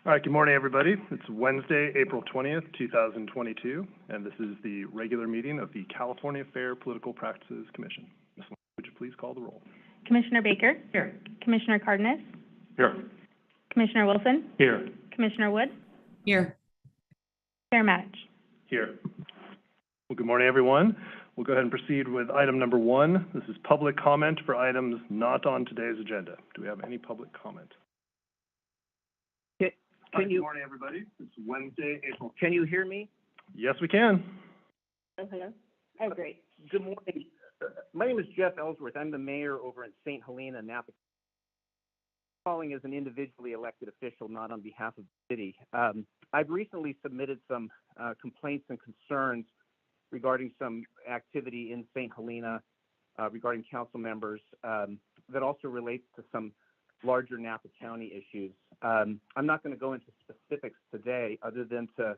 All right, good morning, everybody. It's Wednesday, April 20th, 2022, and this is the regular meeting of the California Fair Political Practices Commission. Ms. Long, would you please call the roll? Commissioner Baker? Here. Commissioner Cardenas? Here. Commissioner Wilson? Here. Commissioner Wood? Here. Chair Matich? Here. Well, good morning, everyone. We'll go ahead and proceed with item number 1. This is public comment for items not on today's agenda. Do we have any public comment? Good morning, everybody. It's Wednesday, April. Can you hear me? Yes, we can. Oh, hello. Oh, great. Good morning. My name is Jeff Ellsworth. I'm the mayor over in St. Helena, Napa. Calling as an individually elected official, not on behalf of the city. I've recently submitted some complaints and concerns regarding some activity in St. Helena regarding council members that also relates to some larger Napa County issues. I'm not going to go into specifics today other than to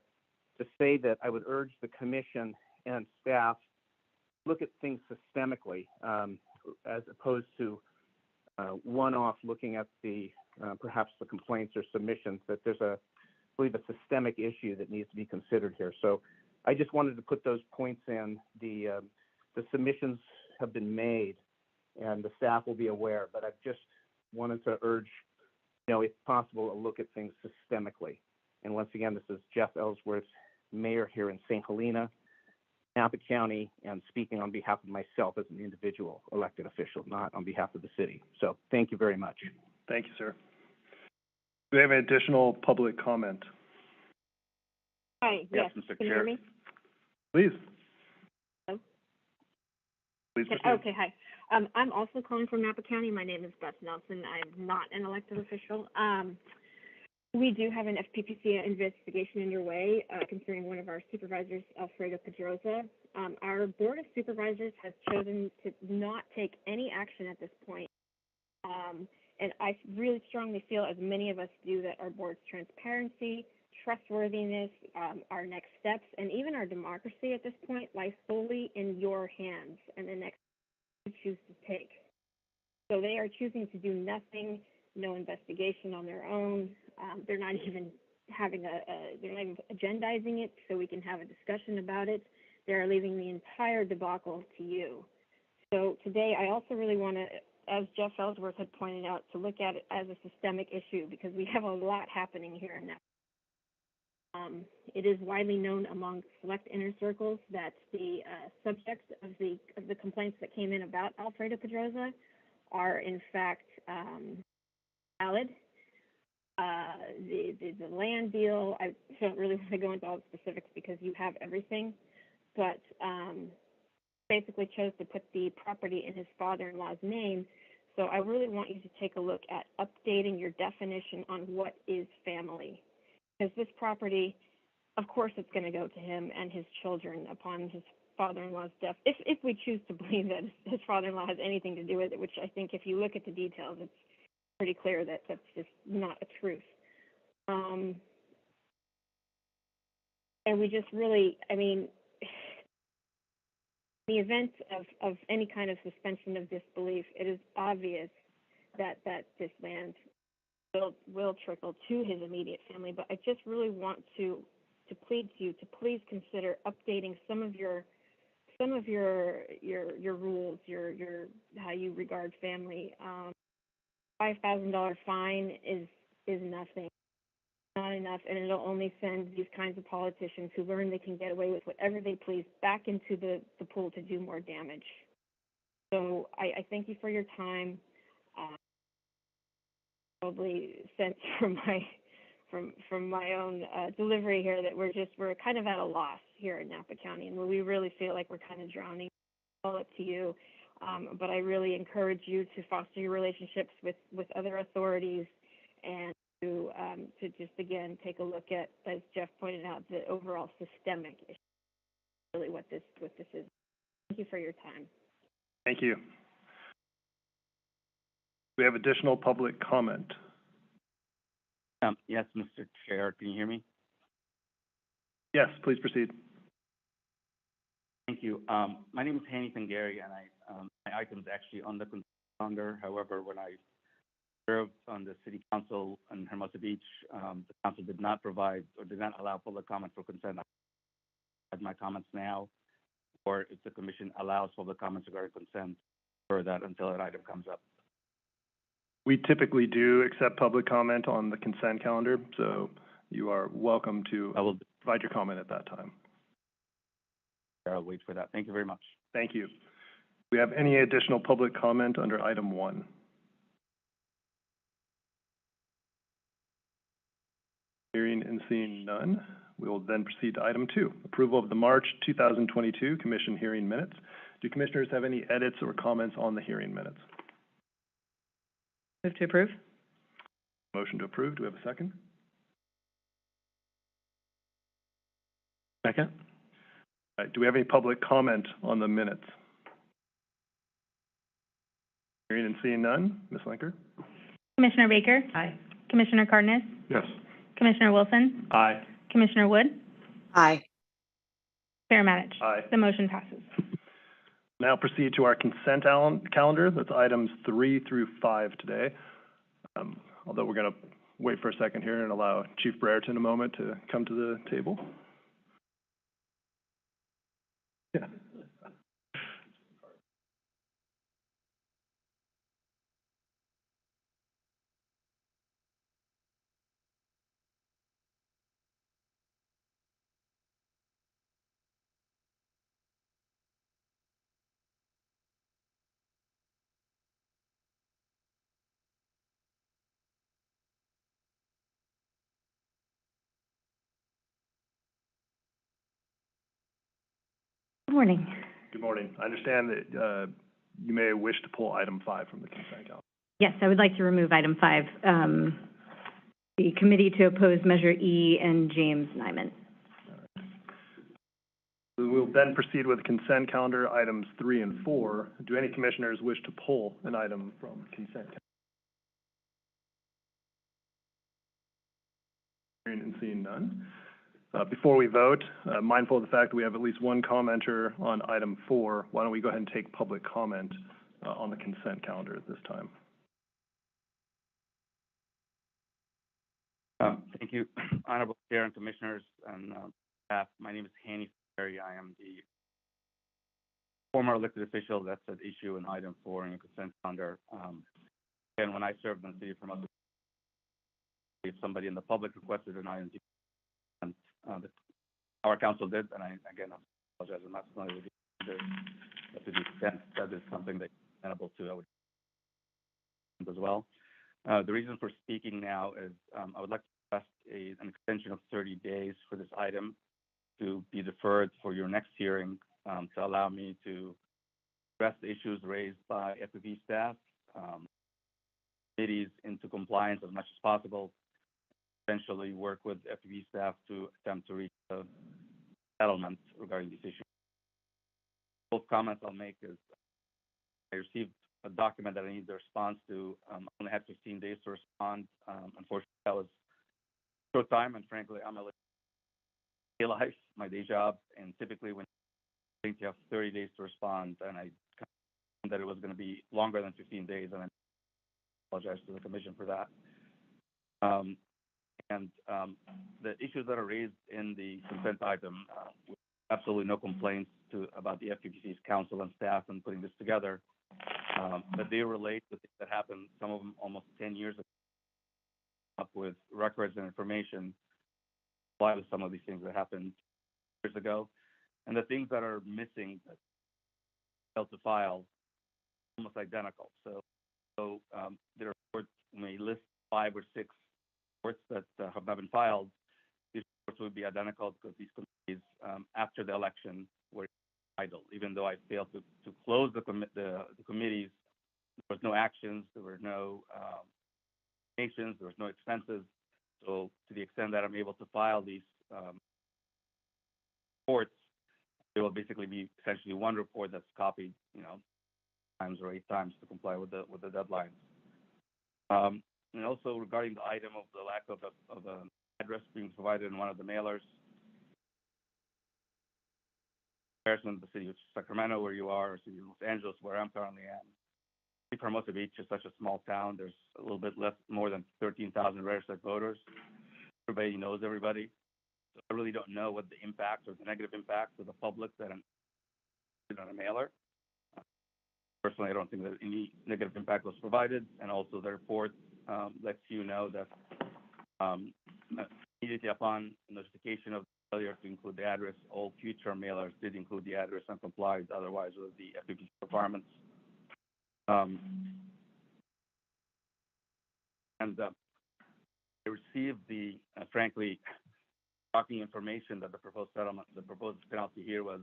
say that I would urge the commission and staff look at things systemically as opposed to one-off looking at the perhaps the complaints or submissions, that there's I believe a systemic issue that needs to be considered here. So I just wanted to put those points in. The submissions have been made and the staff will be aware, but I've just wanted to urge, if possible, a look at things systemically. And once again, this is Jeff Ellsworth, mayor here in St. Helena, Napa County, and speaking on behalf of myself as an individual elected official, not on behalf of the city. So thank you very much. Thank you, sir. Do we have an additional public comment? Hi, yes. Mr. Can you Chair. hear me? Please. Hello? Please proceed. Okay, hi. I'm also calling from Napa County. My name is Beth Nelson. I'm not an elected official. We do have an FPPC investigation underway concerning one of our supervisors, Alfredo Pedroza. Our Board of Supervisors has chosen to not take any action at this point. And I really strongly feel, as many of us do, that our board's transparency, trustworthiness, our next steps, and even our democracy at this point lies solely in your hands and the next you choose to take. So they are choosing to do nothing, no investigation on their own. They're not even having they're not even agendizing it so we can have a discussion about it. They're leaving the entire debacle to you. So today I also really want to, as Jeff Ellsworth had pointed out, to look at it as a systemic issue because we have a lot happening here in Napa. It is widely known among select inner circles that the subjects of the complaints that came in about Alfredo Pedroza are in fact valid. The land deal, I don't really want to go into all the specifics because you have everything, but basically chose to put the property in his father-in-law's name. So I really want you to take a look at updating your definition on what is family. Because this property, of course, it's going to go to him and his children upon his father-in-law's death, if we choose to believe that his father-in-law has anything to do with it, which I think if you look at the details, it's pretty clear that that's just not a truth. And we just really, in the event of any kind of suspension of disbelief, it is obvious that this land will trickle to his immediate family, but I just really want to plead to you to please consider updating some of your rules, your how you regard family. $5,000 fine is nothing, not enough, and it'll only send these kinds of politicians who learn they can get away with whatever they please back into the pool to do more damage. So I thank you for your time. Probably sense from my own delivery here that we're kind of at a loss here in Napa County, and we really feel like we're kind of drowning. All up to you, but I really encourage you to foster your relationships with other authorities and to just again take a look at, as Jeff pointed out, the overall systemic issue. Really, what this is. Thank you for your time. Thank you. We have additional public comment. Yes, Mr. Chair, can you hear me? Yes, please proceed. Thank you. My name is Hani Tangari, and my item is actually on the consent calendar. However, when I served on the city council in Hermosa Beach, the council did not provide or did not allow public comment for consent. I have my comments now, or if the commission allows public comments regarding consent, for that until an item comes up. We typically do accept public comment on the consent calendar, so you are welcome to I will provide your comment at that time. I'll wait for that. Thank you very much. Thank you. Do we have any additional public comment under item 1? Hearing and seeing none, we will then proceed to item 2, approval of the March 2022 Commission hearing minutes. Do commissioners have any edits or comments on the hearing minutes? Move to approve. Motion to approve. Do we have a second? Second? All right. Do we have any public comment on the minutes? Hearing and seeing none, Ms. Linker? Commissioner Baker? Aye. Commissioner Cardenas? Yes. Commissioner Wilson? Aye. Commissioner Wood? Aye. Chair Matich? Aye. The motion passes. Now proceed to our consent calendar. That's items 3 through 5 today. Although we're going to wait for a second here and allow Chief Brereton a moment to come to the table. Yeah. Good morning. Good morning. I understand that you may wish to pull item 5 from the consent calendar. Yes, I would like to remove item 5, the committee to oppose Measure E and James Nyman. We'll then proceed with consent calendar items 3 and 4. Do any commissioners wish to pull an item from consent calendar? Hearing and seeing none. Before we vote, mindful of the fact that we have at least one commenter on item 4, why don't we go ahead and take public comment on the consent calendar at this time? Thank you, Honorable Chair and Commissioners and staff. My name is Hanny Ferry. I am the former elected official that's at issue in item 4 in the consent calendar. And when I served in the city of Hermosa, if somebody in the public requested an item, our council did, and I apologize, I'm not familiar with it, but to the extent that is something that's amenable to, I would as well. The reason for speaking now is I would like to request an extension of 30 days for this item to be deferred for your next hearing to allow me to address the issues raised by FPV staff, committees into compliance as much as possible, eventually work with FPV staff to attempt to reach a settlement regarding these issues. Both comments I'll make is I received a document that I need the response to. I only had 15 days to respond. Unfortunately, that was short time, and frankly, I'm a day life, my day job, and typically when you have 30 days to respond, and I kind of that it was going to be longer than 15 days, and I apologize to the commission for that. The issues that are raised in the consent item, with absolutely no complaints about the FPPC's council and staff in putting this together, but they relate to things that happened, some of them almost 10 years ago, up with records and information, apply with some of these things that happened years ago, and the things that are missing that failed to file, almost identical. So there are may list 5 or 6 reports that have not been filed. These reports would be identical because these committees, after the election, were idle. Even though I failed to close the committees, there was no actions, there were no donations, there was no expenses. So to the extent that I'm able to file these reports, there will basically be essentially one report that's copied, times or 8 times to comply with the deadlines. And also regarding the item of the lack of an address being provided in one of the mailers, comparison to the city of Sacramento, where you are, or city of Los Angeles, where I'm currently am, Hermosa Beach is such a small town. There's a little bit more than 13,000 registered voters. Everybody knows everybody. So I really don't know what the impact or the negative impact to the public that I'm on a mailer. Personally, I don't think that any negative impact was provided, and also the report lets you know that immediately upon notification of the failure to include the address, all future mailers did include the address and complied otherwise with the FPPC requirements. I received the, frankly, shocking information that the proposed settlement, the proposed penalty here was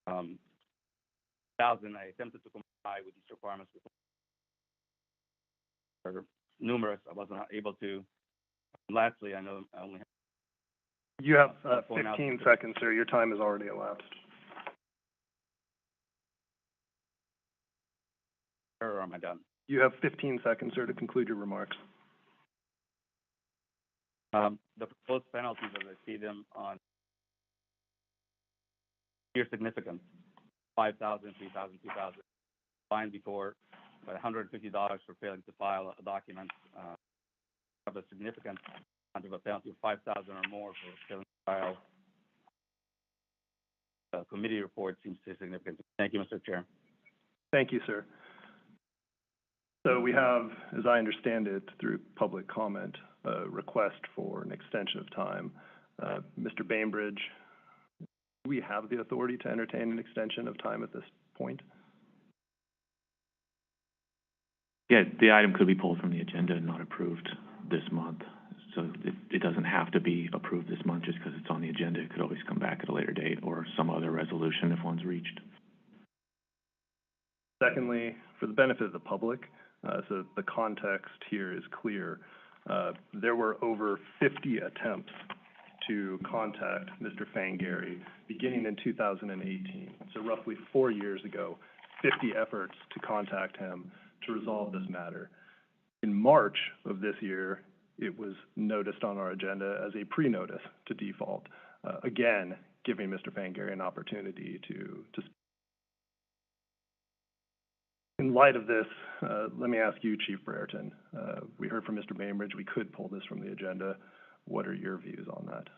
1,000. I attempted to comply with these requirements. There are numerous. I was not able to. Lastly, I know I only have. You have 15 seconds, sir. Your time has already elapsed. Or am I done? You have 15 seconds, sir, to conclude your remarks. The proposed penalties, as I see them, on sheer significance, 5,000, 3,000, 2,000, fine before, but $150 for failing to file a document, have a significant amount of a penalty of 5,000 or more for failing to file a committee report seems to be significant. Thank you, Mr. Chair. Thank you, sir. So we have, as I understand it, through public comment, a request for an extension of time. Mr. Bainbridge, do we have the authority to entertain an extension of time at this point? Yeah, the item could be pulled from the agenda and not approved this month. So it doesn't have to be approved this month just because it's on the agenda. It could always come back at a later date or some other resolution if one's reached. Secondly, for the benefit of the public, so the context here is clear. There were over 50 attempts to contact Mr. Fong beginning in 2018. So roughly 4 years ago, 50 efforts to contact him to resolve this matter. In March of this year, it was noticed on our agenda as a pre-notice to default, again, giving Mr. Fong an opportunity to speak. In light of this, let me ask you, Chief Brereton. We heard from Mr. Bainbridge we could pull this from the agenda. What are your views on that?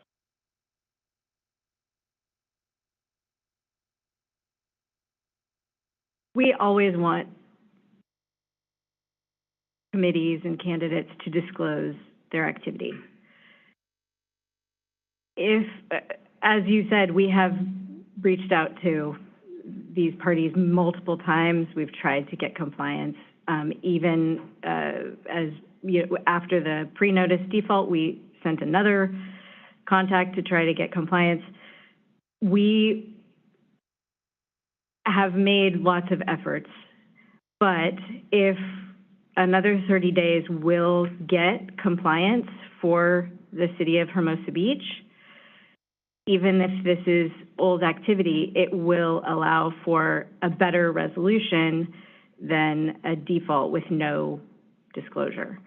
We always want committees and candidates to disclose their activity. If, as you said, we have reached out to these parties multiple times. We've tried to get compliance. Even as after the pre-notice default, we sent another contact to try to get compliance. We have made lots of efforts, but if another 30 days will get compliance for the city of Hermosa Beach, even if this is old activity, it will allow for a better resolution than a default with no disclosure.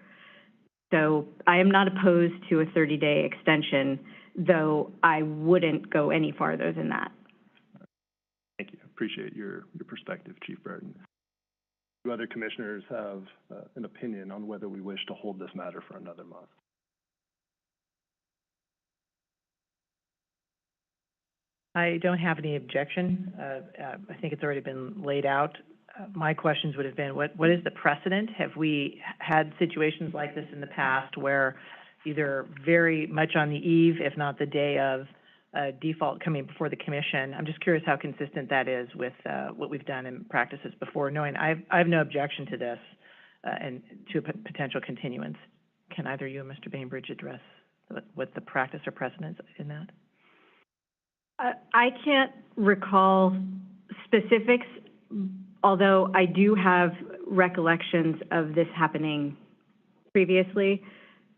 So I am not opposed to a 30-day extension, though I wouldn't go any farther than that. Thank you. Appreciate your perspective, Chief Brereton. Do other commissioners have an opinion on whether we wish to hold this matter for another month? I don't have any objection. I think it's already been laid out. My questions would have been, what is the precedent? Have we had situations like this in the past where either very much on the eve, if not the day of default coming before the commission? I'm just curious how consistent that is with what we've done in practices before, knowing I have no objection to this and to a potential continuance. Can either you or Mr. Bainbridge address what the practice or precedent in that? I can't recall specifics, although I do have recollections of this happening previously.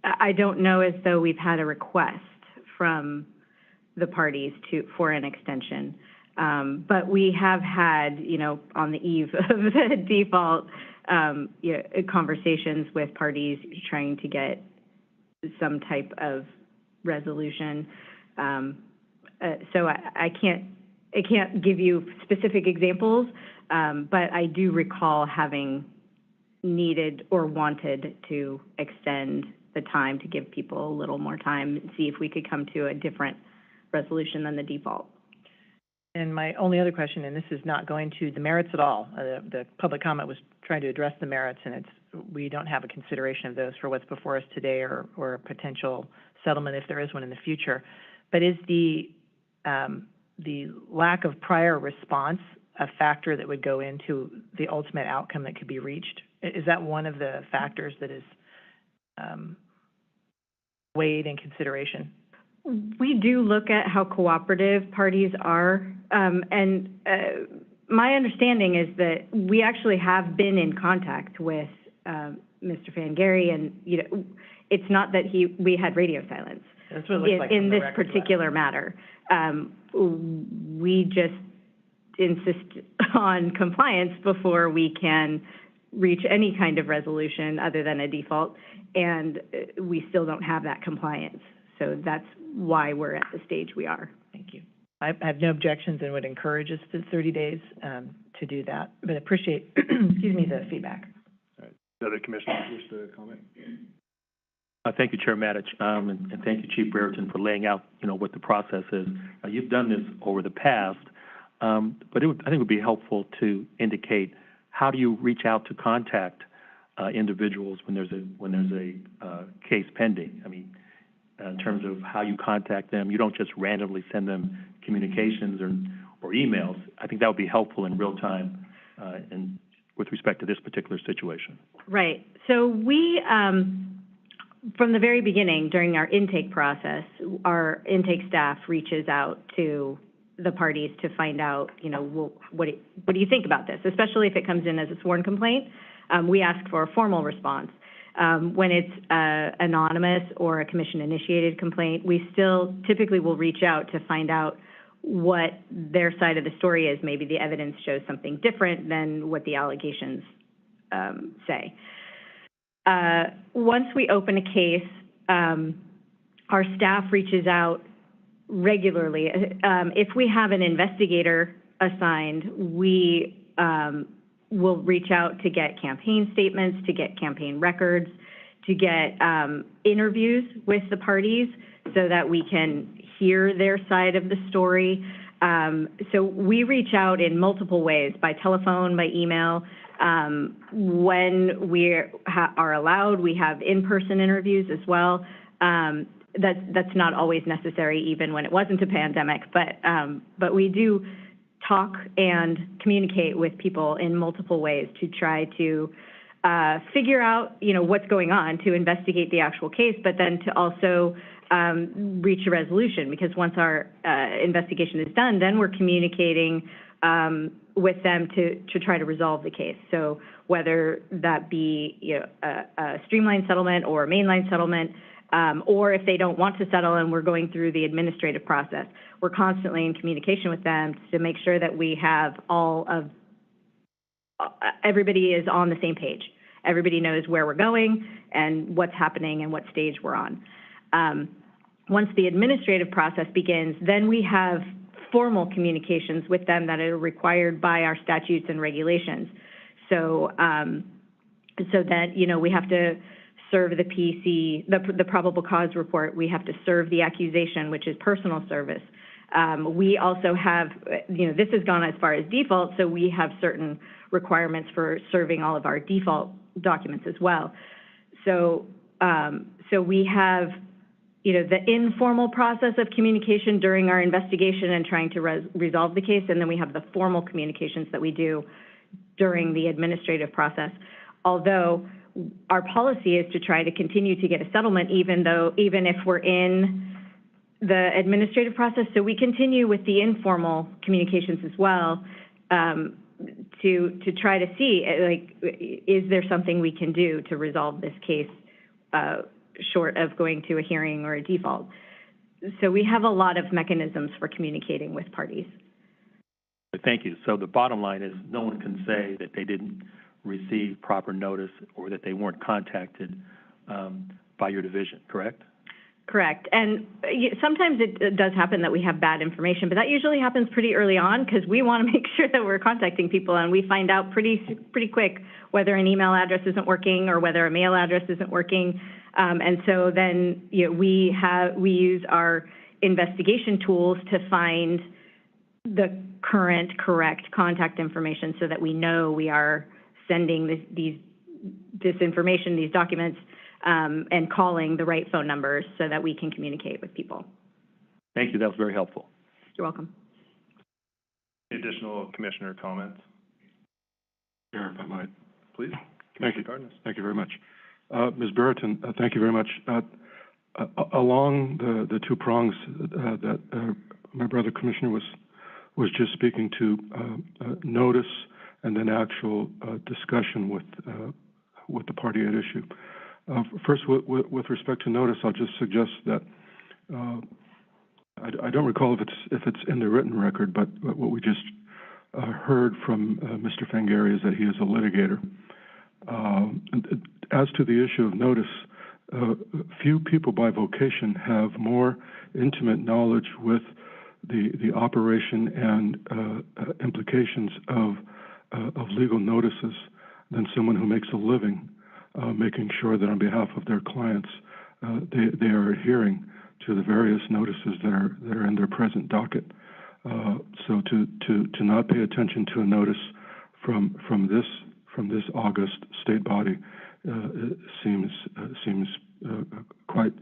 I don't know as though we've had a request from the parties for an extension, but we have had, on the eve of the default, conversations with parties trying to get some type of resolution. So I can't give you specific examples, but I do recall having needed or wanted to extend the time to give people a little more time and see if we could come to a different resolution than the default. And my only other question, and this is not going to the merits at all, the public comment was trying to address the merits, and we don't have a consideration of those for what's before us today or a potential settlement if there is one in the future. But is the lack of prior response a factor that would go into the ultimate outcome that could be reached? Is that one of the factors that is weighed in consideration? We do look at how cooperative parties are, and my understanding is that we actually have been in contact with Mr. Fangary, and it's not that we had radio silence. That's what it looks like in this particular matter. We just insist on compliance before we can reach any kind of resolution other than a default, and we still don't have that compliance. So that's why we're at the stage we are. Thank you. I have no objections and would encourage us to 30 days to do that, but appreciate, excuse me, the feedback. All right. The other commissioners wish to comment? Thank you, Chair Matich, and thank you, Chief Brereton, for laying out, what the process is. You've done this over the past, but I think it would be helpful to indicate how do you reach out to contact individuals when there's a case pending. I mean, in terms of how you contact them, you don't just randomly send them communications or emails. I think that would be helpful in real time and with respect to this particular situation. Right. So we, from the very beginning, during our intake process, our intake staff reaches out to the parties to find out, well, what do you think about this? Especially if it comes in as a sworn complaint, we ask for a formal response. When it's anonymous or a commission-initiated complaint, we still typically will reach out to find out what their side of the story is. Maybe the evidence shows something different than what the allegations say. Once we open a case, our staff reaches out regularly. If we have an investigator assigned, we will reach out to get campaign statements, to get campaign records, to get interviews with the parties so that we can hear their side of the story. So we reach out in multiple ways, by telephone, by email. When we are allowed, we have in-person interviews as well. That's not always necessary, even when it wasn't a pandemic, but we do talk and communicate with people in multiple ways to try to figure out, what's going on, to investigate the actual case, but then to also reach a resolution, because once our investigation is done, then we're communicating with them to try to resolve the case. So whether that be a streamlined settlement or a mainline settlement, or if they don't want to settle and we're going through the administrative process, we're constantly in communication with them to make sure that we have everybody is on the same page. Everybody knows where we're going and what's happening and what stage we're on. Once the administrative process begins, then we have formal communications with them that are required by our statutes and regulations. So that, we have to serve the PC, the probable cause report. We have to serve the accusation, which is personal service. We also have, this has gone as far as default, so we have certain requirements for serving all of our default documents as well. So we have, the informal process of communication during our investigation and trying to resolve the case, and then we have the formal communications that we do during the administrative process. Although our policy is to try to continue to get a settlement, even if we're in the administrative process. So we continue with the informal communications as well, to try to see, is there something we can do to resolve this case short of going to a hearing or a default. So we have a lot of mechanisms for communicating with parties. Thank you. So the bottom line is no one can say that they didn't receive proper notice or that they weren't contacted by your division, correct? Correct. And sometimes it does happen that we have bad information, but that usually happens pretty early on because we want to make sure that we're contacting people, and we find out pretty quick whether an email address isn't working or whether a mail address isn't working. And so then, we use our investigation tools to find the correct contact information so that we know we are sending this information, these documents, and calling the right phone numbers so that we can communicate with people. Thank you. That was very helpful. You're welcome. Any additional commissioner comments? Chair, if I might. Please. Thank you. Cardenas. Thank you very much. Ms. Brereton, thank you very much. Along the two prongs that my brother commissioner was just speaking to, notice and then actual discussion with the party at issue. First, with respect to notice, I'll just suggest that I don't recall if it's in the written record, but what we just heard from Mr. Fangari is that he is a litigator. As to the issue of notice, few people by vocation have more intimate knowledge with the operation and implications of legal notices than someone who makes a living making sure that on behalf of their clients they are adhering to the various notices that are in their present docket. So to not pay attention to a notice from this august state body seems quite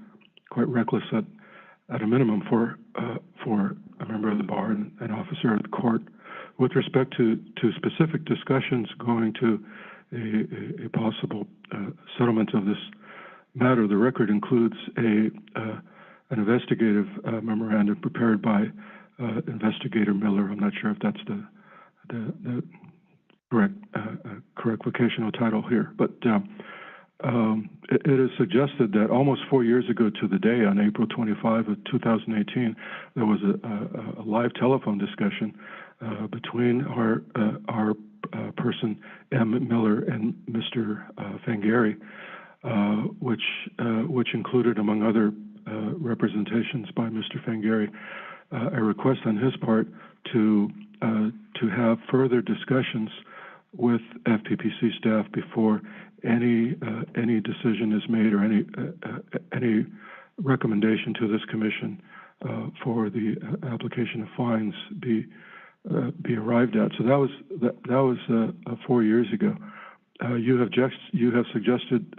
reckless at a minimum for a member of the bar and an officer of the court. With respect to specific discussions going to a possible settlement of this matter, the record includes an investigative memorandum prepared by Investigator Miller. I'm not sure if that's the correct vocational title here, but it is suggested that almost 4 years ago to the day, on April 25 of 2018, there was a live telephone discussion between our person, M. Miller, and Mr. Fangari, which included, among other representations by Mr. Fangari, a request on his part to have further discussions with FPPC staff before any decision is made or any recommendation to this commission for the application of fines be arrived at. So that was 4 years ago. You have suggested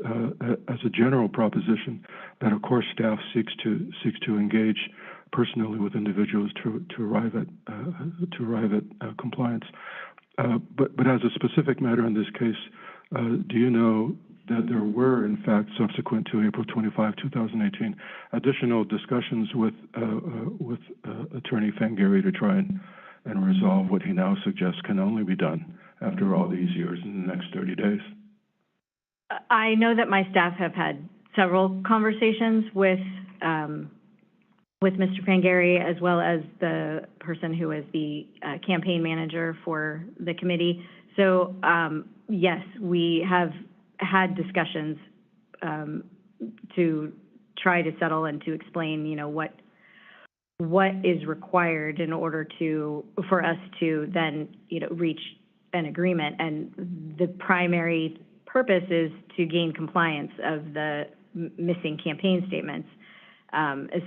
as a general proposition that, of course, staff seeks to engage personally with individuals to arrive at compliance. But as a specific matter in this case, do you know that there were, in fact, subsequent to April 25, 2018, additional discussions with Attorney Fangari to try and resolve what he now suggests can only be done after all these years in the next 30 days? I know that my staff have had several conversations with Mr. Fangari, as well as the person who is the campaign manager for the committee. So, yes, we have had discussions to try to settle and to explain, what is required in order for us to then, reach an agreement. And the primary purpose is to gain compliance of the missing campaign statements.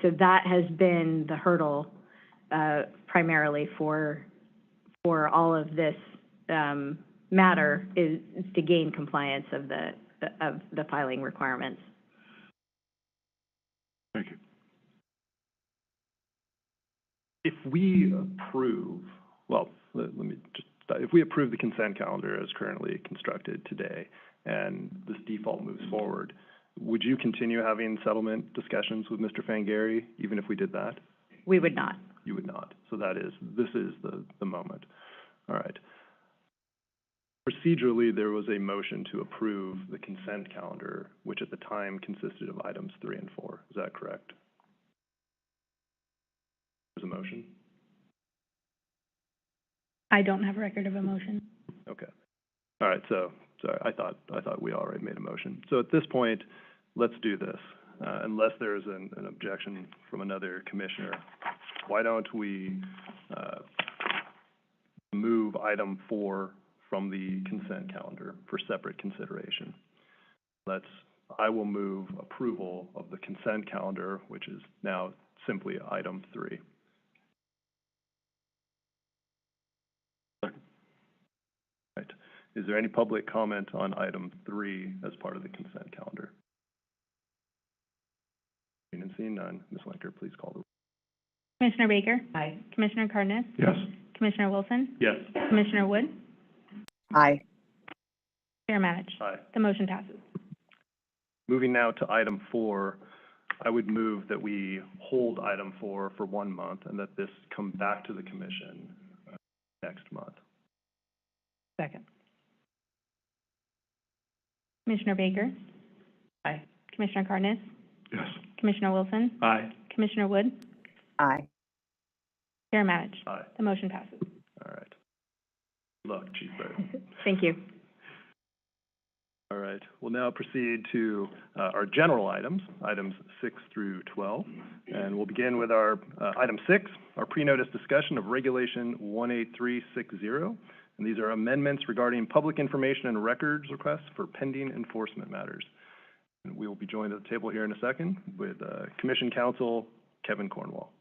So that has been the hurdle primarily for all of this matter, is to gain compliance of the filing requirements. Thank you. If we approve, if we approve the consent calendar as currently constructed today, and this default moves forward, would you continue having settlement discussions with Mr. Fangari, even if we did that? We would not. You would not. So this is the moment. All right. Procedurally, there was a motion to approve the consent calendar, which at the time consisted of items 3 and 4. Is that correct? There's a motion? I don't have a record of a motion. Okay. All right. So, sorry, I thought we already made a motion. So at this point, let's do this. unless there's an objection from another commissioner, why don't we move item 4 from the consent calendar for separate consideration? I will move approval of the consent calendar, which is now simply item 3. Right. Is there any public comment on item 3 as part of the consent calendar? And seeing none, Ms. Lenker, please call the roll. Commissioner Baker? Aye. Commissioner Cardenas? Yes. Commissioner Wilson? Yes. Commissioner Wood? Aye. Chair Matich? Aye. The motion passes. Moving now to item 4, I would move that we hold item 4 for 1 month and that this come back to the commission next month. Second. Commissioner Baker? Aye. Commissioner Cardenas? Yes. Commissioner Wilson? Aye. Commissioner Wood? Aye. Chair Matich? Aye. The motion passes. All right. Good luck, Chief Barrett. Thank you. All right. We'll now proceed to our general items, items 6 through 12. And we'll begin with our item 6, our pre-notice discussion of Regulation 18360. And these are amendments regarding public information and records requests for pending enforcement matters. And we will be joined at the table here in a second with Commission Counsel Kevin Cornwall.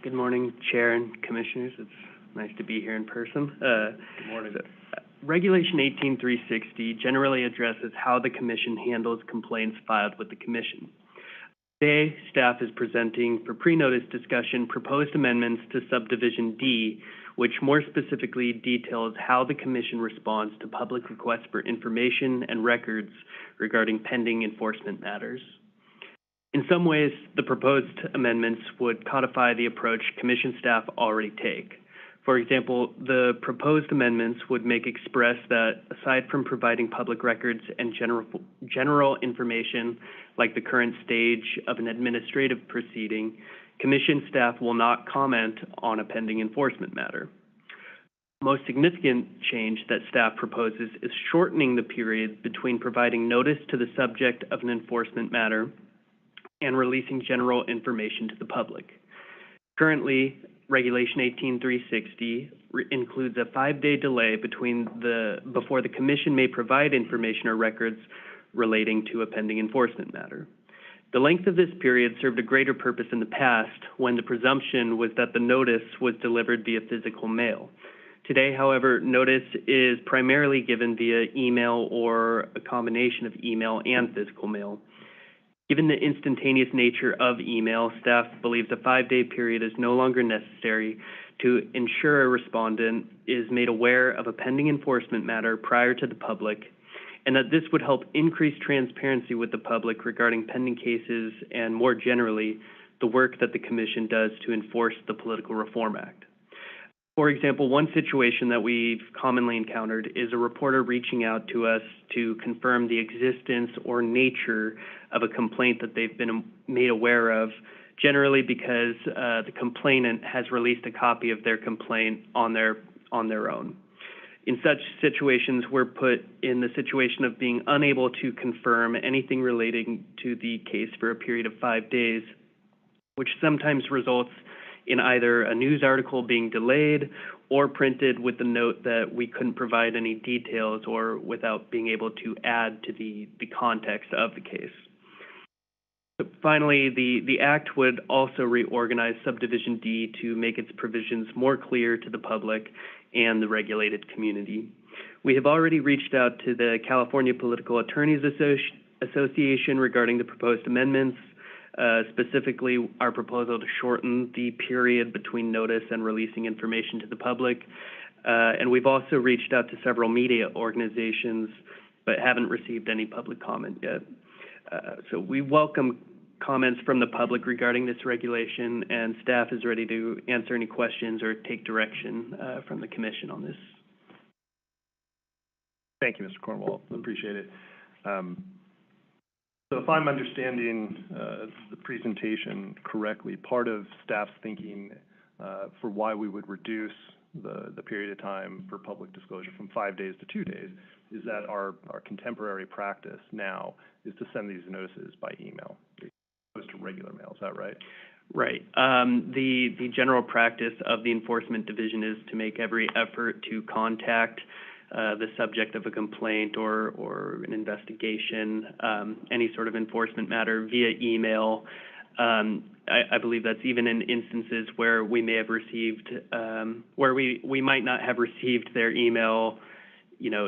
Good morning, Chair and Commissioners. It's nice to be here in person. Good morning. Regulation 18360 generally addresses how the Commission handles complaints filed with the Commission. Today, staff is presenting for pre-notice discussion proposed amendments to Subdivision D, which more specifically details how the Commission responds to public requests for information and records regarding pending enforcement matters. In some ways, the proposed amendments would codify the approach Commission staff already take. For example, the proposed amendments would make express that aside from providing public records and general information like the current stage of an administrative proceeding, Commission staff will not comment on a pending enforcement matter. The most significant change that staff proposes is shortening the period between providing notice to the subject of an enforcement matter and releasing general information to the public. Currently, Regulation 18360 includes a 5-day delay before the Commission may provide information or records relating to a pending enforcement matter. The length of this period served a greater purpose in the past when the presumption was that the notice was delivered via physical mail. Today, however, notice is primarily given via email or a combination of email and physical mail. Given the instantaneous nature of email, staff believes a 5-day period is no longer necessary to ensure a respondent is made aware of a pending enforcement matter prior to the public, and that this would help increase transparency with the public regarding pending cases and, more generally, the work that the Commission does to enforce the Political Reform Act. For example, one situation that we've commonly encountered is a reporter reaching out to us to confirm the existence or nature of a complaint that they've been made aware of, generally because the complainant has released a copy of their complaint on their own. In such situations, we're put in the situation of being unable to confirm anything relating to the case for a period of 5 days, which sometimes results in either a news article being delayed or printed with the note that we couldn't provide any details or without being able to add to the context of the case. Finally, the Act would also reorganize Subdivision D to make its provisions more clear to the public and the regulated community. We have already reached out to the California Political Attorneys Association regarding the proposed amendments, specifically our proposal to shorten the period between notice and releasing information to the public. And we've also reached out to several media organizations, but haven't received any public comment yet. So we welcome comments from the public regarding this regulation, and staff is ready to answer any questions or take direction from the commission on this. Thank you, Mr. Cornwall. Appreciate it. So if I'm understanding the presentation correctly, part of staff's thinking for why we would reduce the period of time for public disclosure from 5 days to 2 days is that our contemporary practice now is to send these notices by email as opposed to regular mail. Is that right? Right. The general practice of the Enforcement Division is to make every effort to contact the subject of a complaint or an investigation, any sort of enforcement matter via email. I believe that's even in instances where we may have received, where we might not have received their email, you know,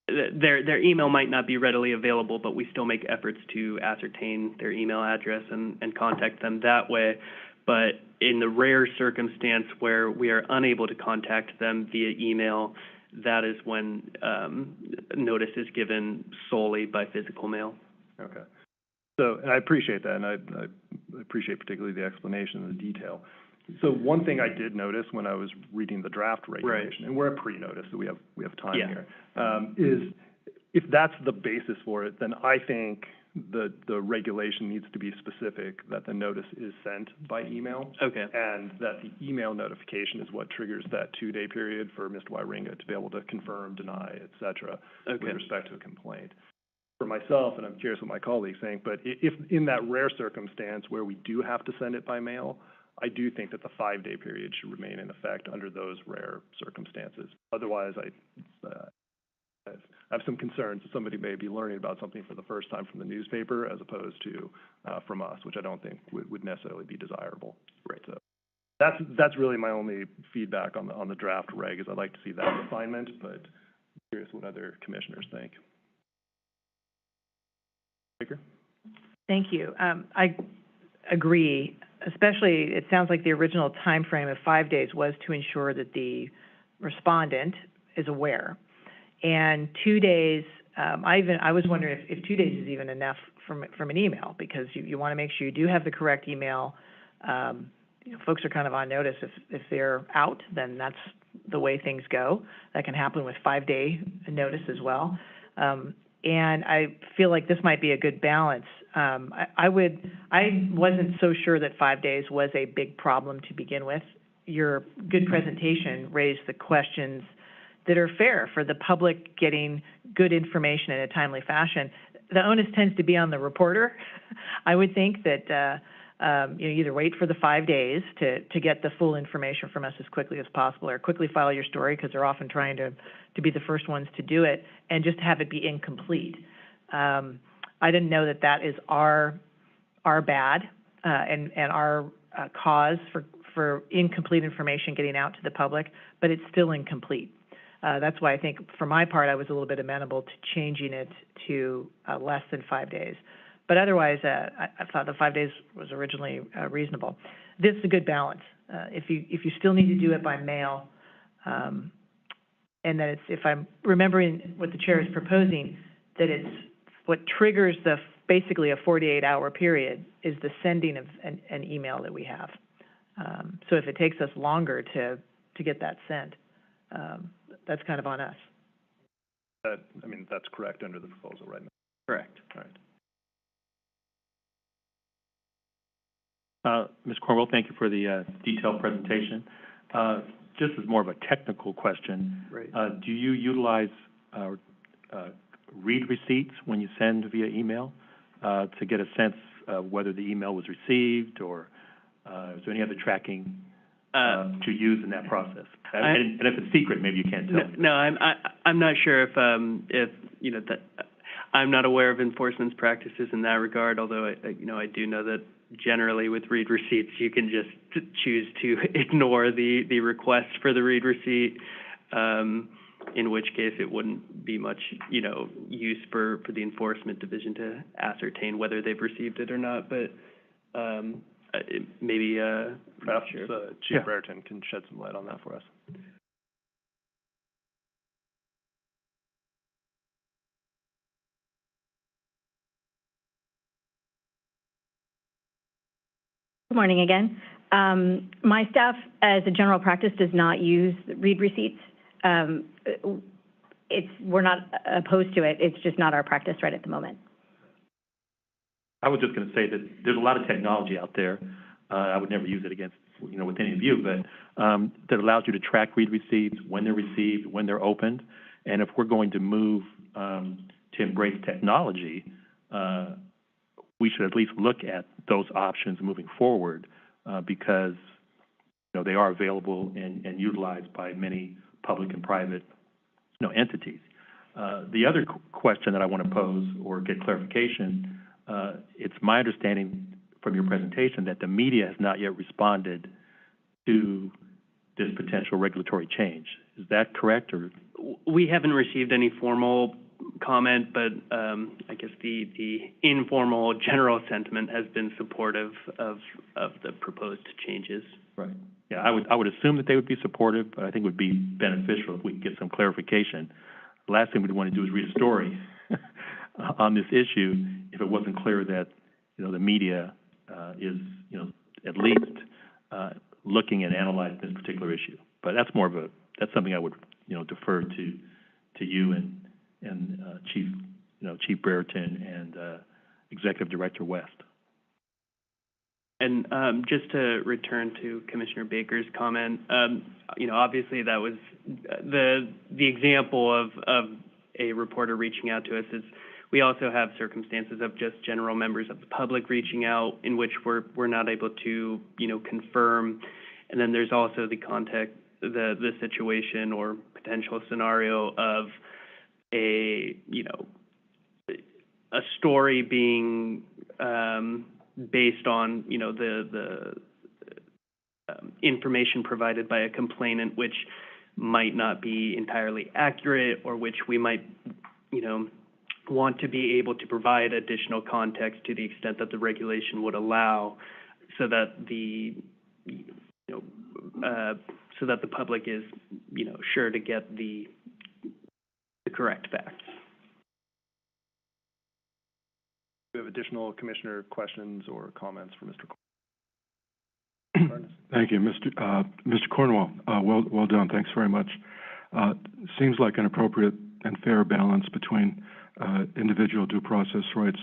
their email might not be readily available, but we still make efforts to ascertain their email address and contact them that way. But in the rare circumstance where we are unable to contact them via email, that is when notice is given solely by physical mail. Okay. So, and I appreciate that, and I appreciate particularly the explanation and the detail. So one thing I did notice when I was reading the draft regulation, and we're at pre-notice, so we have time here, is if that's the basis for it, then I think the regulation needs to be specific that the notice is sent by email. Okay. And that the email notification is what triggers that 2-day period for Mr. Wyringa to be able to confirm, deny, et cetera, with respect to a complaint. For myself, and I'm curious what my colleagues think, but if in that rare circumstance where we do have to send it by mail, I do think that the 5-day period should remain in effect under those rare circumstances. Otherwise, I have some concerns that somebody may be learning about something for the first time from the newspaper as opposed to from us, which I don't think would necessarily be desirable. Right. So that's really my only feedback on the draft reg, is I'd like to see that refinement, but I'm curious what other commissioners think. Baker? Thank you. I agree. Especially, it sounds like the original time frame of 5 days was to ensure that the respondent is aware. And 2 days, I was wondering if 2 days is even enough from an email, because you want to make sure you do have the correct email. You know, folks are kind of on notice. If they're out, then that's the way things go. That can happen with 5-day notice as well. And I feel like this might be a good balance. I wasn't so sure that 5 days was a big problem to begin with. Your good presentation raised the questions that are fair for the public getting good information in a timely fashion. The onus tends to be on the reporter. I would think that you either wait for the 5 days to get the full information from us as quickly as possible, or quickly file your story, because they're often trying to be the first ones to do it, and just have it be incomplete. I didn't know that is our bad and our cause for incomplete information getting out to the public, but it's still incomplete. That's why I think, for my part, I was a little bit amenable to changing it to less than 5 days. But otherwise, I thought the 5 days was originally reasonable. This is a good balance. If you still need to do it by mail, and that it's, if I'm remembering what the chair is proposing, that it's what triggers basically a 48-hour period is the sending of an email that we have. So if it takes us longer to get that sent, that's kind of on us. That's correct under the proposal, right? Correct. All right. Ms. Cornwell, thank you for the detailed presentation. Just as more of a technical question, Right. Do you utilize read receipts when you send via email to get a sense of whether the email was received, or is there any other tracking to use in that process? And if it's secret, maybe you can't tell me. No, I'm not sure if you know that. I'm not aware of enforcement's practices in that regard, although I do know that generally with read receipts you can just choose to ignore the request for the read receipt, in which case it wouldn't be much use for the Enforcement Division to ascertain whether they've received it or not. But maybe perhaps Chief Brereton can shed some light on that for us. Good morning again. My staff, as a general practice, does not use read receipts. We're not opposed to it. It's just not our practice right at the moment. I was just going to say that there's a lot of technology out there. I would never use it against, with any of you, but that allows you to track read receipts, when they're received, when they're opened. And if we're going to move to embrace technology, we should at least look at those options moving forward because, they are available and utilized by many public and private, entities. The other question that I want to pose or get clarification, it's my understanding from your presentation that the media has not yet responded to this potential regulatory change. Is that correct, or? We haven't received any formal comment, but I guess the informal general sentiment has been supportive of the proposed changes. Right. Yeah, I would assume that they would be supportive, but I think it would be beneficial if we could get some clarification. The last thing we'd want to do is read a story on this issue if it wasn't clear that, the media is, at least looking and analyzing this particular issue. But that's that's something I would, defer to you and Chief Brereton and Executive Director West. And just to return to Commissioner Baker's comment, obviously that was the example of a reporter reaching out to us. Is we also have circumstances of just general members of the public reaching out in which we're not able to confirm, and then there's also the the situation or potential scenario of a story being based on the information provided by a complainant, which might not be entirely accurate, or which we might want to be able to provide additional context to the extent that the regulation would allow, so that the public is sure to get the correct facts. Do we have additional commissioner questions or comments for Mr. Cornwall? Thank you, Mr. Cornwall. Well done. Thanks very much. Seems like an appropriate and fair balance between individual due process rights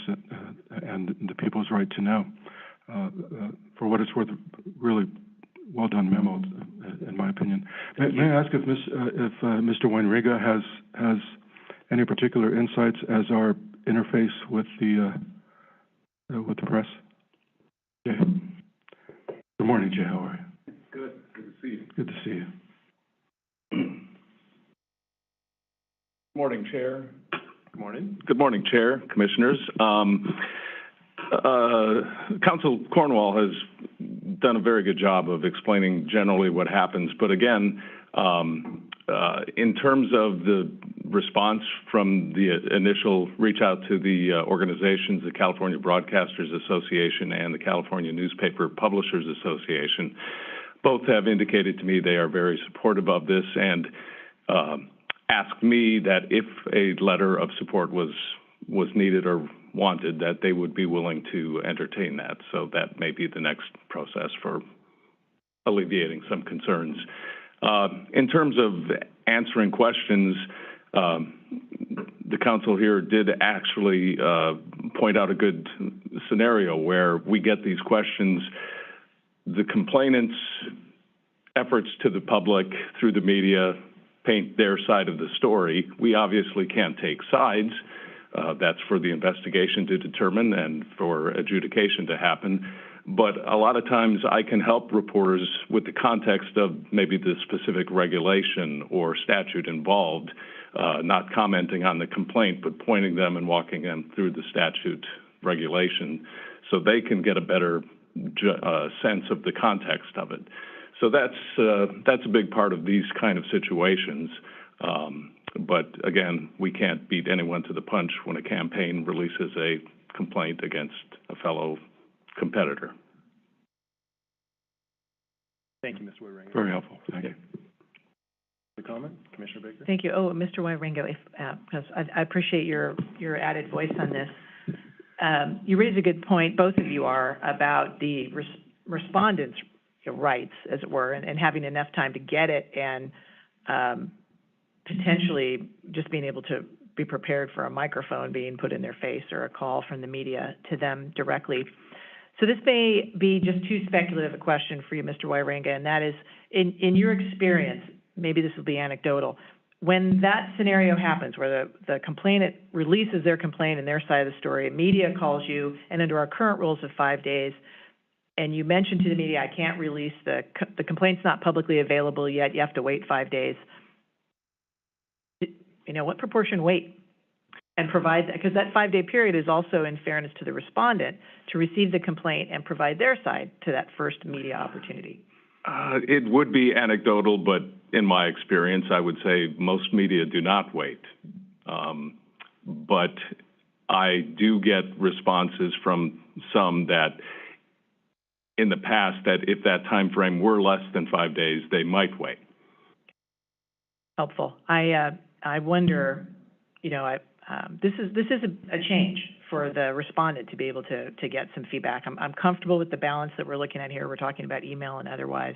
and the people's right to know. For what it's worth, really well done memo, in my opinion. May I ask if Mr. Weinriga has any particular insights as our interface with the press? Jay. Good morning, Jay. How are you? Good. Good to see you. Good to see you. Good morning, Chair. Good morning. Good morning, Chair, Commissioners. Council Cornwall has done a very good job of explaining generally what happens, but again, in terms of the response from the initial reach out to the organizations, the California Broadcasters Association and the California Newspaper Publishers Association, both have indicated to me they are very supportive of this and asked me that if a letter of support was needed or wanted, that they would be willing to entertain that. So that may be the next process for alleviating some concerns. In terms of answering questions, the council here did actually point out a good scenario where we get these questions. The complainants' efforts to the public through the media paint their side of the story. We obviously can't take sides. That's for the investigation to determine and for adjudication to happen. But a lot of times I can help reporters with the context of maybe the specific regulation or statute involved, not commenting on the complaint, but pointing them and walking them through the statute regulation so they can get a better sense of the context of it. So that's a big part of these kind of situations. But again, we can't beat anyone to the punch when a campaign releases a complaint against a fellow competitor. Thank you, Mr. Weinriga. Very helpful. Thank you. The comment, Commissioner Baker. Thank you. Oh, Mr. Weinriga, because I appreciate your added voice on this. You raise a good point, both of you are, about the respondents' rights, as it were, and having enough time to get it and potentially just being able to be prepared for a microphone being put in their face or a call from the media to them directly. So this may be just too speculative a question for you, Mr. Wairinga, and that is, in your experience, maybe this will be anecdotal, when that scenario happens where the complainant releases their complaint and their side of the story, media calls you, and under our current rules of 5 days, and you mention to the media, I can't release the complaint's not publicly available yet, you have to wait 5 days. You know, what proportion wait and provide that? Because that 5-day period is also in fairness to the respondent to receive the complaint and provide their side to that first media opportunity. It would be anecdotal, but in my experience, I would say most media do not wait. But I do get responses from some that in the past that if that time frame were less than 5 days, they might wait. Helpful. I wonder, you know, this is a change for the respondent to be able to get some feedback. I'm comfortable with the balance that we're looking at here. We're talking about email and otherwise.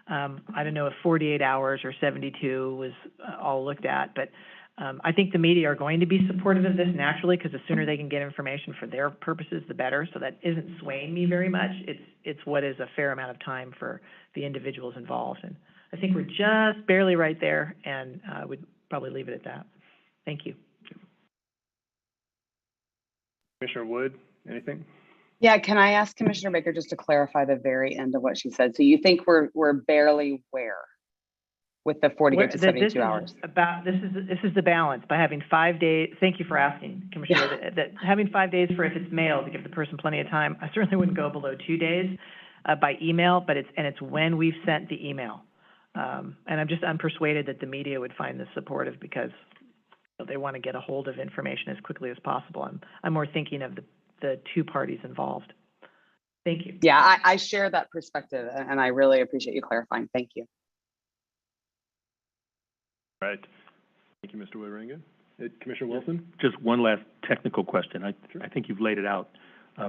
I don't know if 48 hours or 72 was all looked at, but I think the media are going to be supportive of this naturally, because the sooner they can get information for their purposes, the better. So that isn't swaying me very much. It's what is a fair amount of time for the individuals involved. And I think we're just barely right there, and I would probably leave it at that. Thank you. Commissioner Wood, anything? Yeah, can I ask Commissioner Baker just to clarify the very end of what she said? So you think we're barely where with the 48 to 72 hours? This is the balance by having 5 days. Thank you for asking, Commissioner. That having 5 days for if it's mailed to give the person plenty of time. I certainly wouldn't go below 2 days by email, but it's when we've sent the email. And I'm persuaded that the media would find this supportive because they want to get a hold of information as quickly as possible. I'm more thinking of the two parties involved. Thank you. Yeah, I share that perspective, and I really appreciate you clarifying. Thank you. All right. Thank you, Mr. Wairinga. Commissioner Wilson? Just one last technical question. I think you've laid it out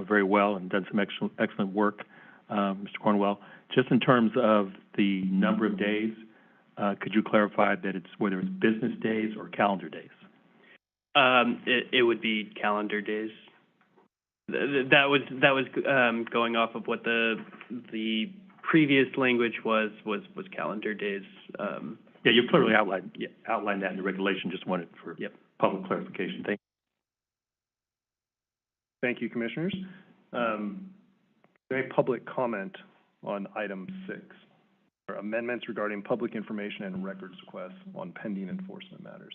very well and done some excellent work, Mr. Cornwell. Just in terms of the number of days, could you clarify that it's whether it's business days or calendar days? It would be calendar days. That was going off of what the previous language was calendar days. Yeah, you clearly outlined that in the regulation. Just wanted for public clarification. Thank you, Commissioners. Any public comment on item 6, or amendments regarding public information and records requests on pending enforcement matters?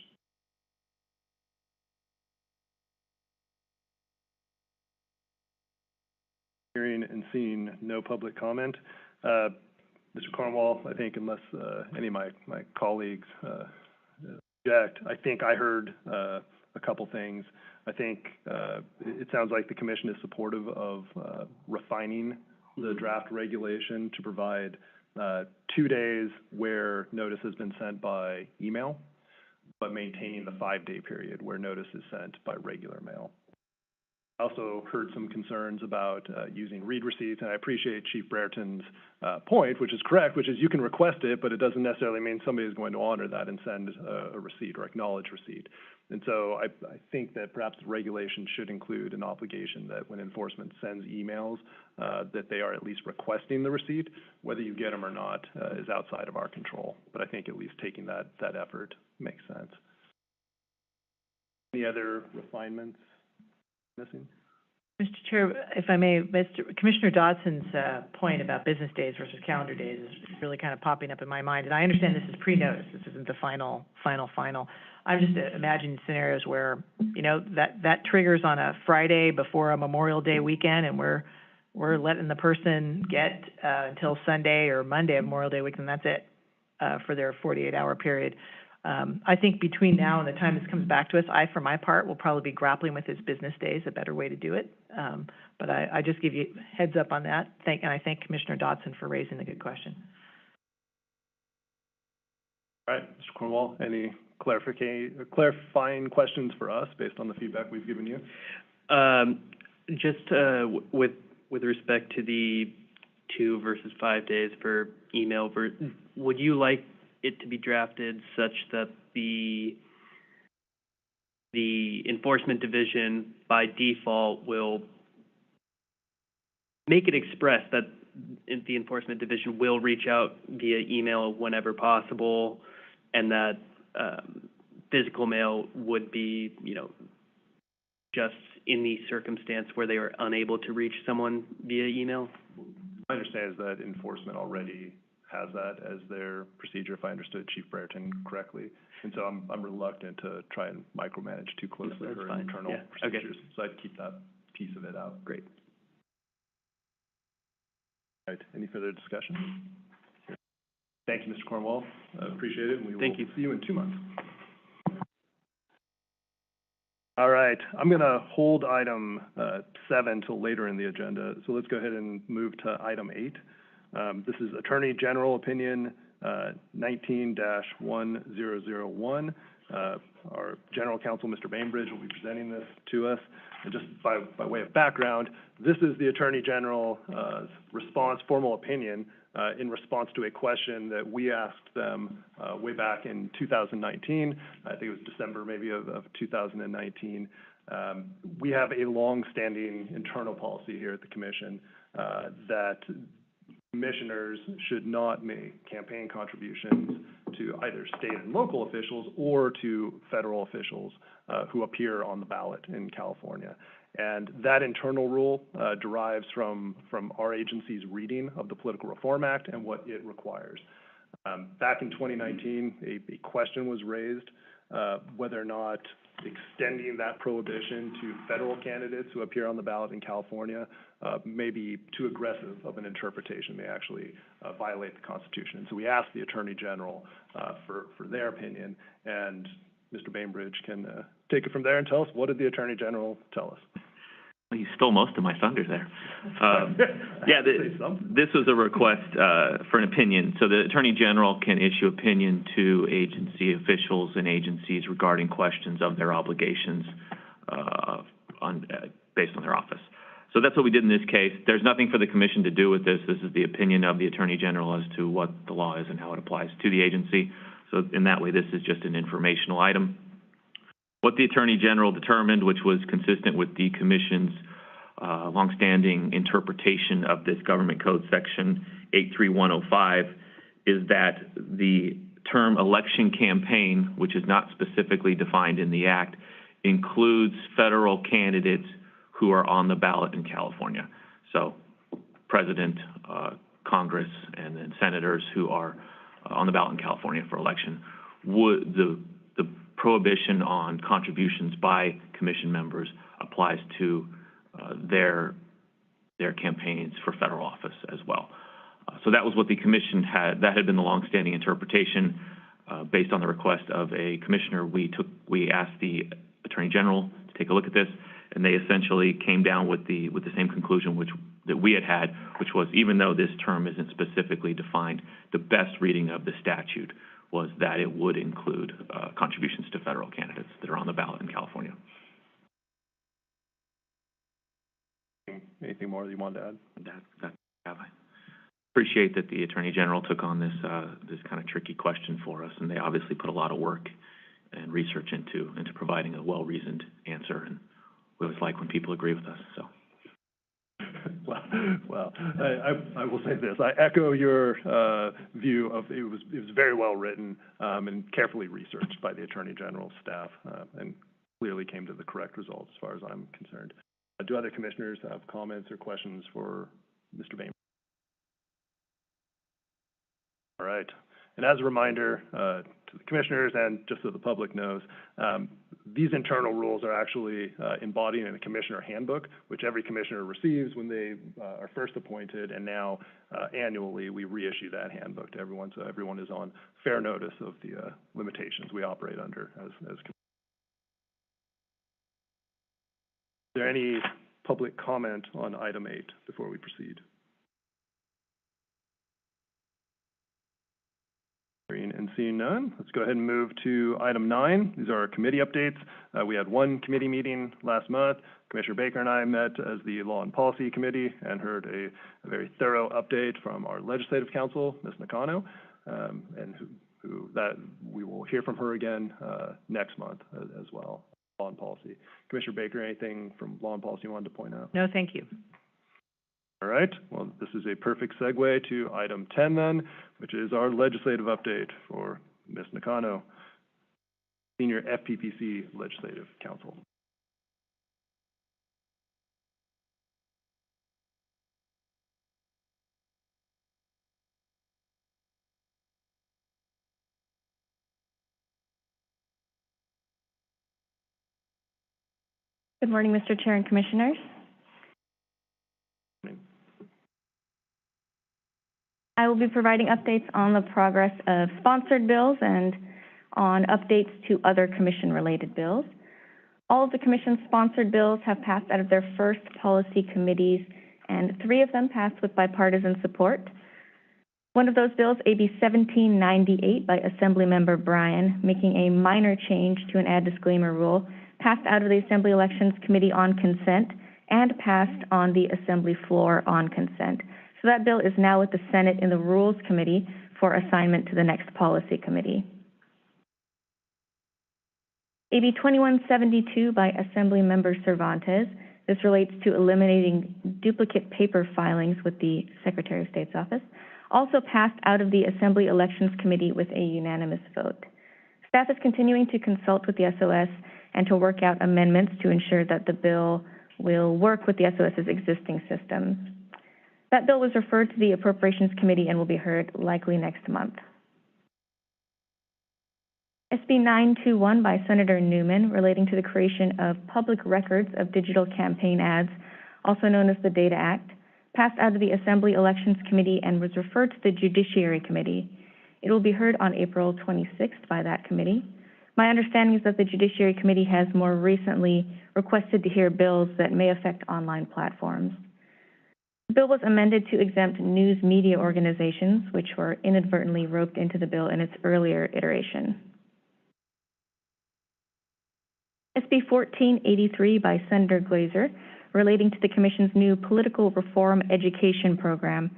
Hearing and seeing no public comment, Mr. Cornwall, I think unless any of my colleagues object, I think I heard a couple things. I think it sounds like the commission is supportive of refining the draft regulation to provide 2 days where notice has been sent by email, but maintaining the 5-day period where notice is sent by regular mail. I also heard some concerns about using read receipts, and I appreciate Chief Brereton's point, which is correct, which is you can request it, but it doesn't necessarily mean somebody is going to honor that and send a receipt or acknowledge receipt. And so I think that perhaps the regulation should include an obligation that when enforcement sends emails, that they are at least requesting the receipt. Whether you get them or not is outside of our control, but I think at least taking that effort makes sense. Any other refinements missing? Mr. Chair, if I may, Commissioner Dodson's point about business days versus calendar days is really kind of popping up in my mind. And I understand this is pre-notice. This isn't the final. I'm just imagining scenarios where, you know, that triggers on a Friday before a Memorial Day weekend, and we're letting the person get until Sunday or Monday of Memorial Day weekend, and that's it for their 48-hour period. I think between now and the time this comes back to us, I, for my part, will probably be grappling with his business days, a better way to do it. But I just give you heads up on that. And I thank Commissioner Dodson for raising the good question. All right, Mr. Cornwall, any clarifying questions for us based on the feedback we've given you? Just with respect to the 2 versus 5 days for email. Would you like it to be drafted such that the enforcement division by default will make it express that the enforcement division will reach out via email whenever possible, and that physical mail would be, just in the circumstance where they are unable to reach someone via email? My understanding is that enforcement already has that as their procedure, if I understood Chief Brereton correctly. And so I'm reluctant to try and micromanage too closely her internal procedures. So I'd keep that piece of it out. Great. All right, any further discussion? Thank you, Mr. Cornwall. Appreciate it, and we will see you in 2 months. All right, I'm going to hold item 7 till later in the agenda. So let's go ahead and move to item 8. This is Attorney General Opinion 19-1001. Our General Counsel, Mr. Bainbridge, will be presenting this to us. And just by way of background, this is the Attorney General's formal opinion in response to a question that we asked them way back in 2019. I think it was December maybe of 2019. We have a long-standing internal policy here at the Commission that commissioners should not make campaign contributions to either state and local officials or to federal officials who appear on the ballot in California. And that internal rule derives from our agency's reading of the Political Reform Act and what it requires. Back in 2019, a question was raised whether or not extending that prohibition to federal candidates who appear on the ballot in California may be too aggressive of an interpretation, may actually violate the Constitution. And so we asked the Attorney General for their opinion, and Mr. Bainbridge can take it from there and tell us, what did the Attorney General tell us? Well, you stole most of my thunder there. This was a request for an opinion. So the Attorney General can issue opinion to agency officials and agencies regarding questions of their obligations based on their office. So that's what we did in this case. There's nothing for the Commission to do with this. This is the opinion of the Attorney General as to what the law is and how it applies to the agency. So in that way, this is just an informational item. What the Attorney General determined, which was consistent with the Commission's longstanding interpretation of this Government Code Section 83105, is that the term election campaign, which is not specifically defined in the Act, includes federal candidates who are on the ballot in California. So President, Congress, and then senators who are on the ballot in California for election. The prohibition on contributions by Commission members applies to their campaigns for federal office as well. So that was what the Commission had. That had been the longstanding interpretation. Based on the request of a commissioner, we asked the Attorney General to take a look at this, and they essentially came down with the same conclusion that we had, which was, even though this term isn't specifically defined, the best reading of the statute was that it would include contributions to federal candidates that are on the ballot in California. Anything more that you wanted to add? That I appreciate that the Attorney General took on this kind of tricky question for us, and they obviously put a lot of work and research into providing a well-reasoned answer, and we always like when people agree with us. So. Well, I will say this. I echo your view of it was very well written and carefully researched by the Attorney General's staff and clearly came to the correct result as far as I'm concerned. Do other commissioners have comments or questions for Mr. Bain? All right. And as a reminder to the commissioners and just so the public knows, these internal rules are actually embodied in a commissioner handbook, which every commissioner receives when they are first appointed, and now annually we reissue that handbook to everyone, so everyone is on fair notice of the limitations we operate under as commissioners. Is there any public comment on item 8 before we proceed? And And seeing none, let's go ahead and move to item 9. These are our committee updates. We had one committee meeting last month. Commissioner Baker and I met as the Law and Policy Committee and heard a very thorough update from our Legislative Counsel, Ms. Nakano, and who that we will hear from her again next month as well, Law and Policy. Commissioner Baker, anything from Law and Policy you wanted to point out? No, thank you. All right, well, this is a perfect segue to item 10 then, which is our legislative update for Ms. Nakano, Senior FPPC Legislative Counsel. Good morning, Mr. Chair and Commissioners. I will be providing updates on the progress of sponsored bills and on updates to other commission-related bills. All of the commission's sponsored bills have passed out of their first policy committees, and 3 of them passed with bipartisan support. One of those bills, AB 1798 by Assemblymember Bryan, making a minor change to an ad disclaimer rule, passed out of the Assembly Elections Committee on consent and passed on the Assembly floor on consent. So that bill is now with the Senate in the Rules Committee for assignment to the next policy committee. AB 2172 by Assemblymember Cervantes. This relates to eliminating duplicate paper filings with the Secretary of State's office. Also passed out of the Assembly Elections Committee with a unanimous vote. Staff is continuing to consult with the SOS and to work out amendments to ensure that the bill will work with the SOS's existing systems. That bill was referred to the Appropriations Committee and will be heard likely next month. SB 921 by Senator Newman, relating to the creation of public records of digital campaign ads, also known as the DATA Act, passed out of the Assembly Elections Committee and was referred to the Judiciary Committee. It will be heard on April 26th by that committee. My understanding is that the Judiciary Committee has more recently requested to hear bills that may affect online platforms. The bill was amended to exempt news media organizations, which were inadvertently roped into the bill in its earlier iteration. SB 1483 by Senator Glazer, relating to the Commission's new Political Reform Education Program,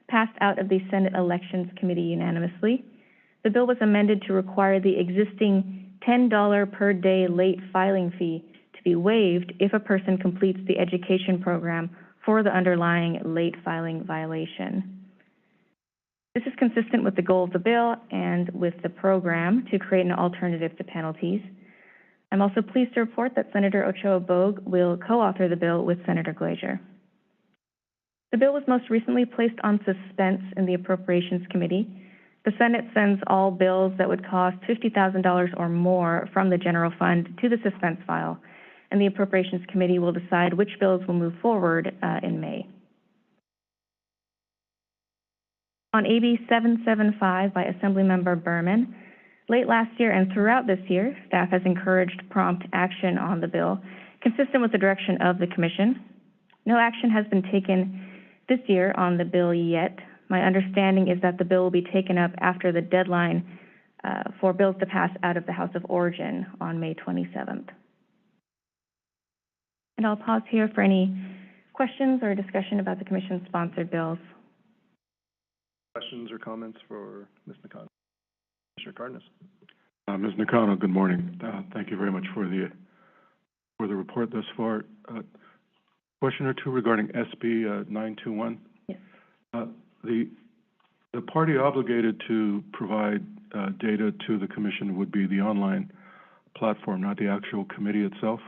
passed out of the Senate Elections Committee unanimously. The bill was amended to require the existing $10 per day late filing fee to be waived if a person completes the education program for the underlying late filing violation. This is consistent with the goal of the bill and with the program to create an alternative to penalties. I'm also pleased to report that Senator Ochoa Bogue will co-author the bill with Senator Glazer. The bill was most recently placed on suspense in the Appropriations Committee. The Senate sends all bills that would cost $50,000 or more from the general fund to the suspense file, and the Appropriations Committee will decide which bills will move forward in May. On AB 775 by Assemblymember Berman, late last year and throughout this year, staff has encouraged prompt action on the bill, consistent with the direction of the Commission. No action has been taken this year on the bill yet. My understanding is that the bill will be taken up after the deadline for bills to pass out of the House of Origin on May 27th. And I'll pause here for any questions or discussion about the Commission's sponsored bills. Questions or comments for Ms. Nakano? Commissioner Cardenas. Ms. Nakano, good morning. Thank you very much for the report thus far. Question or two regarding SB 921. Yes. The party obligated to provide data to the Commission would be the online platform, not the actual committee itself.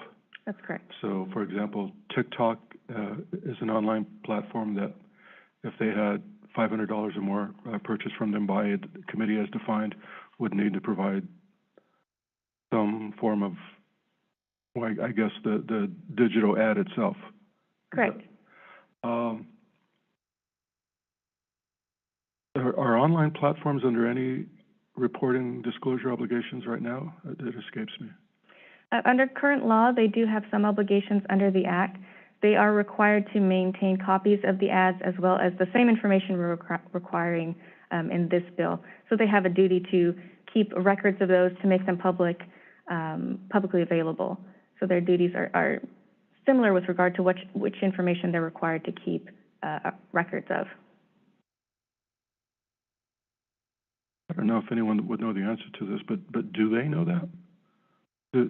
That's correct. So, for example, TikTok is an online platform that if they had $500 or more purchased from them by a committee as defined, would need to provide some form of, well, I guess, the digital ad itself. Correct. Are online platforms under any reporting disclosure obligations right now? It escapes me. Under current law, they do have some obligations under the Act. They are required to maintain copies of the ads as well as the same information we're requiring in this bill. So they have a duty to keep records of those, to make them publicly available. So their duties are similar with regard to which information they're required to keep records of. I don't know if anyone would know the answer to this, but do they know that? Do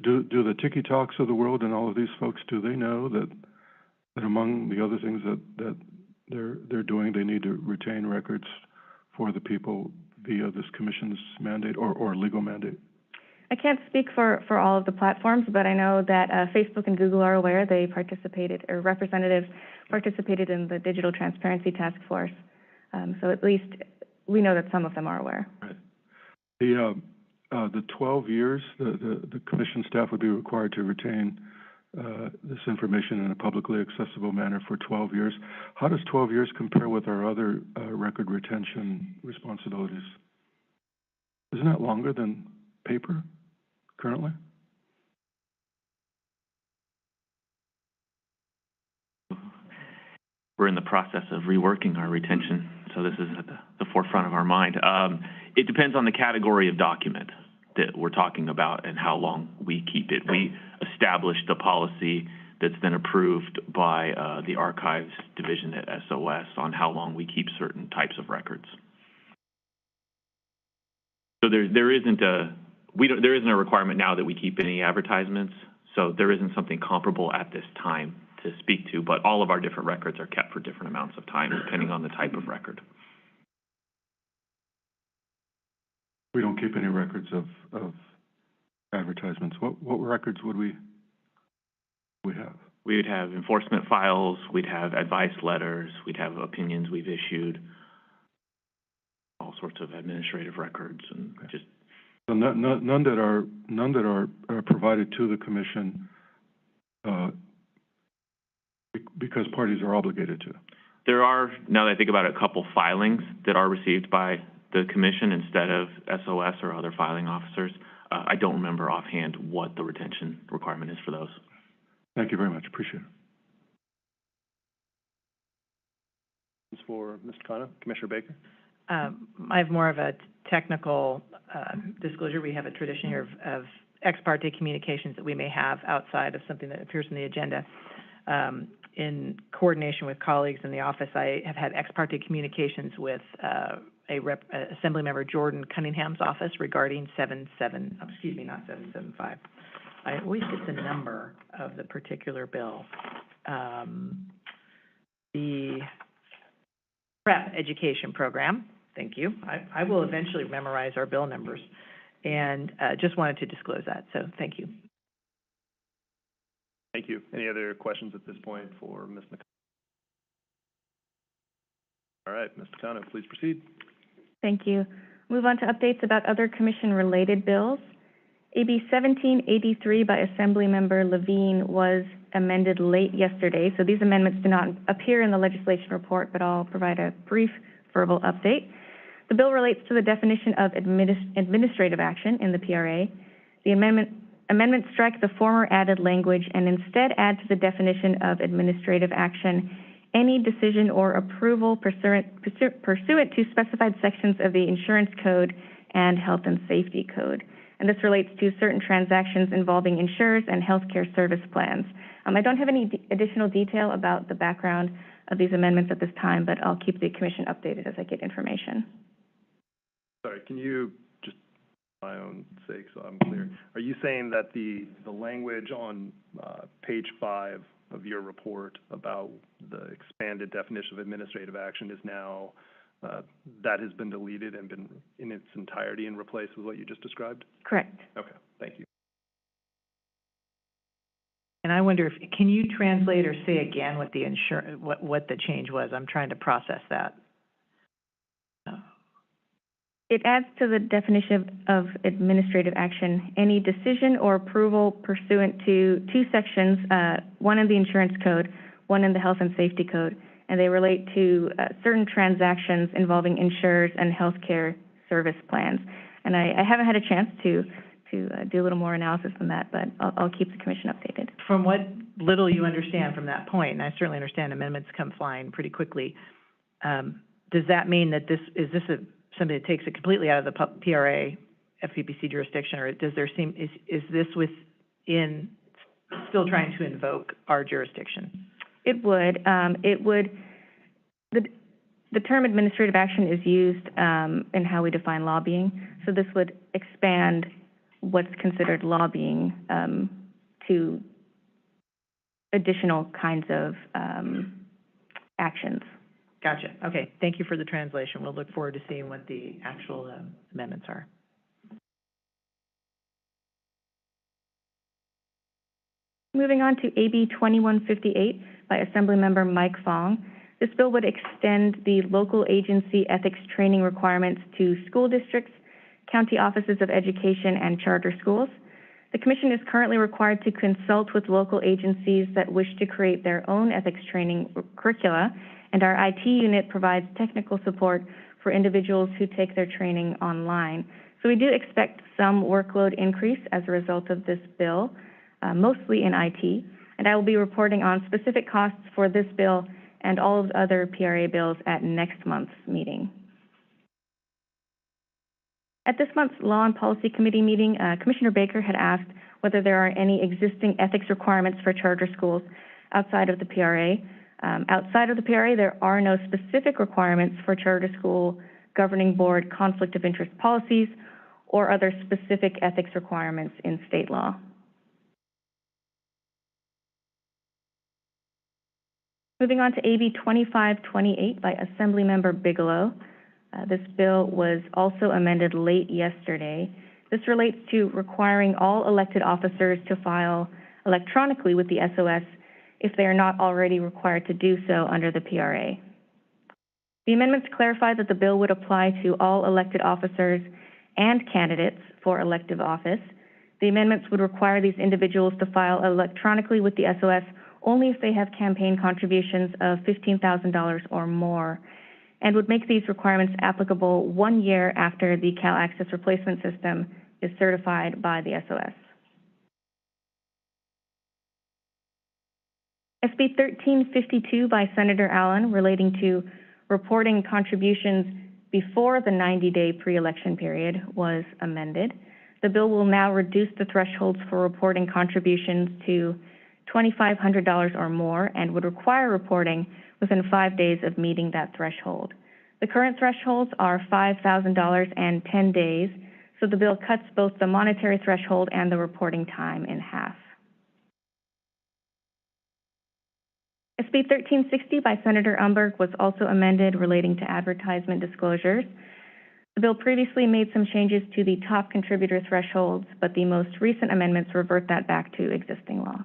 the Tiki Talks of the world and all of these folks, do they know that among the other things that they're doing, they need to retain records for the people via this commission's mandate or legal mandate? I can't speak for all of the platforms, but I know that Facebook and Google are aware. They participated, or representatives participated in the Digital Transparency Task Force. So at least we know that some of them are aware. Right. The 12 years, the commission staff would be required to retain this information in a publicly accessible manner for 12 years. How does 12 years compare with our other record retention responsibilities? Isn't that longer than paper currently? We're in the process of reworking our retention, so this is at the forefront of our mind. It depends on the category of document that we're talking about and how long we keep it. We established a policy that's been approved by the Archives Division at SOS on how long we keep certain types of records. So there isn't a requirement now that we keep any advertisements, so there isn't something comparable at this time to speak to, but all of our different records are kept for different amounts of time depending on the type of record. We don't keep any records of advertisements. What records would we have? We would have enforcement files, we'd have advice letters, we'd have opinions we've issued, all sorts of administrative records, and just. So none that are provided to the commission because parties are obligated to. There are, now that I think about it, a couple filings that are received by the commission instead of SOS or other filing officers. I don't remember offhand what the retention requirement is for those. Thank you very much. Appreciate it. For Mr. Khanna, Commissioner Baker. I have more of a technical disclosure. We have a tradition here of ex parte communications that we may have outside of something that appears in the agenda. In coordination with colleagues in the office, I have had ex parte communications with Assemblymember Jordan Cunningham's office regarding not 775. I always get the number of the particular bill. The PrEP education program. Thank you. I will eventually memorize our bill numbers, and just wanted to disclose that. So thank you. Thank you. Any other questions at this point for Ms. McConnell? All right, Ms. McConnell, please proceed. Thank you. Move on to updates about other commission-related bills. AB 1783 by Assemblymember Levine was amended late yesterday, so these amendments do not appear in the legislation report, but I'll provide a brief verbal update. The bill relates to the definition of administrative action in the PRA. The amendments strike the former added language and instead add to the definition of administrative action any decision or approval pursuant to specified sections of the Insurance Code and Health and Safety Code. And this relates to certain transactions involving insurers and healthcare service plans. I don't have any additional detail about the background of these amendments at this time, but I'll keep the commission updated as I get information. Sorry, can you just, for my own sake, so I'm clear, are you saying that the language on page 5 of your report about the expanded definition of administrative action is now, that has been deleted and been in its entirety and replaced with what you just described? Correct. Okay, thank you. And I wonder if, can you translate or say again what the what the change was? I'm trying to process that. It adds to the definition of administrative action any decision or approval pursuant to two sections, one in the Insurance Code, one in the Health and Safety Code, and they relate to certain transactions involving insurers and healthcare service plans. And I haven't had a chance to do a little more analysis than that, but I'll keep the commission updated. From what little you understand from that point, and I certainly understand amendments come flying pretty quickly, does that mean that is this something that takes it completely out of the PRA FPPC jurisdiction, or does there seem, is this within, still trying to invoke our jurisdiction? It would, the term administrative action is used in how we define lobbying. So this would expand what's considered lobbying to additional kinds of actions. Gotcha. Okay. Thank you for the translation. We'll look forward to seeing what the actual amendments are. Moving on to AB 2158 by Assemblymember Mike Fong. This bill would extend the local agency ethics training requirements to school districts, county offices of education, and charter schools. The Commission is currently required to consult with local agencies that wish to create their own ethics training curricula, and our IT unit provides technical support for individuals who take their training online. So we do expect some workload increase as a result of this bill, mostly in IT, and I will be reporting on specific costs for this bill and all of the other PRA bills at next month's meeting. At this month's Law and Policy Committee meeting, Commissioner Baker had asked whether there are any existing ethics requirements for charter schools outside of the PRA. Outside of the PRA, there are no specific requirements for charter school governing board conflict of interest policies or other specific ethics requirements in state law. Moving on to AB 2528 by Assemblymember Bigelow. This bill was also amended late yesterday. This relates to requiring all elected officers to file electronically with the SOS if they are not already required to do so under the PRA. The amendments clarify that the bill would apply to all elected officers and candidates for elective office. The amendments would require these individuals to file electronically with the SOS only if they have campaign contributions of $15,000 or more, and would make these requirements applicable 1 year after the Cal Access Replacement System is certified by the SOS. SB 1352 by Senator Allen relating to reporting contributions before the 90-day pre-election period was amended. The bill will now reduce the thresholds for reporting contributions to $2,500 or more and would require reporting within 5 days of meeting that threshold. The current thresholds are $5,000 and 10 days, so the bill cuts both the monetary threshold and the reporting time in half. SB 1360 by Senator Umberg was also amended relating to advertisement disclosures. The bill previously made some changes to the top contributor thresholds, but the most recent amendments revert that back to existing law.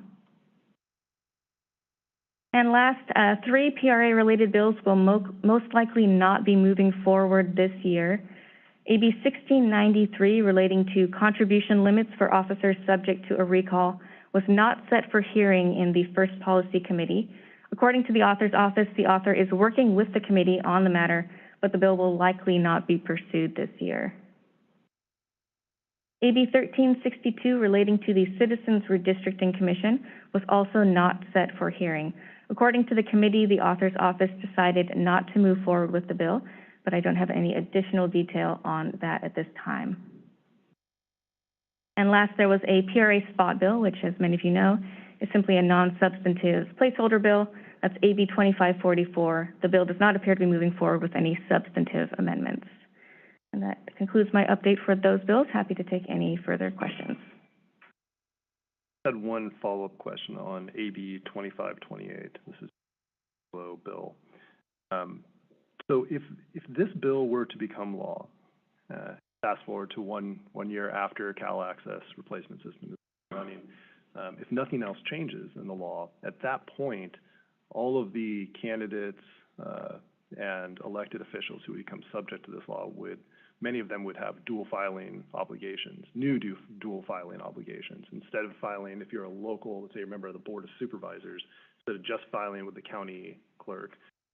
And last, 3 PRA-related bills will most likely not be moving forward this year. AB 1693, relating to contribution limits for officers subject to a recall, was not set for hearing in the First Policy Committee. According to the author's office, the author is working with the committee on the matter, but the bill will likely not be pursued this year. AB 1362, relating to the Citizens Redistricting Commission, was also not set for hearing. According to the committee, the author's office decided not to move forward with the bill, but I don't have any additional detail on that at this time. And last, there was a PRA spot bill, which, as many of you know, is simply a non-substantive placeholder bill. That's AB 2544. The bill does not appear to be moving forward with any substantive amendments. And that concludes my update for those bills. Happy to take any further questions. I had one follow-up question on AB 2528. This is a low bill. So if this bill were to become law, fast forward to one year after Cal Access Replacement System is running, if nothing else changes in the law, at that point, all of the candidates and elected officials who become subject to this law many of them would have dual filing obligations, new dual filing obligations. Instead of filing, if you're a local, let's say you're a member of the Board of Supervisors, instead of just filing with the county clerk,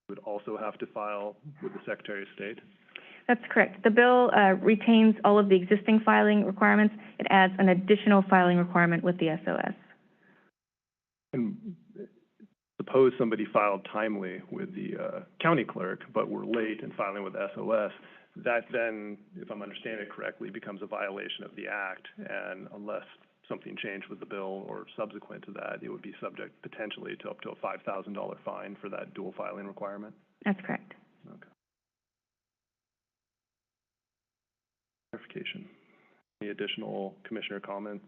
you would also have to file with the Secretary of State? That's correct. The bill retains all of the existing filing requirements. It adds an additional filing requirement with the SOS. And suppose somebody filed timely with the county clerk, but were late in filing with SOS, that then, if I'm understanding it correctly, becomes a violation of the act, and unless something changed with the bill or subsequent to that, it would be subject potentially to up to a $5,000 fine for that dual filing requirement? That's correct. Okay. Clarification. Any additional commissioner comments?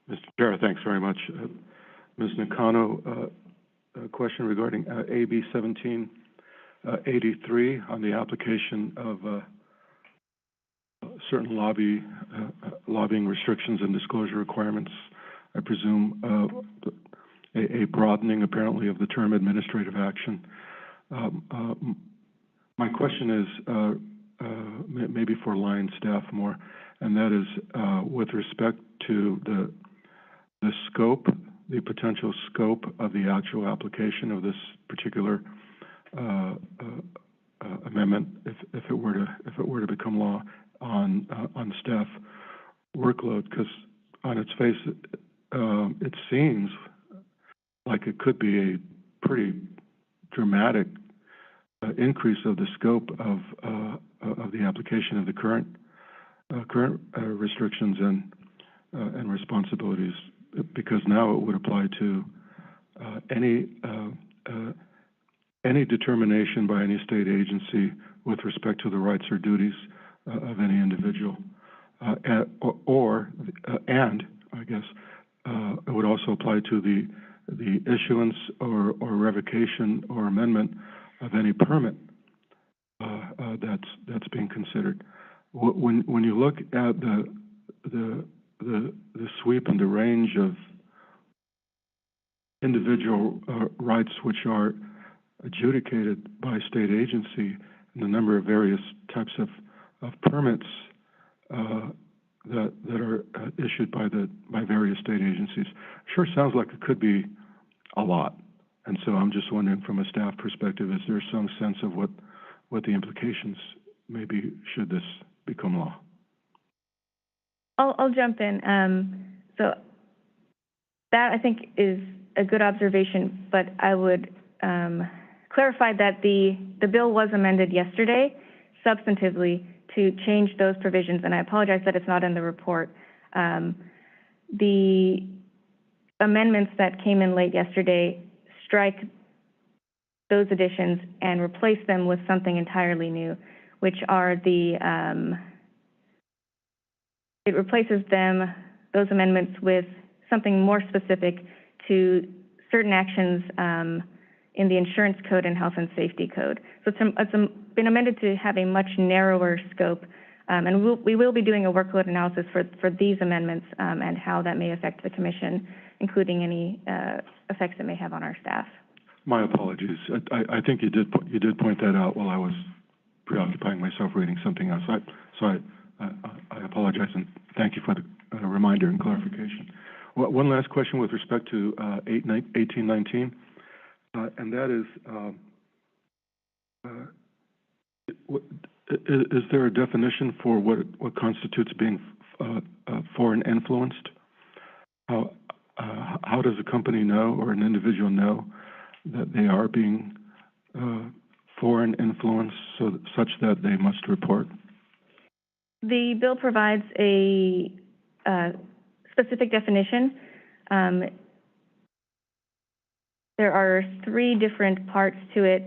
Mr. Chair, thanks very much. Ms. Nakano, a question regarding AB 1783 on the application of certain lobbying restrictions and disclosure requirements. I presume a broadening, apparently, of the term administrative action. My question is maybe for line staff more, and that is with respect to the scope, the potential scope of the actual application of this particular amendment, if it were to become law, on staff workload, because on its face, it seems like it could be a pretty dramatic increase of the scope of the application of the current restrictions and responsibilities, because now it would apply to any determination by any state agency with respect to the rights or duties of any individual, and I guess it would also apply to the issuance or revocation or amendment of any permit that's being considered. When you look at the sweep and the range of individual rights which are adjudicated by state agency and the number of various types of permits that are issued by various state agencies, sure sounds like it could be a lot. And so I'm just wondering, from a staff perspective, is there some sense of what the implications may be should this become law? I'll jump in. So that, I think, is a good observation, but I would clarify that the bill was amended yesterday substantively to change those provisions, and I apologize that it's not in the report. The amendments that came in late yesterday strike those additions and replace them with something entirely new, which are it replaces those amendments with something more specific to certain actions in the insurance code and health and safety code. So it's been amended to have a much narrower scope, and we will be doing a workload analysis for these amendments and how that may affect the commission, including any effects it may have on our staff. My apologies. I think you did point that out while I was preoccupying myself reading something else. I apologize, and thank you for the reminder and clarification. One last question with respect to 1819, and that is there a definition for what constitutes being foreign influenced? How does a company know, or an individual know, that they are being foreign influenced such that they must report? The bill provides a specific definition. There are 3 different parts to it.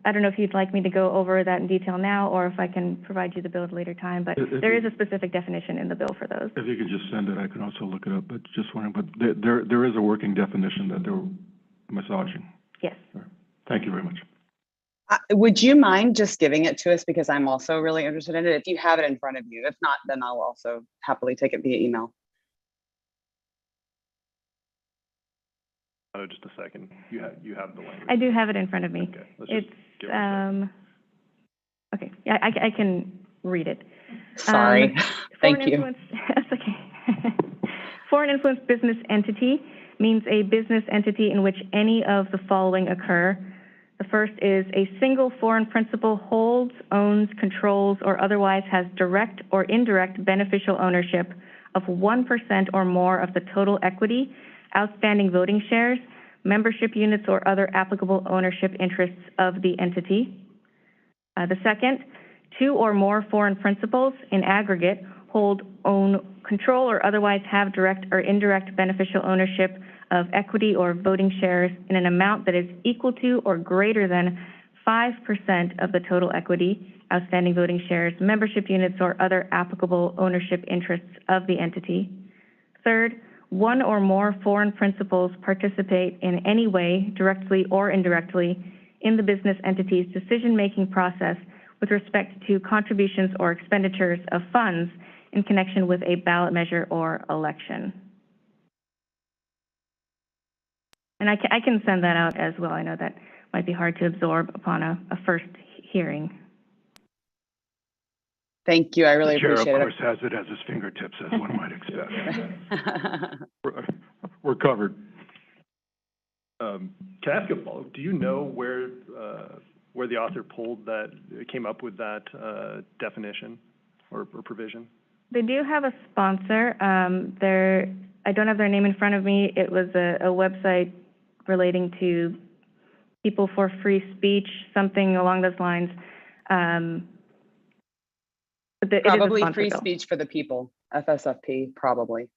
I don't know if you'd like me to go over that in detail now, or if I can provide you the bill at a later time, but there is a specific definition in the bill for those. If you could just send it, I can also look it up, but just wondering, but there is a working definition that they're massaging. Yes. Thank you very much. Would you mind just giving it to us, because I'm also really interested in it, if you have it in front of you? If not, then I'll also happily take it via email. Just a second. You have the language. I do have it in front of me. Okay. It's okay. Yeah, I can read it. Sorry. Thank you. That's okay. Foreign influence business entity means a business entity in which any of the following occur. The first is a single foreign principal holds, owns, controls, or otherwise has direct or indirect beneficial ownership of 1% or more of the total equity, outstanding voting shares, membership units, or other applicable ownership interests of the entity. The second, 2 or more foreign principals in aggregate hold, own, control, or otherwise have direct or indirect beneficial ownership of equity or voting shares in an amount that is equal to or greater than 5% of the total equity, outstanding voting shares, membership units, or other applicable ownership interests of the entity. Third, 1 or more foreign principals participate in any way, directly or indirectly, in the business entity's decision-making process with respect to contributions or expenditures of funds in connection with a ballot measure or election. And I can send that out as well. I know that might be hard to absorb upon a first hearing. Thank you. I really The chair, appreciate it. of course, has it at his fingertips, as one might expect. We're covered. Can I ask a follow-up? Do you know where the author pulled that, came up with that definition or provision? They do have a sponsor. I don't have their name in front of me. It was a website relating to people for free speech, something along those lines. Probably free speech for the people, FSFP, probably.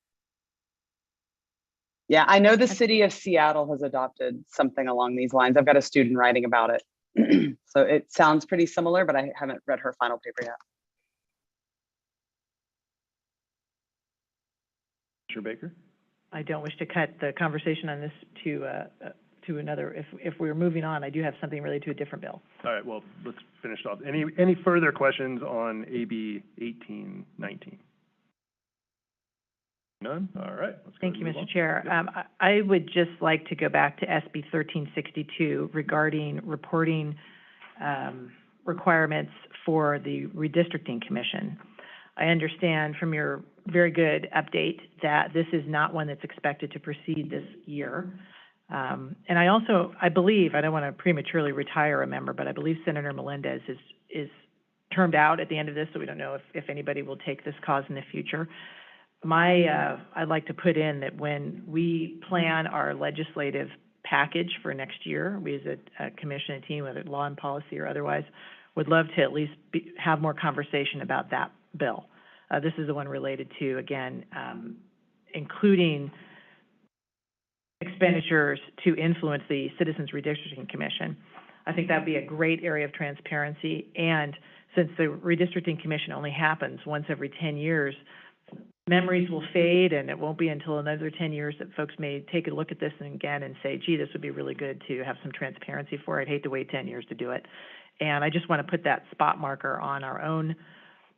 Yeah, I know the city of Seattle has adopted something along these lines. I've got a student writing about it. So it sounds pretty similar, but I haven't read her final paper yet. Mr. Baker? I don't wish to cut the conversation on this to another. If we're moving on, I do have something related to a different bill. All right, well, let's finish off. Any further questions on AB 1819? None? All right. Thank you, Mr. Chair. I would just like to go back to SB 1362 regarding reporting requirements for the redistricting commission. I understand from your very good update that this is not one that's expected to proceed this year. And I believe, I don't want to prematurely retire a member, but I believe Senator Melendez is termed out at the end of this, so we don't know if anybody will take this cause in the future. I'd like to put in that when we plan our legislative package for next year, we as a commission and team, whether law and policy or otherwise, would love to at least have more conversation about that bill. This is the one related to, again, including expenditures to influence the Citizens Redistricting Commission. I think that would be a great area of transparency, and since the Redistricting Commission only happens once every 10 years, memories will fade, and it won't be until another 10 years that folks may take a look at this again and say, gee, this would be really good to have some transparency for. I'd hate to wait 10 years to do it. And I just want to put that spot marker on our own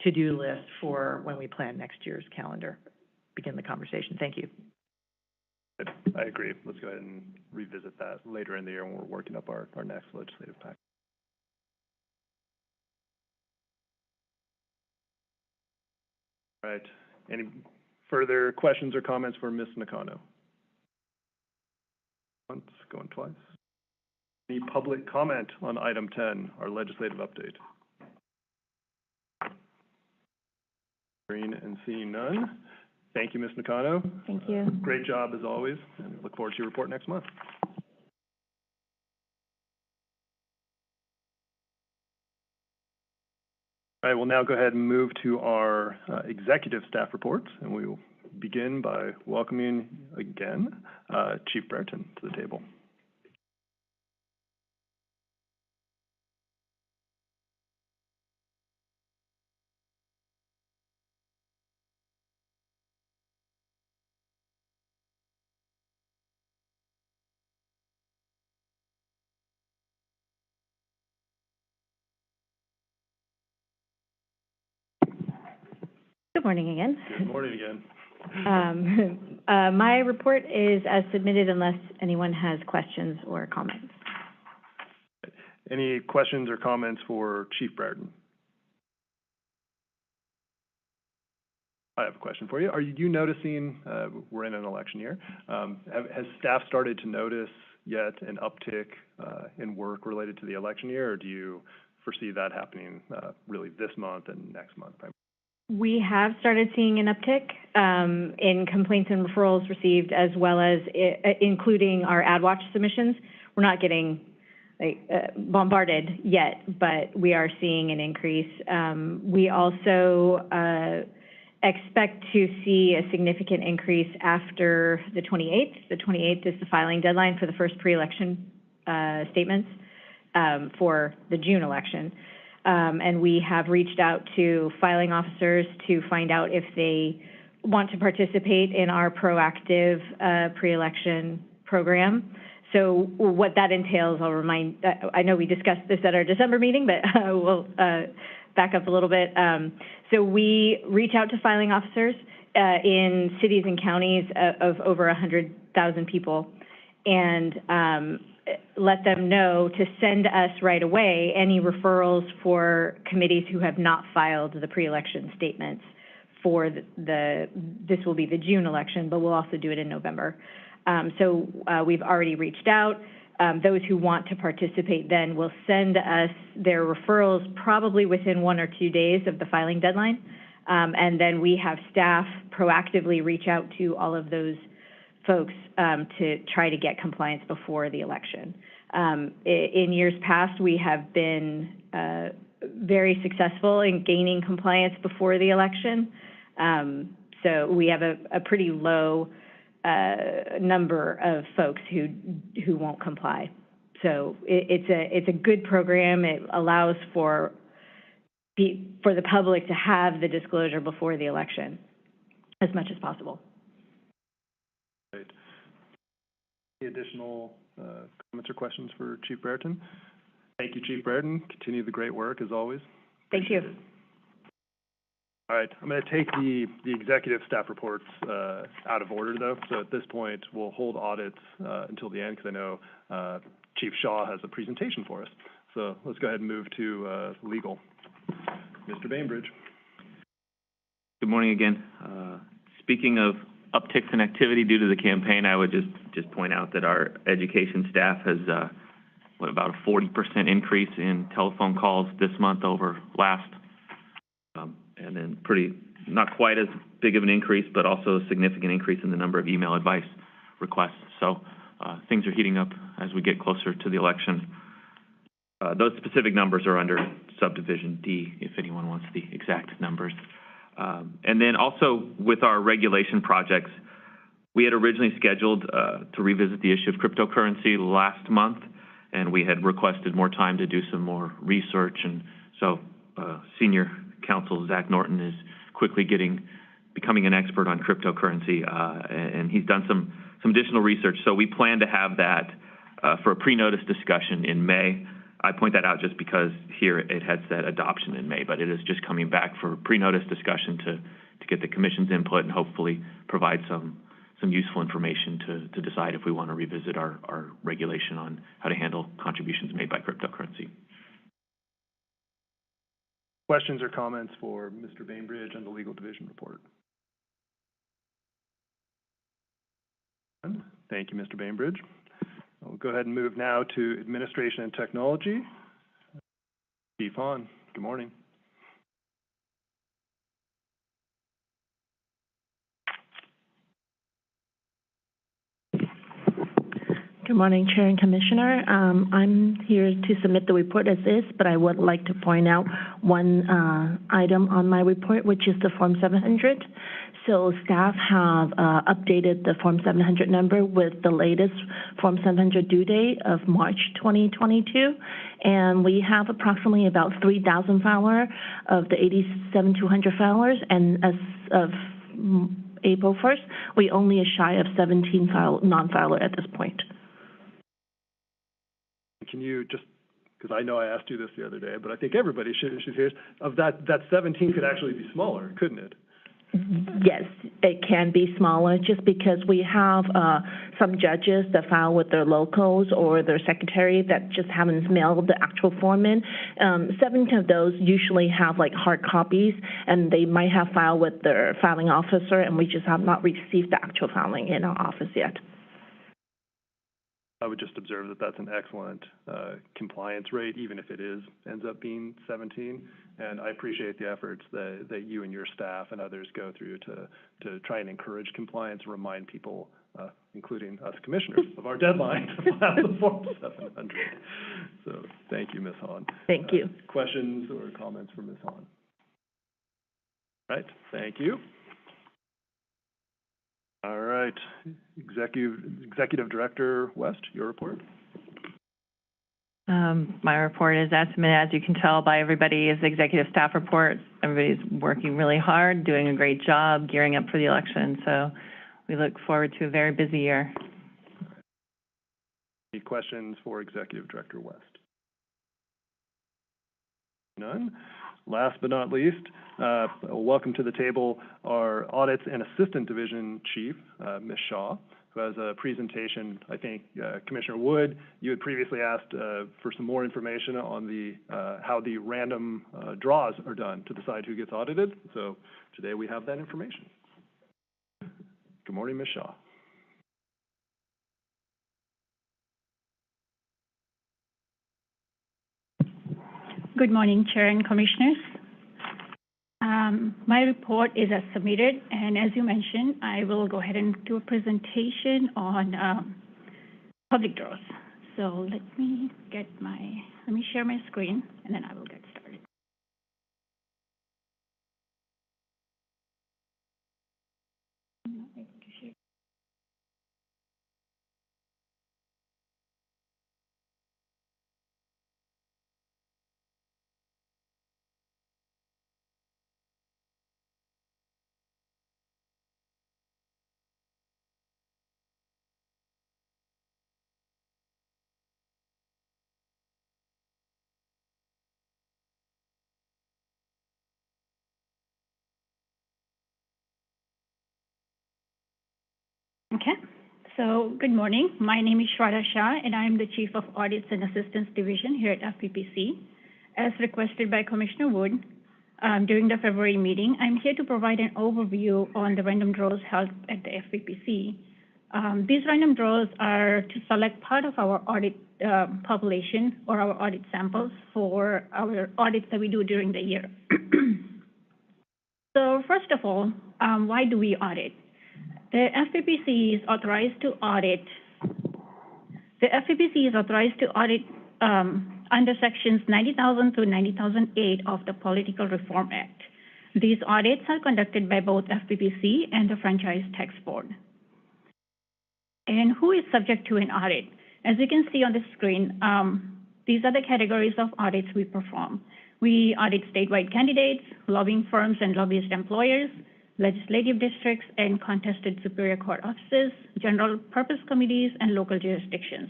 to-do list for when we plan next year's calendar. Begin the conversation. Thank you. I agree. Let's go ahead and revisit that later in the year when we're working up our next legislative package. All right. Any further questions or comments for Ms. Nakano? Once, going twice. Any public comment on item 10, our legislative update? Hearing and seeing none. Thank you, Ms. Nakano. Thank you. Great job as always, and look forward to your report next month. All right, we'll now go ahead and move to our executive staff reports, and we will begin by welcoming again Chief Brereton to the table. Good morning again. Good morning again. My report is as submitted unless anyone has questions or comments. Any questions or comments for Chief Brereton? I have a question for you. Are you noticing, we're in an election year, has staff started to notice yet an uptick in work related to the election year, or do you foresee that happening really this month and next month? We have started seeing an uptick in complaints and referrals received, as well as including our AdWatch submissions. We're not getting bombarded yet, but we are seeing an increase. We also expect to see a significant increase after the 28th. The 28th is the filing deadline for the first pre-election statements for the June election. And we have reached out to filing officers to find out if they want to participate in our proactive pre-election program. So what that entails, I'll remind, I know we discussed this at our December meeting, but we'll back up a little bit. So we reach out to filing officers in cities and counties of over 100,000 people and let them know to send us right away any referrals for committees who have not filed the pre-election statements for this will be the June election, but we'll also do it in November. So we've already reached out. Those who want to participate then will send us their referrals probably within 1 or 2 days of the filing deadline. And then we have staff proactively reach out to all of those folks to try to get compliance before the election. In years past, we have been very successful in gaining compliance before the election. So we have a pretty low number of folks who won't comply. So it's a good program. It allows for the public to have the disclosure before the election as much as possible. Great. Any additional comments or questions for Chief Brereton? Thank you, Chief Brereton. Continue the great work as always. Thank you. All right, I'm going to take the executive staff reports out of order, though. So at this point, we'll hold audits until the end, because I know Chief Shaw has a presentation for us. So let's go ahead and move to legal. Mr. Bainbridge. Good morning again. Speaking of upticks in activity due to the campaign, I would just point out that our education staff has about a 40% increase in telephone calls this month over last. And then not quite as big of an increase, but also a significant increase in the number of email advice requests. So things are heating up as we get closer to the election. Those specific numbers are under subdivision D, if anyone wants the exact numbers. And then also with our regulation projects, we had originally scheduled to revisit the issue of cryptocurrency last month, and we had requested more time to do some more research. And so Senior Counsel Zach Norton is quickly becoming an expert on cryptocurrency, and he's done some additional research. So we plan to have that for a pre-notice discussion in May. I point that out just because here it had said adoption in May, but it is just coming back for pre-notice discussion to get the commission's input and hopefully provide some useful information to decide if we want to revisit our regulation on how to handle contributions made by cryptocurrency. Questions or comments for Mr. Bainbridge on the legal division report? Thank you, Mr. Bainbridge. We'll go ahead and move now to administration and technology. Chief Fong, good morning. Good morning, Chair and Commissioner. I'm here to submit the report as is, but I would like to point out one item on my report, which is the Form 700. So staff have updated the Form 700 number with the latest Form 700 due date of March 2022, and we have approximately about 3,000 filer of the 87,200 filers, and as of April 1st, we only are shy of 17 non-filer at this point. Can you just, because I know I asked you this the other day, but I think everybody should hear, of that 17 could actually be smaller, couldn't it? Yes, it can be smaller just because we have some judges that file with their locals or their secretary that just haven't mailed the actual form in. 7 of those usually have like hard copies, and they might have filed with their filing officer, and we just have not received the actual filing in our office yet. I would just observe that that's an excellent compliance rate, even if it ends up being 17. And I appreciate the efforts that you and your staff and others go through to try and encourage compliance, remind people, including us commissioners, of our deadline to file the Form 700. So thank you, Ms. Hahn. Thank you. Questions or comments from Ms. Hahn? Right, thank you. All right, Executive Director West, your report. My report is as submitted, as you can tell by everybody, is the executive staff report. Everybody's working really hard, doing a great job, gearing up for the election. So we look forward to a very busy year. Any questions for Executive Director West? None. Last but not least, welcome to the table our Audits and Assistant Division Chief, Ms. Shaw, who has a presentation. I think Commissioner Wood, you had previously asked for some more information on the how the random draws are done to decide who gets audited. So today we have that information. Good morning, Ms. Shaw. Good morning, Chair and Commissioners. My report is as submitted, and as you mentioned, I will go ahead and do a presentation on public draws. So let me share my screen, and then I will get started. Okay, so good morning. My name is Shraddha Shah, and I'm the Chief of Audits and Assistance Division here at FPPC. As requested by Commissioner Wood during the February meeting, I'm here to provide an overview on the random draws held at the FPPC. These random draws are to select part of our audit population or our audit samples for our audits that we do during the year. So first of all, why do we audit? The FPPC is authorized to audit. The FPPC is authorized to audit under sections 90,000 through 90,008 of the Political Reform Act. These audits are conducted by both FPPC and the Franchise Tax Board. And who is subject to an audit? As you can see on the screen, these are the categories of audits we perform. We audit statewide candidates, lobbying firms and lobbyist employers, legislative districts and contested Superior Court offices, general purpose committees, and local jurisdictions.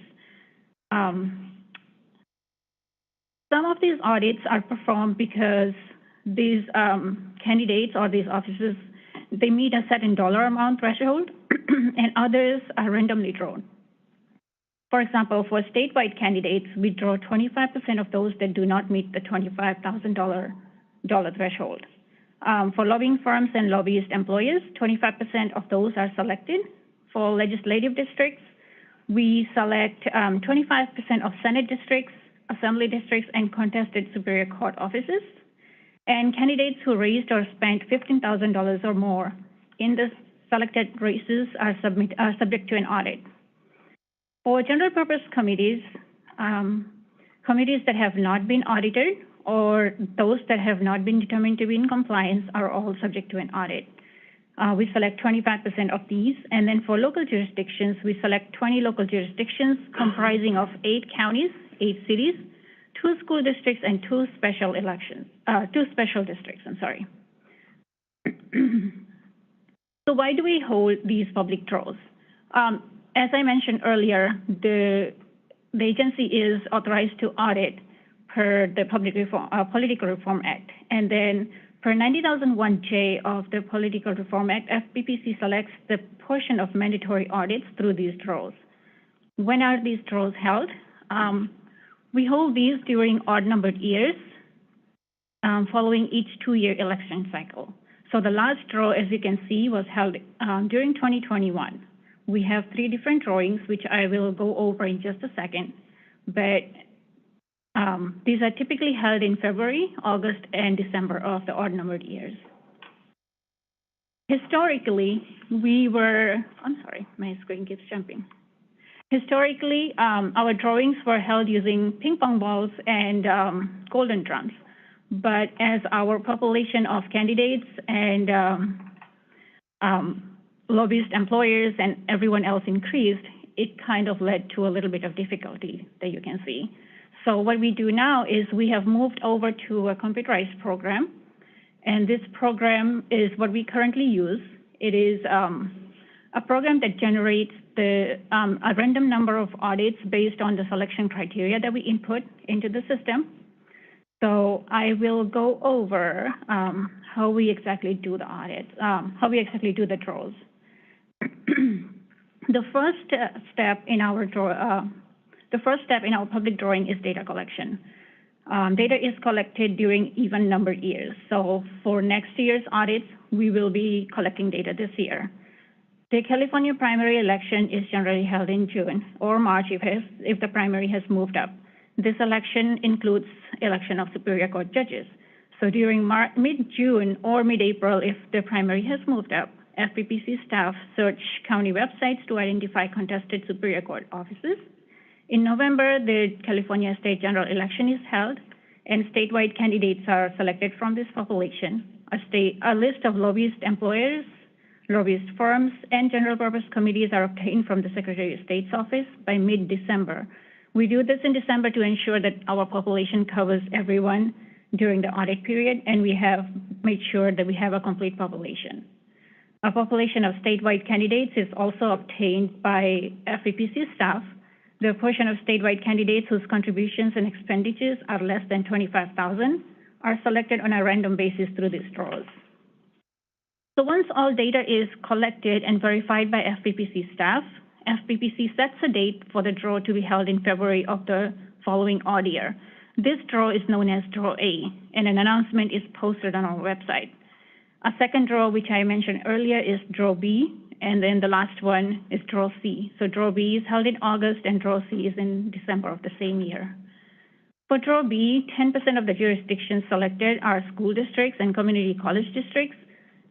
Some of these audits are performed because these candidates or these offices, they meet a certain dollar amount threshold, and others are randomly drawn. For example, for statewide candidates, we draw 25% of those that do not meet the $25,000 threshold. For lobbying firms and lobbyist employers, 25% of those are selected. For legislative districts, we select 25% of Senate districts, Assembly districts, and contested Superior Court offices. And candidates who raised or spent $15,000 or more in the selected races are subject to an audit. For general purpose committees, committees that have not been audited or those that have not been determined to be in compliance are all subject to an audit. We select 25% of these, and then for local jurisdictions, we select 20 local jurisdictions comprising of 8 counties, 8 cities, 2 school districts, and 2 special districts, I'm sorry. So why do we hold these public draws? As I mentioned earlier, the agency is authorized to audit per the Political Reform Act. And then per 90,001J of the Political Reform Act, FPPC selects the portion of mandatory audits through these draws. When are these draws held? We hold these during odd-numbered years following each 2-year election cycle. So the last draw, as you can see, was held during 2021, We have 3 different drawings, which I will go over in just a second. But these are typically held in February, August, and December of the odd-numbered years. Historically, I'm sorry, my screen keeps jumping. Historically, our drawings were held using ping pong balls and golden drums. But as our population of candidates and lobbyist employers and everyone else increased, it kind of led to a little bit of difficulty that you can see. So what we do now is we have moved over to a computerized program, and this program is what we currently use. It is a program that generates a random number of audits based on the selection criteria that we input into the system. So I will go over how we exactly do the audits, how we exactly do the draws. The first step in our public drawing is data collection. Data is collected during even-numbered years. So for next year's audits, we will be collecting data this year. The California primary election is generally held in June or March if the primary has moved up. This election includes election of Superior Court judges. So during mid-June or mid-April, if the primary has moved up, FPPC staff search county websites to identify contested Superior Court offices. In November, the California state general election is held, and statewide candidates are selected from this population. A list of lobbyist employers, lobbyist firms, and general purpose committees are obtained from the Secretary of State's office by mid-December. We do this in December to ensure that our population covers everyone during the audit period, and we have made sure that we have a complete population. A population of statewide candidates is also obtained by FPPC staff. The portion of statewide candidates whose contributions and expenditures are less than $25,000 are selected on a random basis through these draws. So once all data is collected and verified by FPPC staff, FPPC sets a date for the draw to be held in February of the following odd year. This draw is known as Draw A, and an announcement is posted on our website. A second draw, which I mentioned earlier, is Draw B, and then the last one is Draw C. So Draw B is held in August, and Draw C is in December of the same year. For Draw B, 10% of the jurisdictions selected are school districts and community college districts.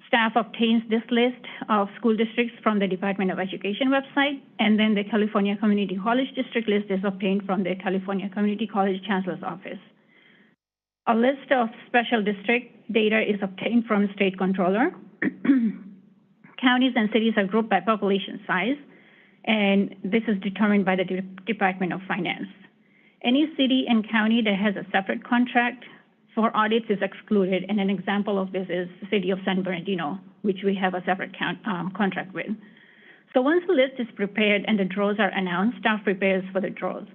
Staff obtains this list of school districts from the Department of Education website, and then the California Community College District list is obtained from the California Community College Chancellor's Office. A list of special district data is obtained from State Controller. Counties and cities are grouped by population size, and this is determined by the Department of Finance. Any city and county that has a separate contract for audits is excluded, and an example of this is the city of San Bernardino, which we have a separate contract with. So once the list is prepared and the draws are announced, staff prepares for the draws.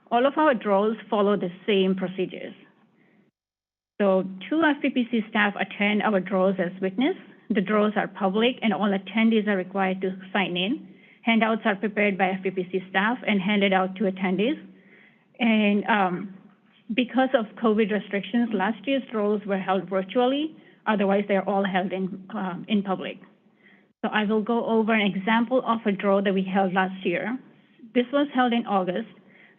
All of our draws follow the same procedures. So 2 FPPC staff attend our draws as witness. The draws are public, and all attendees are required to sign in. Handouts are prepared by FPPC staff and handed out to attendees. And because of COVID restrictions, last year's draws were held virtually. Otherwise, they're all held in public. So I will go over an example of a draw that we held last year. This was held in August.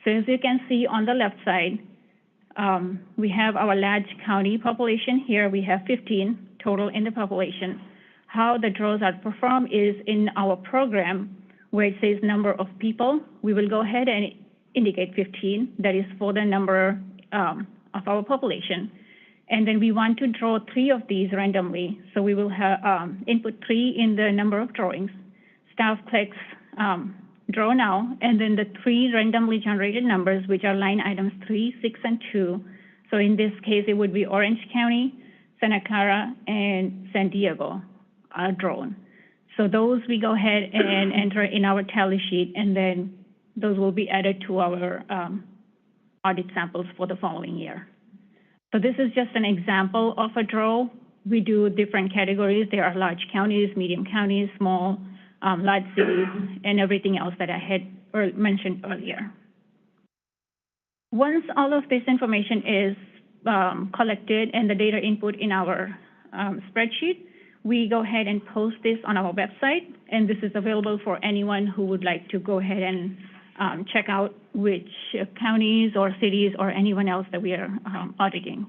So as you can see on the left side, we have our large county population here. We have 15 total in the population. How the draws are performed is in our program where it says number of people. We will go ahead and indicate 15. That is for the number of our population. And then we want to draw 3 of these randomly. So we will have input 3 in the number of drawings. Staff clicks draw now, and then the 3 randomly generated numbers, which are line items 3, 6, and 2. So in this case, it would be Orange County, Santa Clara, and San Diego are drawn. So those we go ahead and enter in our tally sheet, and then those will be added to our audit samples for the following year. So this is just an example of a draw. We do different categories. There are large counties, medium counties, small, large cities, and everything else that I had mentioned earlier. Once all of this information is collected and the data input in our spreadsheet, we go ahead and post this on our website, and this is available for anyone who would like to go ahead and check out which counties or cities or anyone else that we are auditing.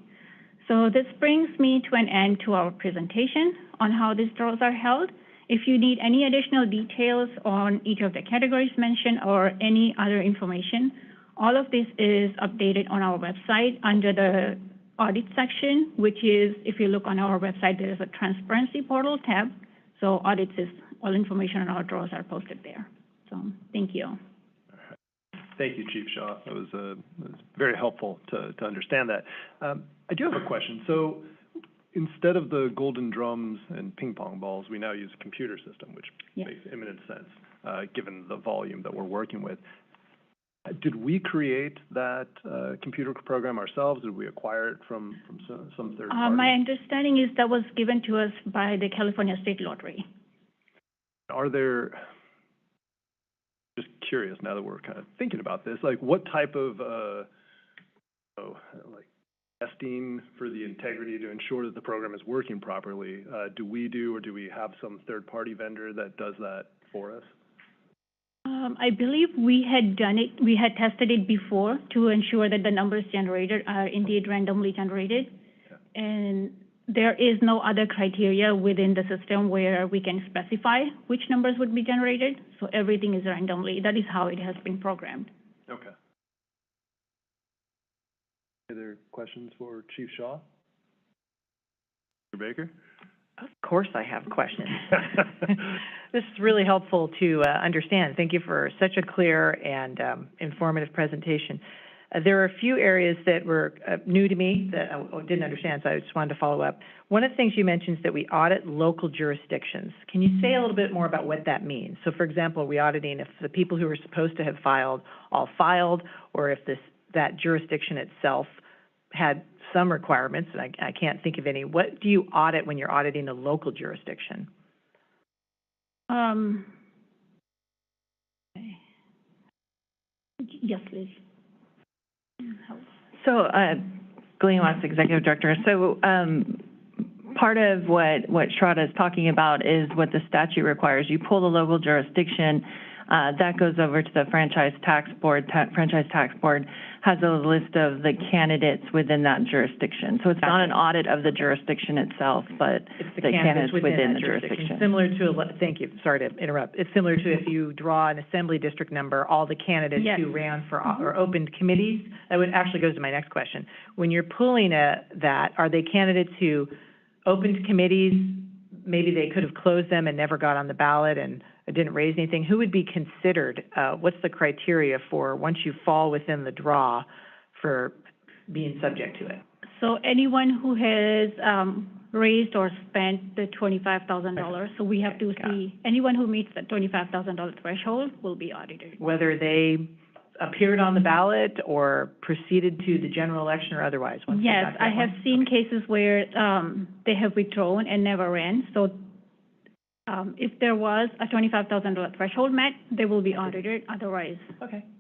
So this brings me to an end to our presentation on how these draws are held. If you need any additional details on each of the categories mentioned or any other information, all of this is updated on our website under the audit section, which is, if you look on our website, there is a transparency portal tab. So audits is, all information on our draws are posted there. So thank you. Thank you, Chief Shaw. That was very helpful to understand that. I do have a question. So instead of the golden drums and ping pong balls, we now use a computer system, which makes imminent sense, given the volume that we're working with. Did we create that computer program ourselves? Did we acquire it from some third party? My understanding is that was given to us by the California State Lottery. Are there, just curious now that we're kind of thinking about this, like what type of like testing for the integrity to ensure that the program is working properly do we do, or do we have some third party vendor that does that for us? I believe we had done it, we had tested it before to ensure that the numbers generated are indeed randomly generated. Yeah. And there is no other criteria within the system where we can specify which numbers would be generated. So everything is randomly. That is how it has been programmed. Okay. Any other questions for Chief Shaw? Mr. Baker? Of course I have questions. This is really helpful to understand. Thank you for such a clear and informative presentation. There are a few areas that were new to me that I didn't understand, so I just wanted to follow up. One of the things you mentioned is that we audit local jurisdictions. Can you say a little bit more about what that means? So, for example, are we auditing if the people who are supposed to have filed all filed, or if that jurisdiction itself had some requirements, and I can't think of any. What do you audit when you're auditing a local jurisdiction? Yes, please. So, Glenn Watts, Executive Director. So, part of what Shraddha is talking about is what the statute requires. You pull the local jurisdiction, that goes over to the Franchise Tax Board. Franchise Tax Board has a list of the candidates within that jurisdiction. So it's not an audit of the jurisdiction itself, but it's the candidates within the jurisdiction. Similar to, thank you, sorry to interrupt. It's similar to if you draw an assembly district number, all the candidates who ran for or opened committees. That would actually goes to my next question. When you're pulling that, are they candidates who opened committees, maybe they could have closed them and never got on the ballot and didn't raise anything? Who would be considered, what's the criteria for once you fall within the draw for being subject to it? So anyone who has raised or spent the $25,000, so we have to see anyone who meets the $25,000 threshold will be audited. Whether they appeared on the ballot or proceeded to the general election or otherwise? Yes, I have seen cases where they have withdrawn and never ran. So if there was a $25,000 threshold met, they will be audited. Otherwise,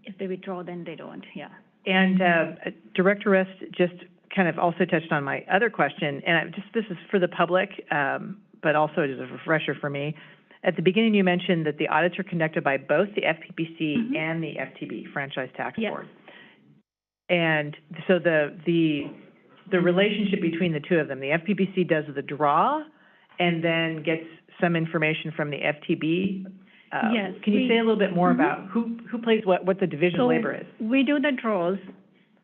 if they withdraw, then they don't. Yeah. And Director Rest just kind of also touched on my other question, and this is for the public, but also it is a refresher for me. At the beginning, you mentioned that the audits are conducted by both the FPPC and the FTB, Franchise Tax Board. And so the relationship between the two of them, the FPPC does the draw and then gets some information from the FTB. Yes. Can you say a little bit more about who plays what the division of labor is? We do the draws.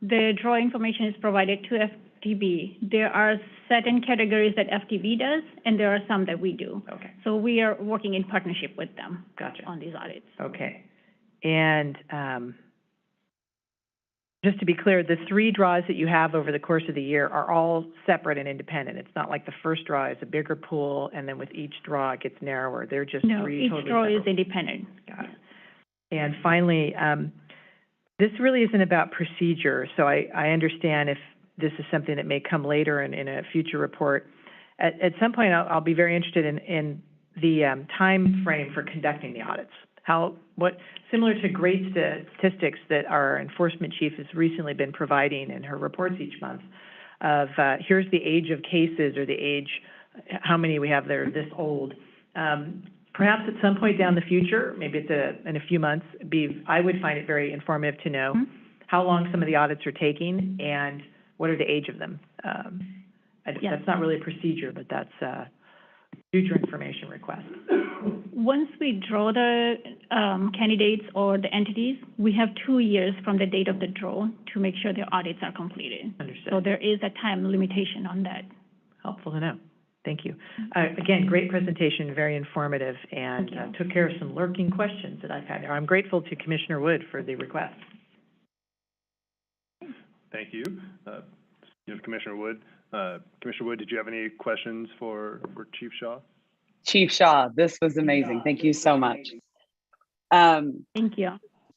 The draw information is provided to FTB. There are certain categories that FTB does, and there are some that we do. Okay. So we are working in partnership with them on these audits. Okay. And just to be clear, the 3 draws that you have over the course of the year are all separate and independent. It's not like the first draw is a bigger pool, and then with each draw it gets narrower. They're just 3 totally separate. Each draw is independent. Got it. And finally, this really isn't about procedure, so I understand if this is something that may come later in a future report. At some point, I'll be very interested in the time frame for conducting the audits. Similar to great statistics that our enforcement chief has recently been providing in her reports each month of here's the age of cases or the age how many we have that are this old. Perhaps at some point down the future, maybe in a few months, I would find it very informative to know how long some of the audits are taking and what are the age of them. That's not really a procedure, but that's a future information request. Once we draw the candidates or the entities, we have 2 years from the date of the draw to make sure the audits are completed. Understood. So there is a time limitation on that. Helpful to know. Thank you. Again, great presentation, very informative, and took care of some lurking questions that I've had. I'm grateful to Commissioner Wood for the request. Thank you. Commissioner Wood. Commissioner Wood, did you have any questions for Chief Shaw? Chief Shaw, this was amazing. Thank you so much. Thank you.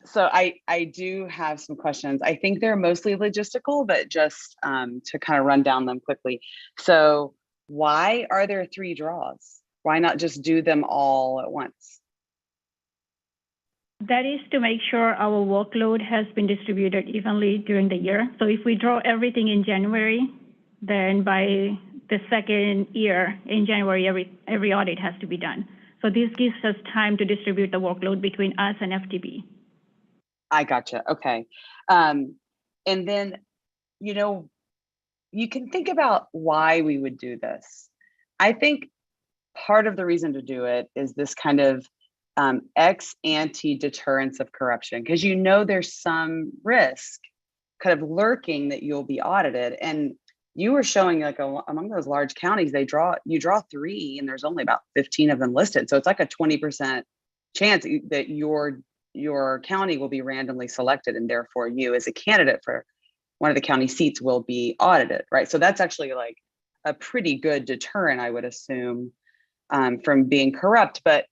So I do have some questions. I think they're mostly logistical, but just to kind of run down them quickly. So why are there 3 draws? Why not just do them all at once? That is to make sure our workload has been distributed evenly during the year. So if we draw everything in January, then by the second year in January, every audit has to be done. So this gives us time to distribute the workload between us and FTB. I gotcha. Okay. And then, you can think about why we would do this. I think part of the reason to do it is this kind of ex ante deterrence of corruption, because there's some risk kind of lurking that you'll be audited. And you were showing like among those large counties, you draw 3 and there's only about 15 of them listed. So it's like a 20% chance that your county will be randomly selected, and therefore you as a candidate for one of the county seats will be audited, right? So that's actually like a pretty good deterrent, I would assume, from being corrupt. But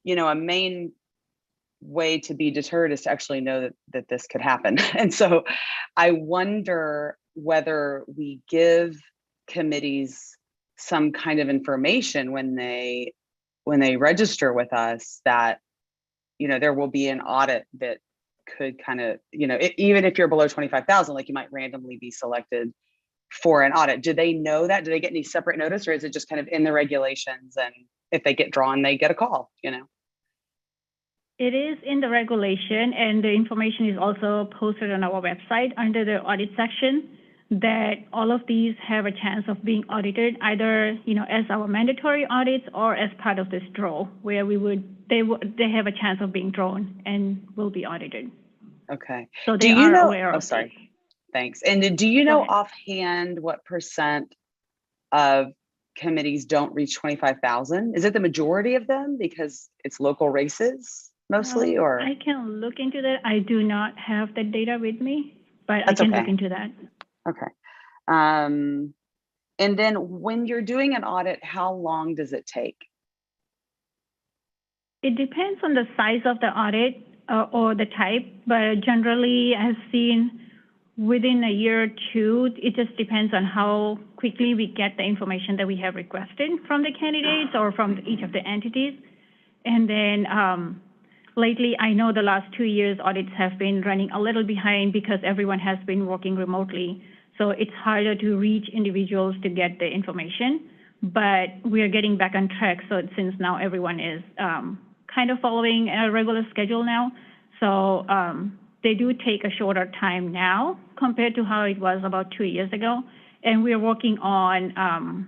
a main way to be deterred is to actually know that this could happen. And so I wonder whether we give committees some kind of information when they register with us that there will be an audit that could kind of, even if you're below 25,000, like you might randomly be selected for an audit. Do they know that? Do they get any separate notice, or is it just kind of in the regulations, and if they get drawn, they get a call, It is in the regulation, and the information is also posted on our website under the audit section, that all of these have a chance of being audited, either as our mandatory audits or as part of this draw, where they have a chance of being drawn and will be audited. Okay. So they are aware of Oh, sorry. Thanks. And do you know offhand what % of committees don't reach 25,000? Is it the majority of them because it's local races mostly, or? I can look into that. I do not have the data with me, but That's I can okay. look into that. Okay. And then when you're doing an audit, how long does it take? It depends on the size of the audit or the type, but generally I've seen within a year or 2, it just depends on how quickly we get the information that we have requested from the candidates or from each of the entities. And then lately, I know the last 2 years audits have been running a little behind because everyone has been working remotely. So it's harder to reach individuals to get the information, but we are getting back on track. So since now everyone is kind of following a regular schedule now, so they do take a shorter time now compared to how it was about 2 years ago. And we're working on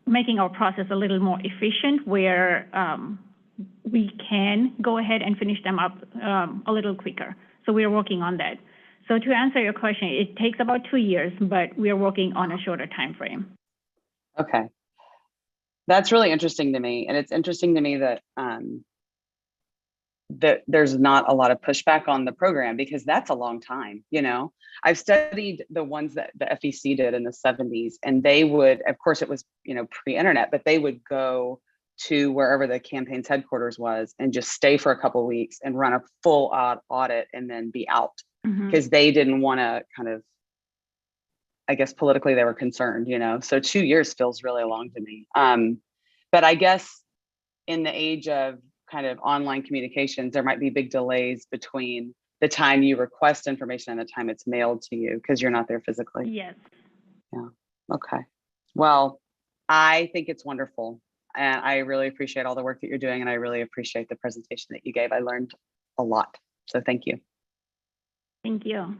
making our process a little more efficient, where we can go ahead and finish them up a little quicker. So we're working on that. So to answer your question, it takes about 2 years, but we're working on a shorter time frame. Okay. That's really interesting to me. And it's interesting to me that that there's not a lot of pushback on the program, because that's a long time. I've studied the ones that the FEC did in the 70s, and they would, of course it was, pre-internet, but they would go to wherever the campaign's headquarters was and just stay for a couple of weeks and run a full audit and then be out, because they didn't want to kind of, I guess politically they were concerned, so 2 years feels really long to me. But I guess in the age of kind of online communications, there might be big delays between the time you request information and the time it's mailed to you, because you're not there physically. Yes. Yeah. Okay. Well, I think it's wonderful. And I really appreciate all the work that you're doing, and I really appreciate the presentation that you gave. I learned a lot. So thank you. Thank you.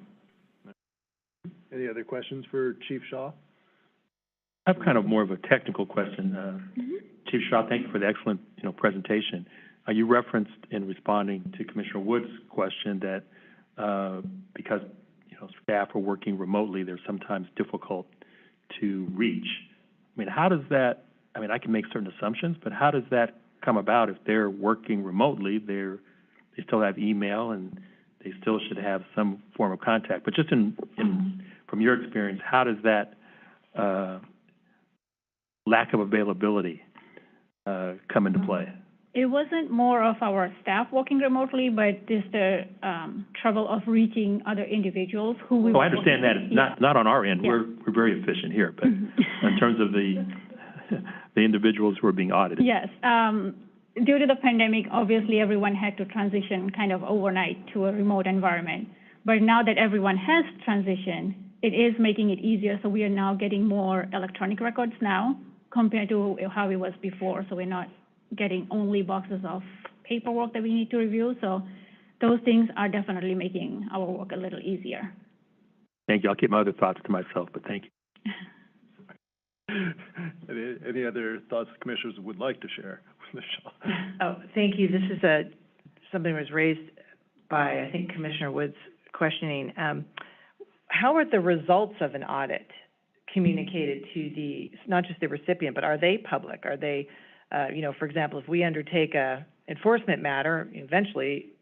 Any other questions for Chief Shaw? I have kind of more of a technical question. Chief Shaw, thank you for the excellent, presentation. You referenced in responding to Commissioner Wood's question that because, staff are working remotely, they're sometimes difficult to reach. I mean, how does that, I can make certain assumptions, but how does that come about if they're working remotely? They still have email and they still should have some form of contact. But just from your experience, how does that lack of availability come into play? It wasn't more of our staff working remotely, but just the trouble of reaching other individuals who we. Oh, I understand that. It's not on our end. Yeah. We're very efficient here, but in terms of the individuals who are being audited. Yes. Due to the pandemic, obviously everyone had to transition kind of overnight to a remote environment. But now that everyone has transitioned, it is making it easier. So we are now getting more electronic records now compared to how it was before. So we're not getting only boxes of paperwork that we need to review. So those things are definitely making our work a little easier. Thank you. I'll keep my other thoughts to myself, but thank you. Any other thoughts the commissioners would like to share with Ms. Shaw? Oh, thank you. This is something that was raised by, I think, Commissioner Wood's questioning. How are the results of an audit communicated to not just the recipient, but are they public? Are they, for example, if we undertake a enforcement matter, eventually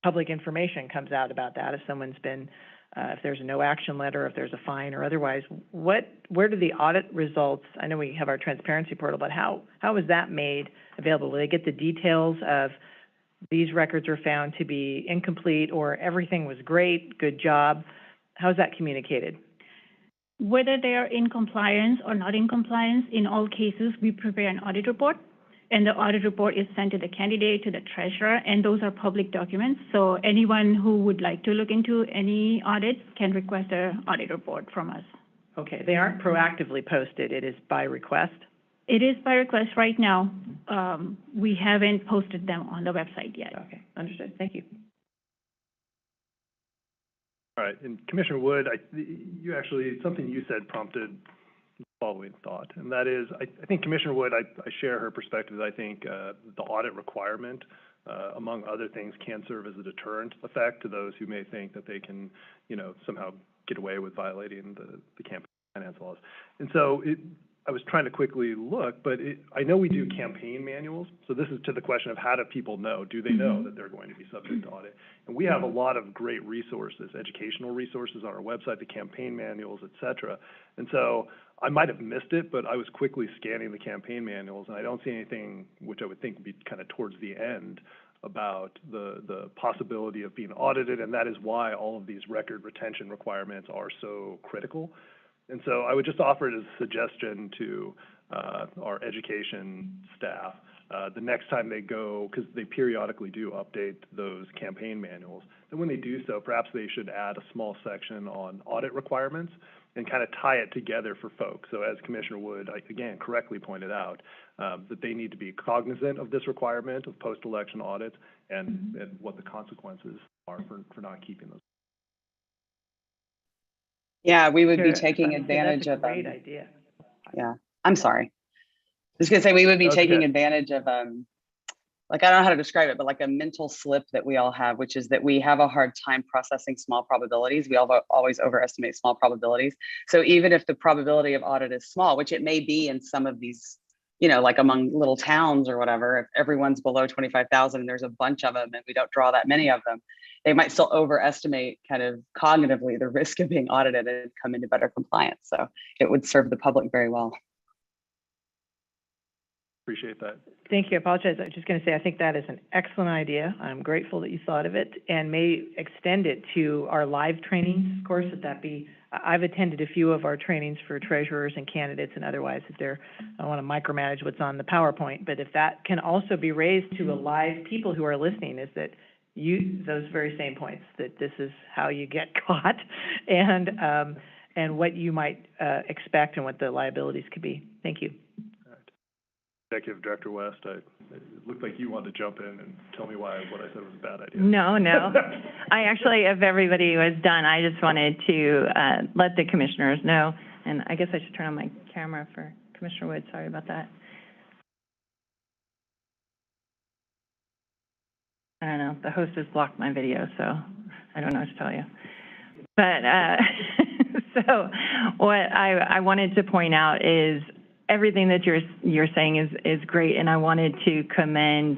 public information comes out about that. If someone's been if there's a no action letter, if there's a fine or otherwise, where do the audit results, I know we have our transparency portal, but how is that made available? Will they get the details of these records are found to be incomplete or everything was great, good job? How is that communicated? Whether they are in compliance or not in compliance, in all cases, we prepare an audit report. And the audit report is sent to the candidate, to the treasurer, and those are public documents. So anyone who would like to look into any audits can request an audit report from us. Okay, they aren't proactively posted. It is by request? It is by request right now. We haven't posted them on the website yet. Okay, understood. Thank you. All right, and Commissioner Wood, something you said prompted the following thought, and that is, I think Commissioner Wood, I share her perspective. I think the audit requirement, among other things, can serve as a deterrent effect to those who may think that they can, somehow get away with violating the campaign finance laws. And so I was trying to quickly look, but I know we do campaign manuals. So this is to the question of how do people know? Do they know that they're going to be subject to audit? And we have a lot of great resources, educational resources on our website, the campaign manuals, et cetera. And so I might have missed it, but I was quickly scanning the campaign manuals, and I don't see anything which I would think would be kind of towards the end about the possibility of being audited, and that is why all of these record retention requirements are so critical. And so I would just offer it as a suggestion to our education staff, the next time they go, because they periodically do update those campaign manuals, and when they do so, perhaps they should add a small section on audit requirements and kind of tie it together for folks. So as Commissioner Wood, again, correctly pointed out, that they need to be cognizant of this requirement of post-election audits and what the consequences are for not keeping those. Yeah, we would be taking advantage of great idea. Yeah, I'm sorry. I was gonna say we would be taking advantage of I don't know how to describe it, but like a mental slip that we all have, which is that we have a hard time processing small probabilities. We always overestimate small probabilities. So even if the probability of audit is small, which it may be in some of these, like among little towns or whatever, if everyone's below 25,000 and there's a bunch of them and we don't draw that many of them, they might still overestimate kind of cognitively the risk of being audited and come into better compliance. So it would serve the public very well. Appreciate that. Thank you. I apologize. I was just going to say, I think that is an excellent idea. I'm grateful that you thought of it and may extend it to our live trainings, of course, I've attended a few of our trainings for treasurers and candidates and otherwise, I don't want to micromanage what's on the PowerPoint, but if that can also be raised to a live people who are listening, is that those very same points, that this is how you get caught. And and what you might expect and what the liabilities could be. Thank you. Executive Director West, it looked like you wanted to jump in and tell me why what I said was a bad idea. No. I actually, if everybody was done, I just wanted to let the commissioners know, and I guess I should turn on my camera for Commissioner Wood. Sorry about that. I don't know. The host has blocked my video, so I don't know what to tell you. But so what I wanted to point out is everything that you're saying is great, and I wanted to commend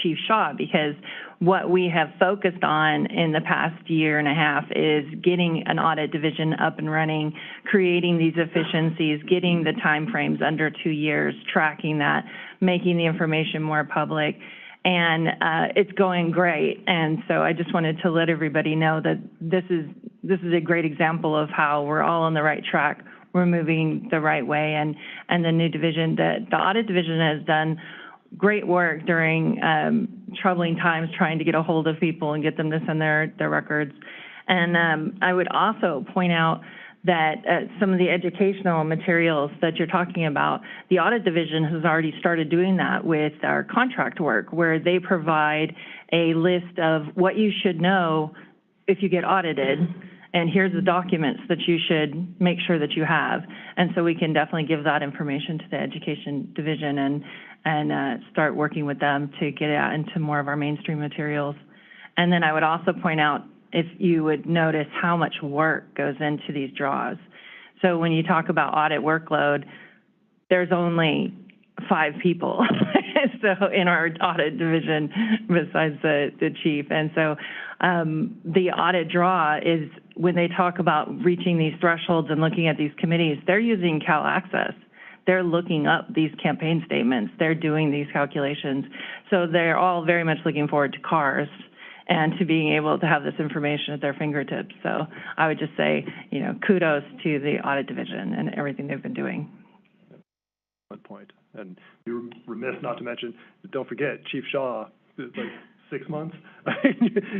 Chief Shaw, because what we have focused on in the past year and a half is getting an audit division up and running, creating these efficiencies, getting the timeframes under 2 years, tracking that, making the information more public, and it's going great. And so I just wanted to let everybody know that this is a great example of how we're all on the right track. We're moving the right way, and the new division, the audit division has done great work during troubling times, trying to get a hold of people and get them to send their records. And I would also point out that some of the educational materials that you're talking about, the audit division has already started doing that with our contract work, where they provide a list of what you should know if you get audited, and here's the documents that you should make sure that you have. And so we can definitely give that information to the education division and start working with them to get it out into more of our mainstream materials. And then I would also point out, if you would notice how much work goes into these draws. So when you talk about audit workload, there's only 5 people so in our audit division besides the chief. And so the audit draw is, when they talk about reaching these thresholds and looking at these committees, they're using Cal Access. They're looking up these campaign statements. They're doing these calculations. So they're all very much looking forward to CARS and to being able to have this information at their fingertips. So I would just say, kudos to the audit division and everything they've been doing. Good point. And you're remiss not to mention, don't forget, Chief Shaw, it's like 6 months.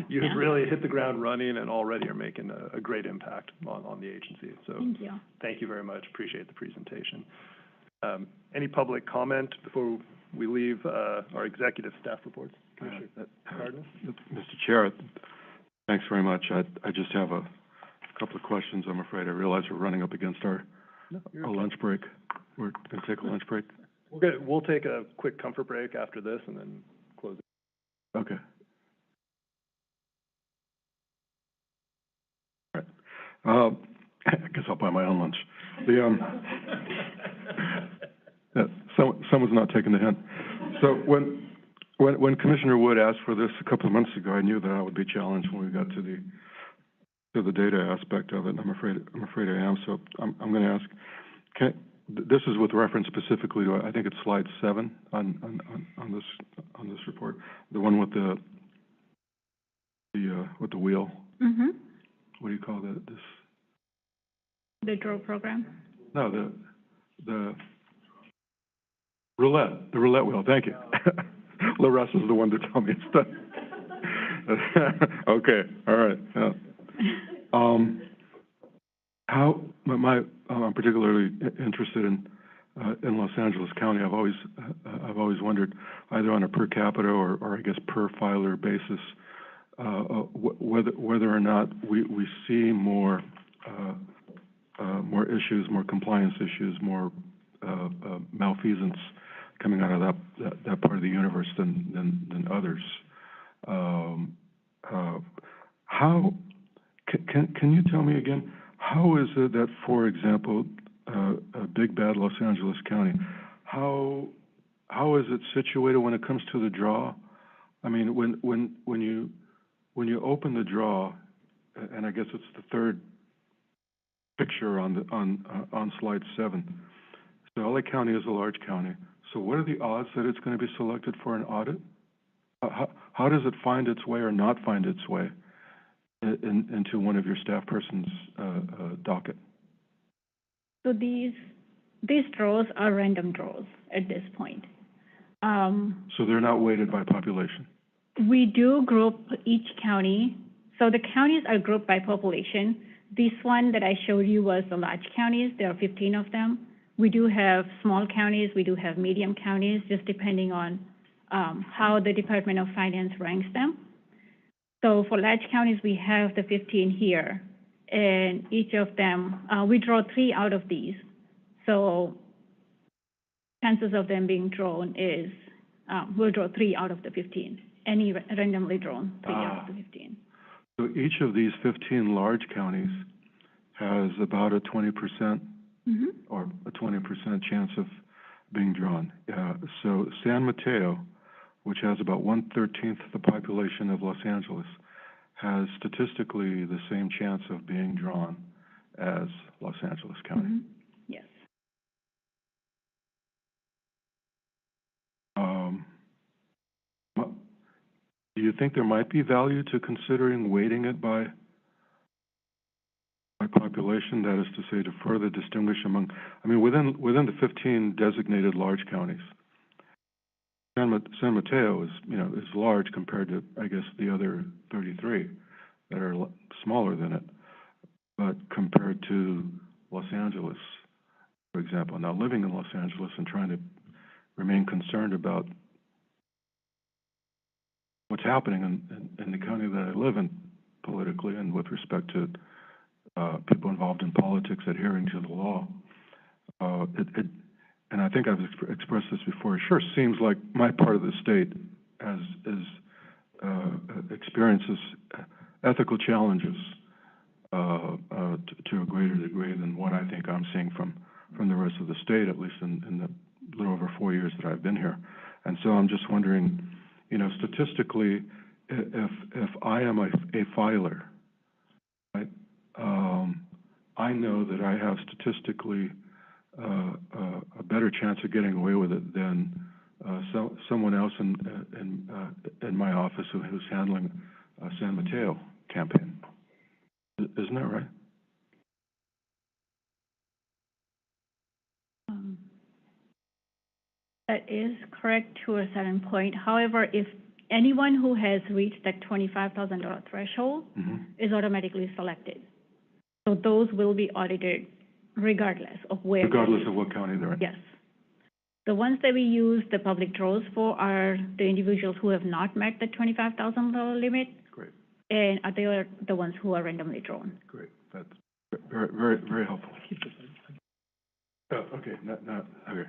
You've really hit the ground running and already are making a great impact on the agency. So thank you very much. Appreciate the presentation. Any public comment before we leave our executive staff reports? Commissioner Cardenas? Mr. Chair, thanks very much. I just have a couple of questions, I'm afraid. I realize we're running up against our lunch break. We're going to take a lunch break? We'll take a quick comfort break after this and then close it. Okay. All right. I guess I'll buy my own lunch. Someone's not taking the hint. So when Commissioner Wood asked for this a couple of months ago, I knew that I would be challenged when we got to the data aspect of it. I'm afraid I am. So I'm going to ask. This is with reference specifically to, I think it's slide 7 on this report, the one with the wheel. Mm-hmm. What do you call that? The draw program. No, the roulette. The roulette wheel. Thank you. LaRuss is the one to tell me it's done. Okay. All right. Yeah. I'm particularly interested in Los Angeles County. I've always wondered, either on a per capita or I guess per filer basis, whether or not we see more issues, more compliance issues, more malfeasance coming out of that part of the universe than others. How can you tell me again? How is it that, for example, big bad Los Angeles County, how is it situated when it comes to the draw? I mean, when you open the draw, and I guess it's the third picture on slide 7. So LA County is a large county. So what are the odds that it's going to be selected for an audit? How does it find its way or not find its way into one of your staff person's docket? So these draws are random draws at this point. So they're not weighted by population? We do group each county. So the counties are grouped by population. This one that I showed you was the large counties. There are 15 of them. We do have small counties. We do have medium counties, just depending on how the Department of Finance ranks them. So for large counties, we have the 15 here, and each of them, we draw 3 out of these. So chances of them being drawn is, we'll draw 3 out of the 15, any randomly drawn 3 out of the 15. So each of these 15 large counties has about a 20% or a 20% chance of being drawn. So San Mateo, which has about 1/13 the population of Los Angeles, has statistically the same chance of being drawn as Los Angeles County. Yes. Do you think there might be value to considering weighting it by population? That is to say, to further distinguish among, I mean, within the 15 designated large counties, San Mateo is, is large compared to, I guess, the other 33 that are smaller than it. But compared to Los Angeles, for example, now living in Los Angeles and trying to remain concerned about what's happening in the county that I live in politically and with respect to people involved in politics adhering to the law, and I think I've expressed this before, it sure seems like my part of the state experiences ethical challenges to a greater degree than what I think I'm seeing from the rest of the state, at least in the little over 4 years that I've been here. And so I'm just wondering, statistically, if I am a filer, right, I know that I have statistically a better chance of getting away with it than someone else in my office who's handling a San Mateo campaign. Isn't that right? That is correct to a certain point. However, if anyone who has reached that $25,000 threshold is automatically selected. So those will be audited regardless of where. Regardless of what county they're in? Yes. The ones that we use the public draws for are the individuals who have not met the $25,000 limit. Great. And they are the ones who are randomly drawn. Great. That's very, very, very helpful. Okay. Okay.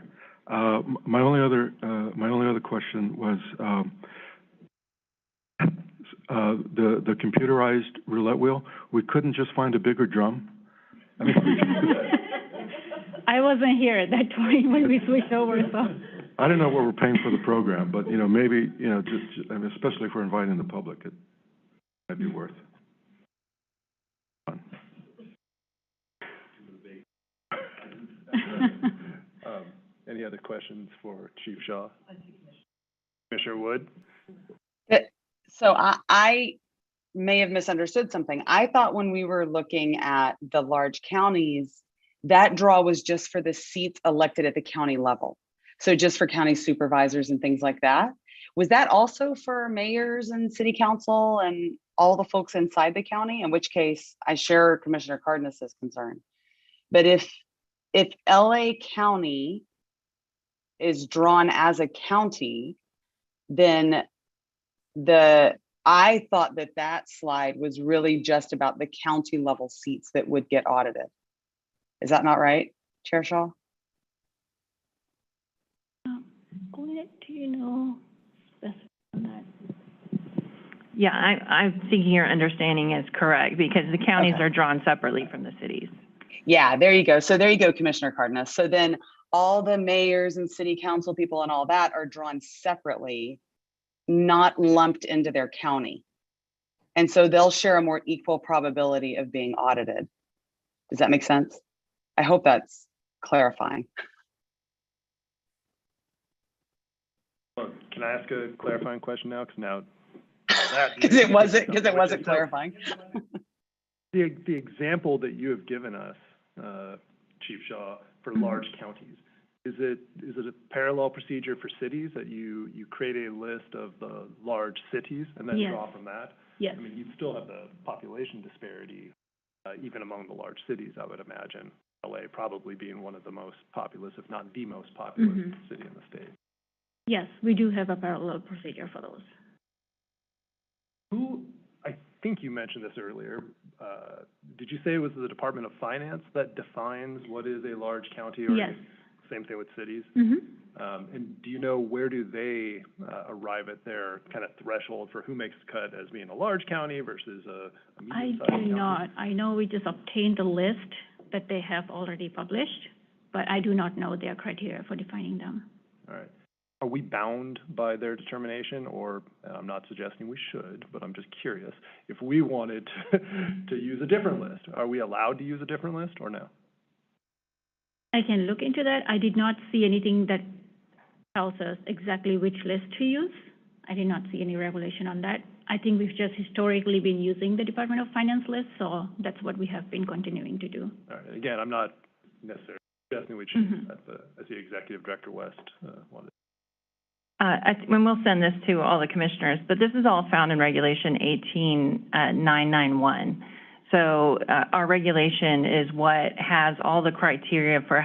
My only other question was the computerized roulette wheel. We couldn't just find a bigger drum. I mean, I wasn't here at that point when we switched over, so. I don't know what we're paying for the program, but maybe just I mean, especially if we're inviting the public, it might be worth. Any other questions for Chief Shaw? Commissioner Wood? So I may have misunderstood something. I thought when we were looking at the large counties, that draw was just for the seats elected at the county level. So just for county supervisors and things like that. Was that also for mayors and city council and all the folks inside the county? In which case I share Commissioner Cardenas's concern. But if LA County is drawn as a county, then I thought that slide was really just about the county level seats that would get audited. Is that not right, Chair Shaw? Do you know on that? Yeah, I'm thinking your understanding is correct because the counties are drawn separately from the cities. Yeah, there you go. So there you go, Commissioner Cardenas. So then all the mayors and city council people and all that are drawn separately, not lumped into their county. And so they'll share a more equal probability of being audited. Does that make sense? I hope that's clarifying. Can I ask a clarifying question now? Because it wasn't clarifying. The example that you have given us, Chief Shaw, for large counties, is it a parallel procedure for cities that you create a list of the large cities and then draw from that? Yes. I mean, you'd still have the population disparity even among the large cities, I would imagine. LA probably being one of the most populous, if not the most populous city in the state. Yes, we do have a parallel procedure for those. I think you mentioned this earlier. Did you say it was the Department of Finance that defines what is a large county? Or Yes. Same thing with cities? Mm-hmm. And do you know where do they arrive at their kind of threshold for who makes the cut as being a large county versus a medium-sized county? I do not. I know we just obtained the list that they have already published, but I do not know their criteria for defining them. All right. Are we bound by their determination, or I'm not suggesting we should, but I'm just curious, if we wanted to use a different list, are we allowed to use a different list or no? I can look into that. I did not see anything that tells us exactly which list to use. I did not see any regulation on that. I think we've just historically been using the Department of Finance list, so that's what we have been continuing to do. All right. Again, I'm not necessarily suggesting we should, as the Executive Director West wanted. And we'll send this to all the commissioners, but this is all found in Regulation 18991. So our regulation is what has all the criteria for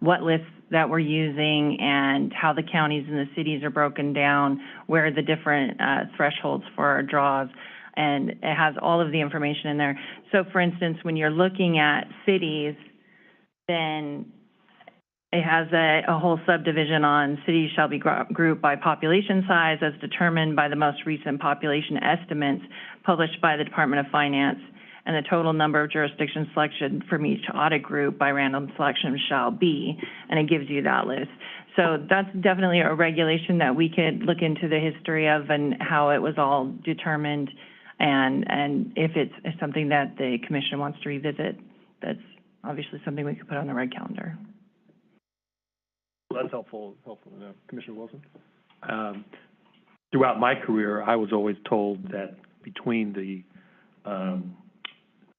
what lists that we're using and how the counties and the cities are broken down, where the different thresholds for our draws, and it has all of the information in there. So for instance, when you're looking at cities, then it has a whole subdivision on cities shall be grouped by population size as determined by the most recent population estimates published by the Department of Finance, and the total number of jurisdictions selected from each audit group by random selection shall be, and it gives you that list. So that's definitely a regulation that we could look into the history of and how it was all determined, and if it's something that the commission wants to revisit, that's obviously something we could put on the reg calendar. Well, that's helpful to know. Commissioner Wilson? Throughout my career, I was always told that between the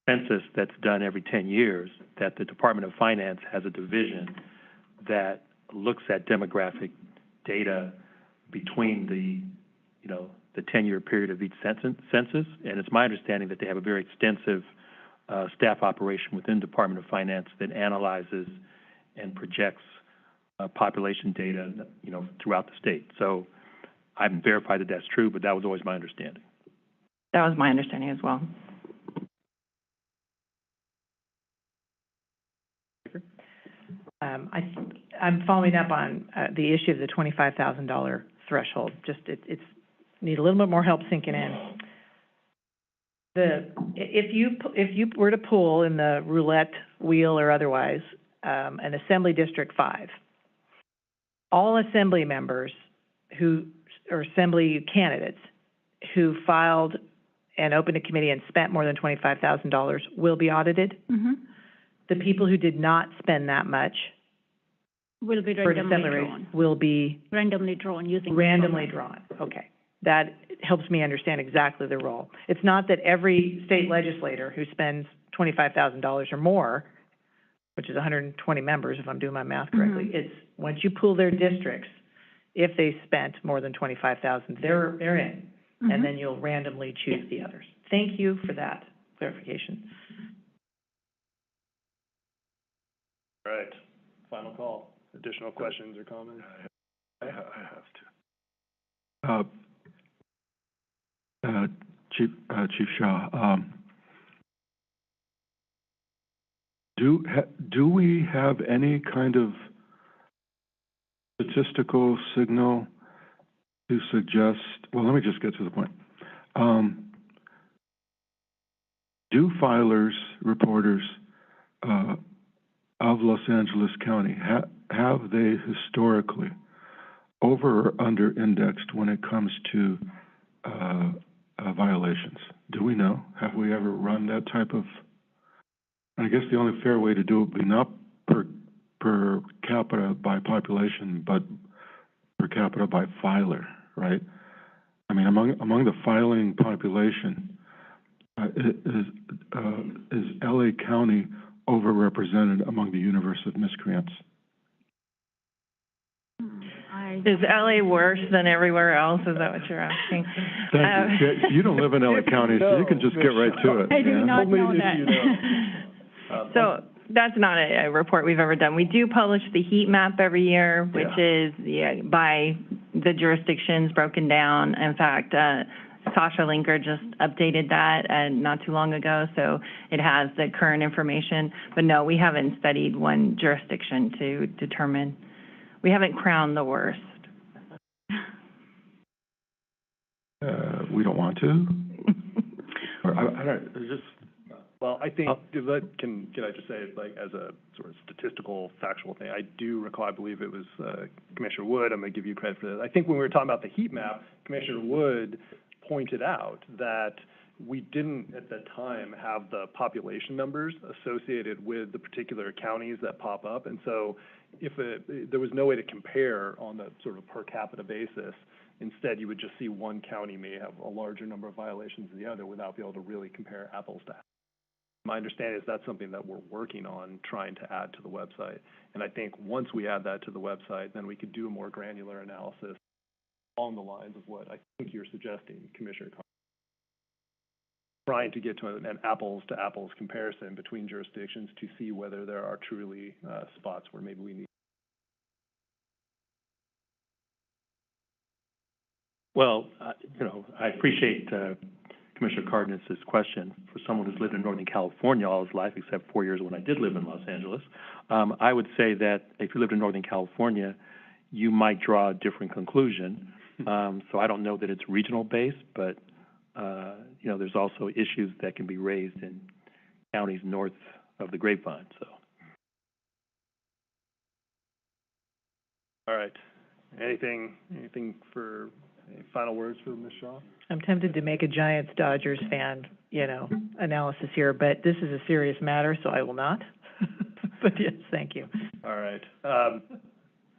census that's done every 10 years, that the Department of Finance has a division that looks at demographic data between the 10-year period of each census, and it's my understanding that they have a very extensive staff operation within Department of Finance that analyzes and projects population data, throughout the state. So I haven't verified that that's true, but that was always my understanding. That was my understanding as well. I'm following up on the issue of the $25,000 threshold. Just it's need a little bit more help sinking in. If you were to pull in the roulette wheel or otherwise an Assembly District 5, all Assembly members or Assembly candidates who filed and opened a committee and spent more than $25,000 will be audited. The people who did not spend that much will be randomly drawn. Will be randomly drawn using randomly drawn. Okay, that helps me understand exactly the role. It's not that every state legislator who spends $25,000 or more, which is 120 members if I'm doing my math correctly, it's once you pull their districts, if they spent more than $25,000, they're in, and then you'll randomly choose the others. Thank you for that clarification. All right, final call. Additional questions or comments? I have to. Chief Shaw, do we have any kind of statistical signal to suggest, well, let me just get to the point. Do filers, reporters of Los Angeles County, have they historically over or under indexed when it comes to violations? Do we know? Have we ever run that type of, I guess the only fair way to do it would be not per capita by population, but per capita by filer, right? I mean, among the filing population, is LA County overrepresented among the universe of miscreants? Is LA worse than everywhere else? Is that what you're asking? Thank you. Yeah, you don't live in LA County, so you can just get right to it. I do yeah? not know that. So that's not a report we've ever done. We do publish the heat map every year, which is by the jurisdictions broken down. In fact, Sasha Linker just updated that not too long ago, so it has the current information. But no, we haven't studied one jurisdiction to determine. We haven't crowned the worst. We don't want to? Or, I don't, it's just... Well, I think, can I just say, like, as a sort of statistical, factual thing, I do recall, I believe it was Commissioner Wood, I'm going to give you credit for that. I think when we were talking about the heat map, Commissioner Wood pointed out that we didn't, at the time, have the population numbers associated with the particular counties that pop up. And so if there was no way to compare on the sort of per capita basis, instead you would just see one county may have a larger number of violations than the other without being able to really compare apples to apples. My understanding is that's something that we're working on trying to add to the website. And I think once we add that to the website, then we could do a more granular analysis along the lines of what I think you're suggesting, Commissioner Carter. Trying to get to an apples-to-apples comparison between jurisdictions to see whether there are truly spots where maybe we need. Well, I appreciate Commissioner Cardenas's question. For someone who's lived in Northern California all his life, except 4 years when I did live in Los Angeles, I would say that if you lived in Northern California, you might draw a different conclusion. So I don't know that it's regional based, but there's also issues that can be raised in counties north of the Grapevine. So. All right. Anything for any final words for Ms. Shaw? I'm tempted to make a Giants Dodgers fan, analysis here, but this is a serious matter, so I will not. But yes, thank you. All right.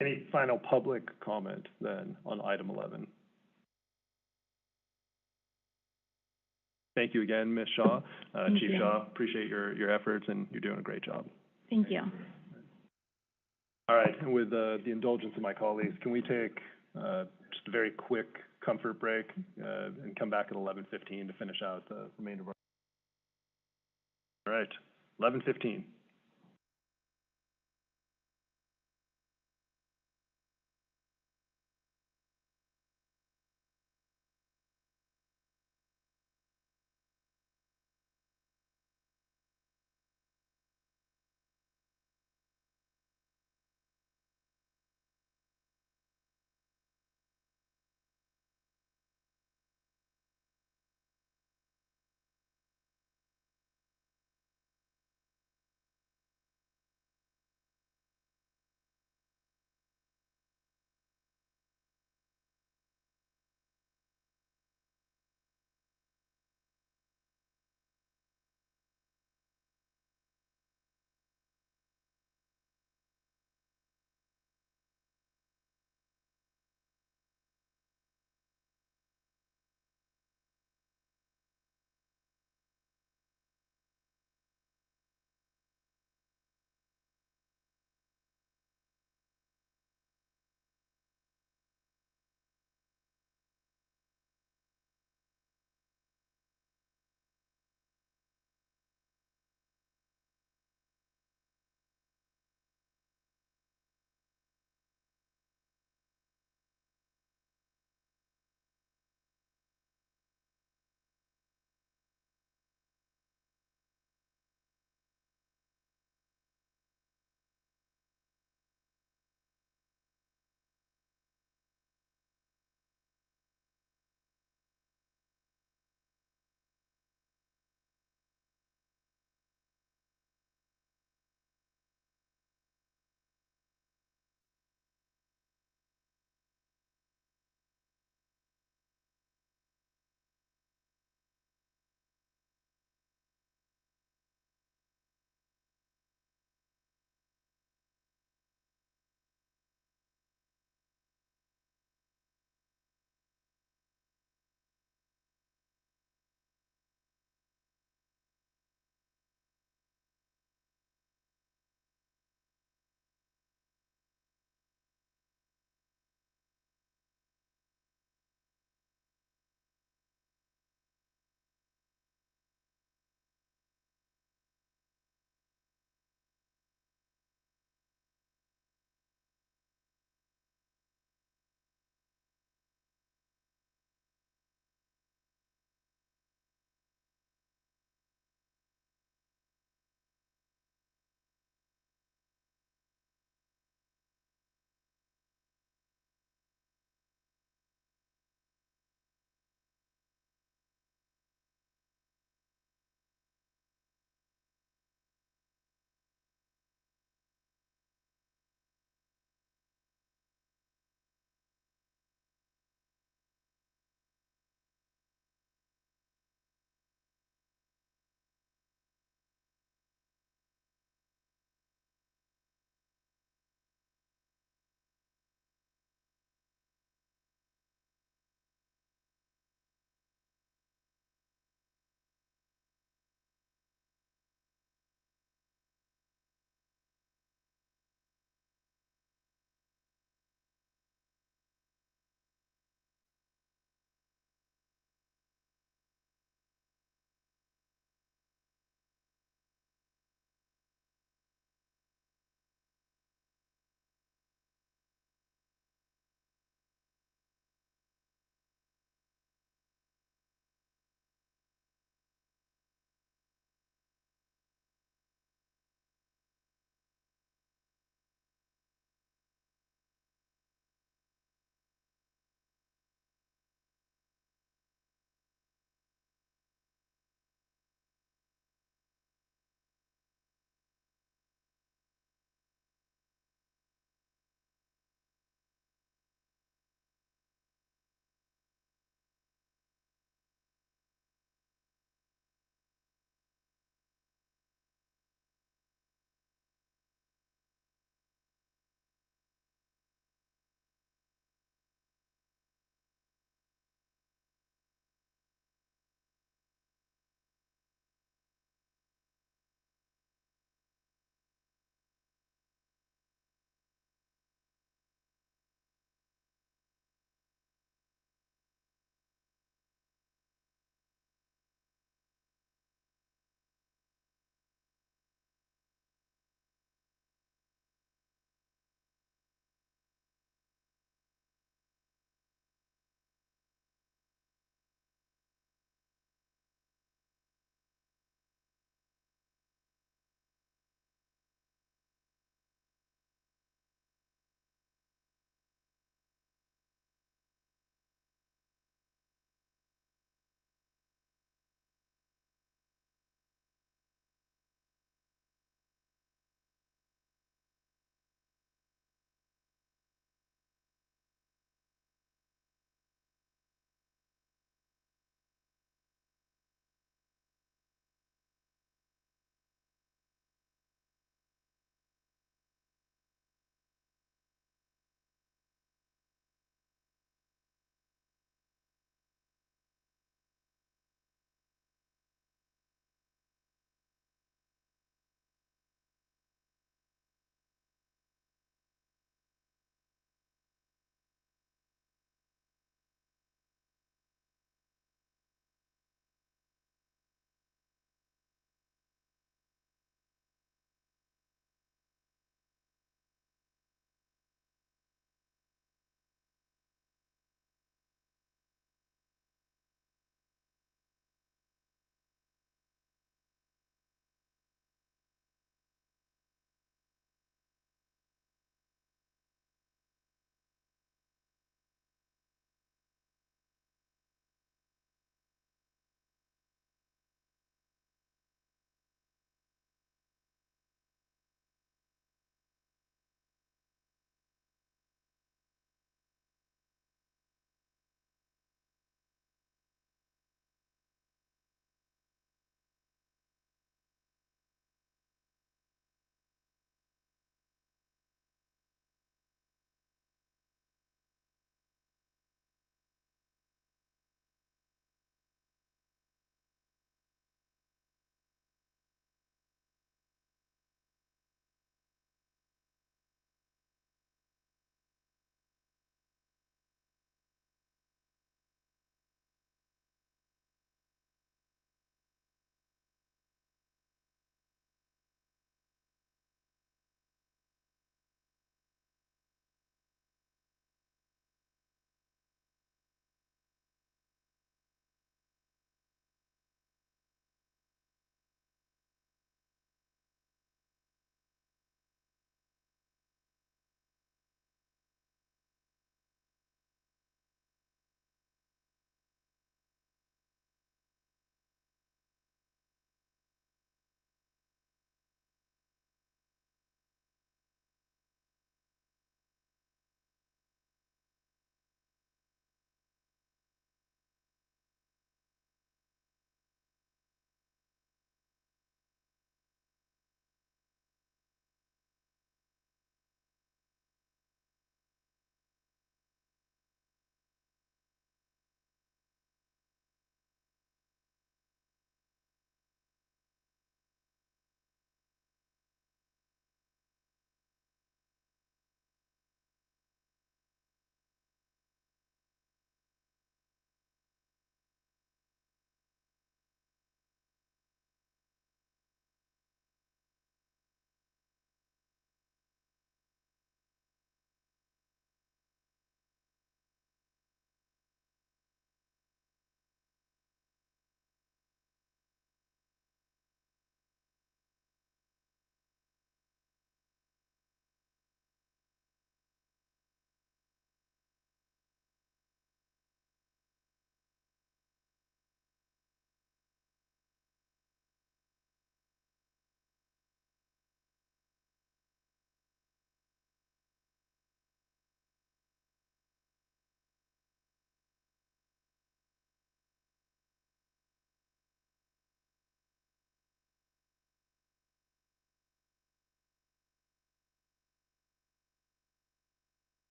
Any final public comment then on item 11? Thank you again, Ms. Shaw. Chief Shaw, appreciate your efforts, and you're doing a great job. Thank you. All right, and with the indulgence of my colleagues, can we take just a very quick comfort break and come back at 11:15 to finish out the remainder of our... All right, 11:15.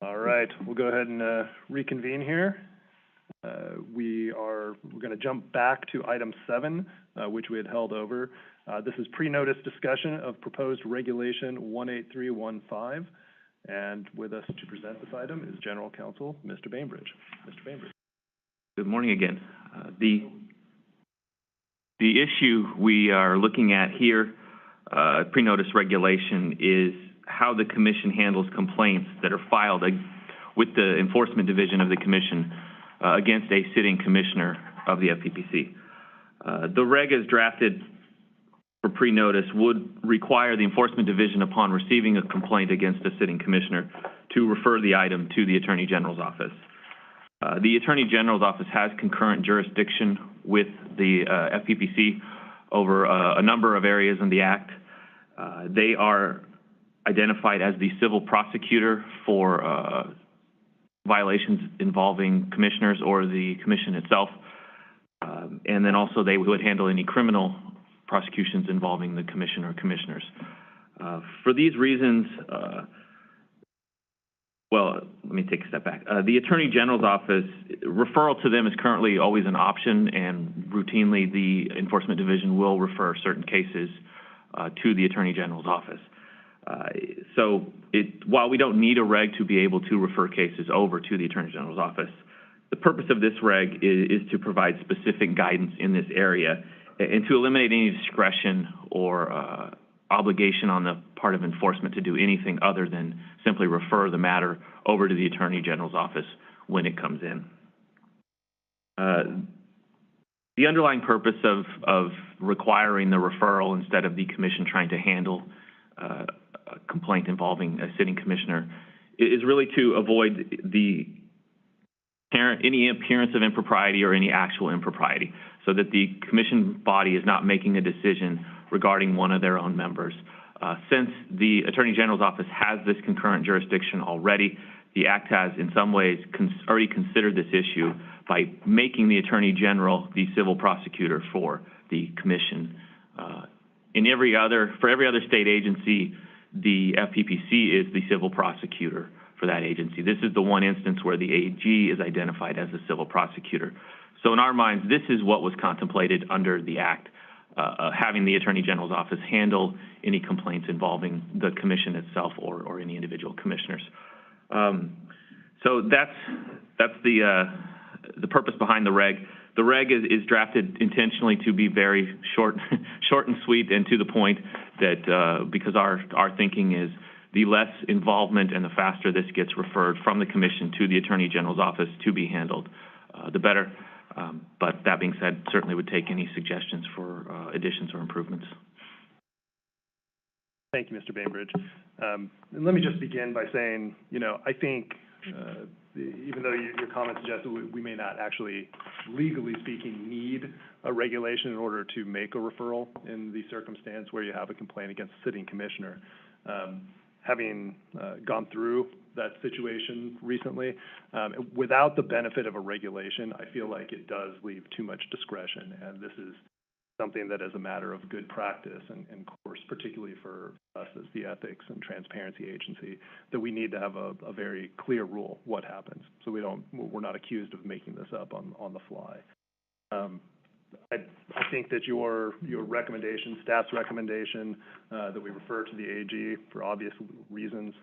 All right, we'll go ahead and reconvene here. We're going to jump back to item 7, which we had held over. This is pre-notice discussion of proposed regulation 18315. And with us to present this item is General Counsel, Mr. Bainbridge. Mr. Bainbridge. Good morning again. The issue we are looking at here, pre-notice regulation, is how the Commission handles complaints that are filed with the Enforcement Division of the Commission against a sitting commissioner of the FPPC. The reg as drafted for pre-notice would require the Enforcement Division, upon receiving a complaint against a sitting commissioner, to refer the item to the Attorney General's office. The Attorney General's office has concurrent jurisdiction with the FPPC over a number of areas in the Act. They are identified as the civil prosecutor for violations involving commissioners or the Commission itself. And then also they would handle any criminal prosecutions involving the Commission or commissioners. For these reasons, well, let me take a step back. The Attorney General's office, referral to them is currently always an option, and routinely the Enforcement Division will refer certain cases to the Attorney General's office. So while we don't need a reg to be able to refer cases over to the Attorney General's office, the purpose of this reg is to provide specific guidance in this area and to eliminate any discretion or obligation on the part of enforcement to do anything other than simply refer the matter over to the Attorney General's office when it comes in. The underlying purpose of requiring the referral instead of the Commission trying to handle a complaint involving a sitting commissioner is really to avoid any appearance of impropriety or any actual impropriety, so that the Commission body is not making a decision regarding one of their own members. Since the Attorney General's office has this concurrent jurisdiction already, the Act has in some ways already considered this issue by making the Attorney General the civil prosecutor for the Commission. For every other state agency, the FPPC is the civil prosecutor for that agency. This is the one instance where the AG is identified as a civil prosecutor. So in our minds, this is what was contemplated under the Act, having the Attorney General's office handle any complaints involving the Commission itself or any individual commissioners. So that's the purpose behind the reg. The reg is drafted intentionally to be very short and sweet and to the point, that because our thinking is the less involvement and the faster this gets referred from the Commission to the Attorney General's office to be handled, the better. But that being said, certainly would take any suggestions for additions or improvements. Thank you, Mr. Bainbridge. And let me just begin by saying, I think even though your comment suggests that we may not actually, legally speaking, need a regulation in order to make a referral in the circumstance where you have a complaint against a sitting commissioner, having gone through that situation recently, without the benefit of a regulation, I feel like it does leave too much discretion. And this is something that is a matter of good practice and course, particularly for us as the Ethics and Transparency Agency, that we need to have a very clear rule what happens, so we're not accused of making this up on the fly. I think that your recommendation, staff's recommendation, that we refer to the AG for obvious reasons,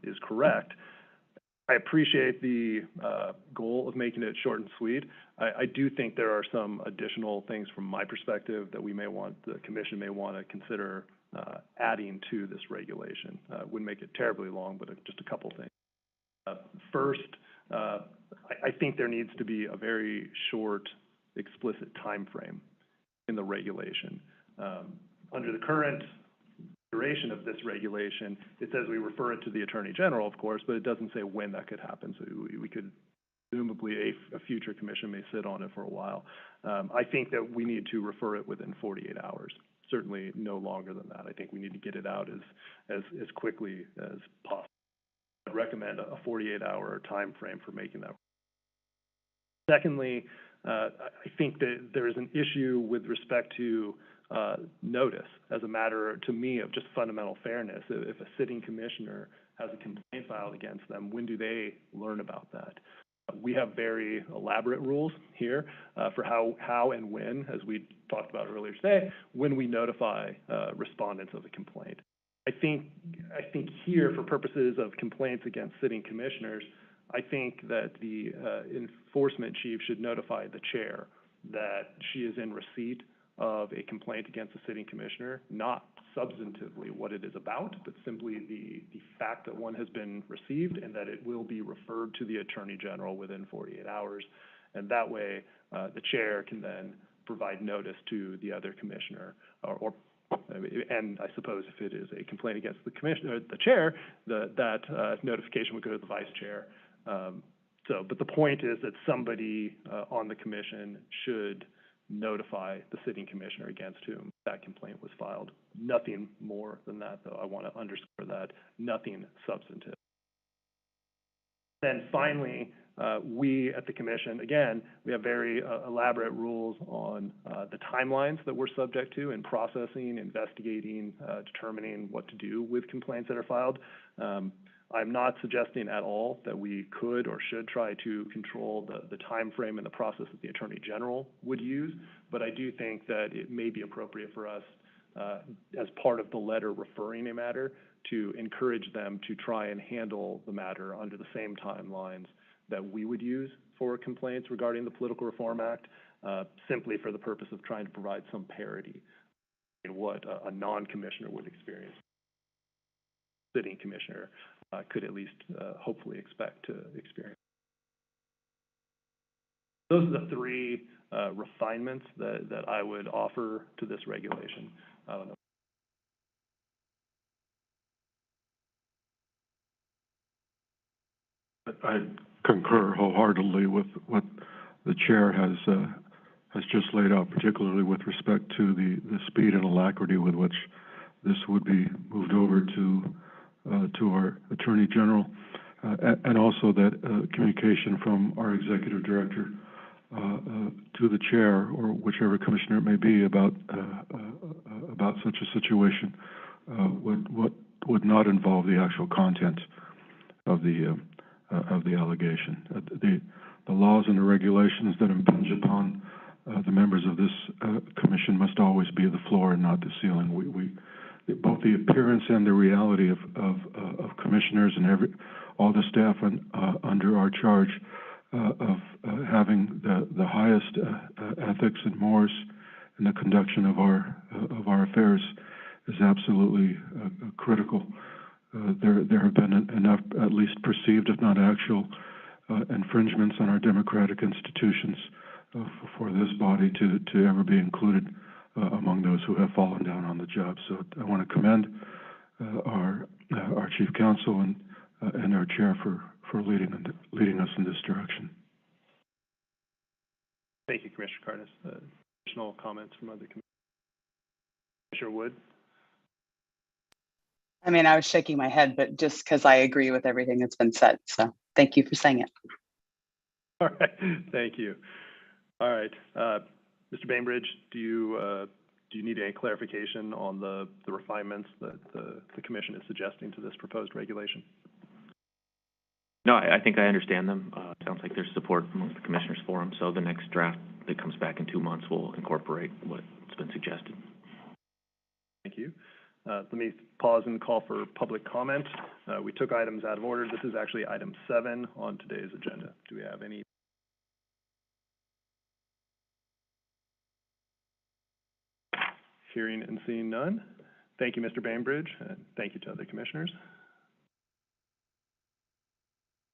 is correct. I appreciate the goal of making it short and sweet. I do think there are some additional things from my perspective that the Commission may want to consider adding to this regulation. Wouldn't make it terribly long, but just a couple things. First, I think there needs to be a very short, explicit time frame in the regulation. Under the current duration of this regulation, it says we refer it to the Attorney General, of course, but it doesn't say when that could happen. So we could, presumably, a future commission may sit on it for a while. I think that we need to refer it within 48 hours, certainly no longer than that. I think we need to get it out as quickly as possible. I'd recommend a 48-hour time frame for making that. Secondly, I think that there is an issue with respect to notice as a matter, to me, of just fundamental fairness. If a sitting commissioner has a complaint filed against them, when do they learn about that? We have very elaborate rules here for how and when, as we talked about earlier today, when we notify respondents of a complaint. I think here, for purposes of complaints against sitting commissioners, I think that the enforcement chief should notify the chair that she is in receipt of a complaint against a sitting commissioner, not substantively what it is about, but simply the fact that one has been received and that it will be referred to the Attorney General within 48 hours. And that way, the chair can then provide notice to the other commissioner, and I suppose if it is a complaint against the commissioner, the chair, that notification would go to the vice chair. But the point is that somebody on the commission should notify the sitting commissioner against whom that complaint was filed. Nothing more than that, though. I want to underscore that. Nothing substantive. Then finally, we at the commission, again, we have very elaborate rules on the timelines that we're subject to in processing, investigating, determining what to do with complaints that are filed. I'm not suggesting at all that we could or should try to control the time frame and the process that the Attorney General would use, but I do think that it may be appropriate for us, as part of the letter referring a matter, to encourage them to try and handle the matter under the same timelines that we would use for complaints regarding the Political Reform Act, simply for the purpose of trying to provide some parity in what a non-commissioner would experience. Sitting commissioner could at least hopefully expect to experience. Those are the three refinements that I would offer to this regulation. I don't know. I concur wholeheartedly with what the chair has just laid out, particularly with respect to the speed and alacrity with which this would be moved over to our Attorney General, and also that communication from our Executive Director to the chair or whichever commissioner it may be about such a situation would not involve the actual content of the allegation. The laws and the regulations that impinge upon the members of this commission must always be the floor and not the ceiling. Both the appearance and the reality of commissioners and all the staff under our charge of having the highest ethics and mores in the conduction of our affairs is absolutely critical. There have been enough, at least perceived, if not actual, infringements on our democratic institutions for this body to ever be included among those who have fallen down on the job. So I want to commend our chief counsel and our chair for leading us in this direction. Thank you, Commissioner Cardis. Additional comments from other commissioners? Commissioner Wood? I mean, I was shaking my head, but just because I agree with everything that's been said. So thank you for saying it. All right, thank you. All right, Mr. Bainbridge, do you need any clarification on the refinements that the commission is suggesting to this proposed regulation? No, I think I understand them. Sounds like there's support amongst the commissioners for them, so the next draft that comes back in 2 months will incorporate what's been suggested. Thank you. Let me pause and call for public comment. We took items out of order. This is actually item 7 on today's agenda. Do we have any? Hearing and seeing none. Thank you, Mr. Bainbridge, and thank you to other commissioners.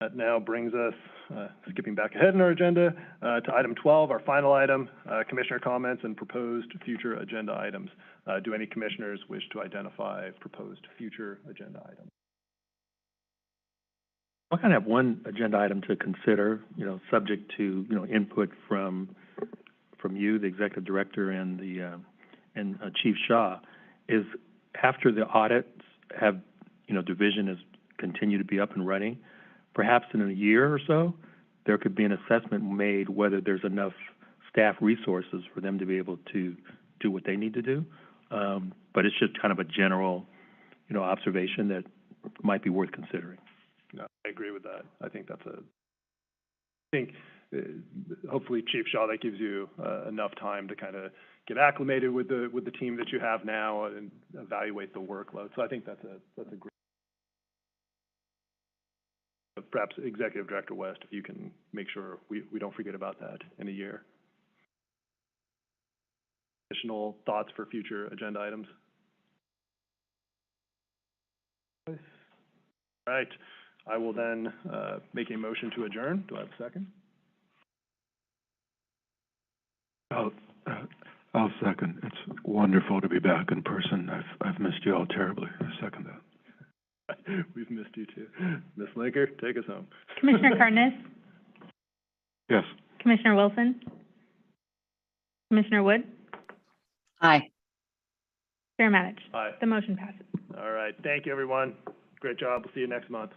That now brings us, skipping back ahead in our agenda, to item 12, our final item, commissioner comments and proposed future agenda items. Do any commissioners wish to identify proposed future agenda items? I kind of have one agenda item to consider, subject to, input from you, the executive director, and Chief Shaw, is after the audits have, division has continued to be up and running, perhaps in a year or so, there could be an assessment made whether there's enough staff resources for them to be able to do what they need to do. But it's just kind of a general, observation that might be worth considering. No, I agree with that. I think hopefully, Chief Shaw, that gives you enough time to kind of get acclimated with the team that you have now and evaluate the workload. So I think that's a great. Perhaps Executive Director West, if you can make sure we don't forget about that in a year. Additional thoughts for future agenda items? All right. I will then make a motion to adjourn. Do I have a second? I'll second. It's wonderful to be back in person. I've missed you all terribly. I second that. We've missed you too. Ms. Linker, take us home. Commissioner Cardenas? Yes. Commissioner Wilson? Commissioner Wood? Aye. Chair Matich? Aye. The motion passes. All right. Thank you, everyone. Great job. We'll see you next month.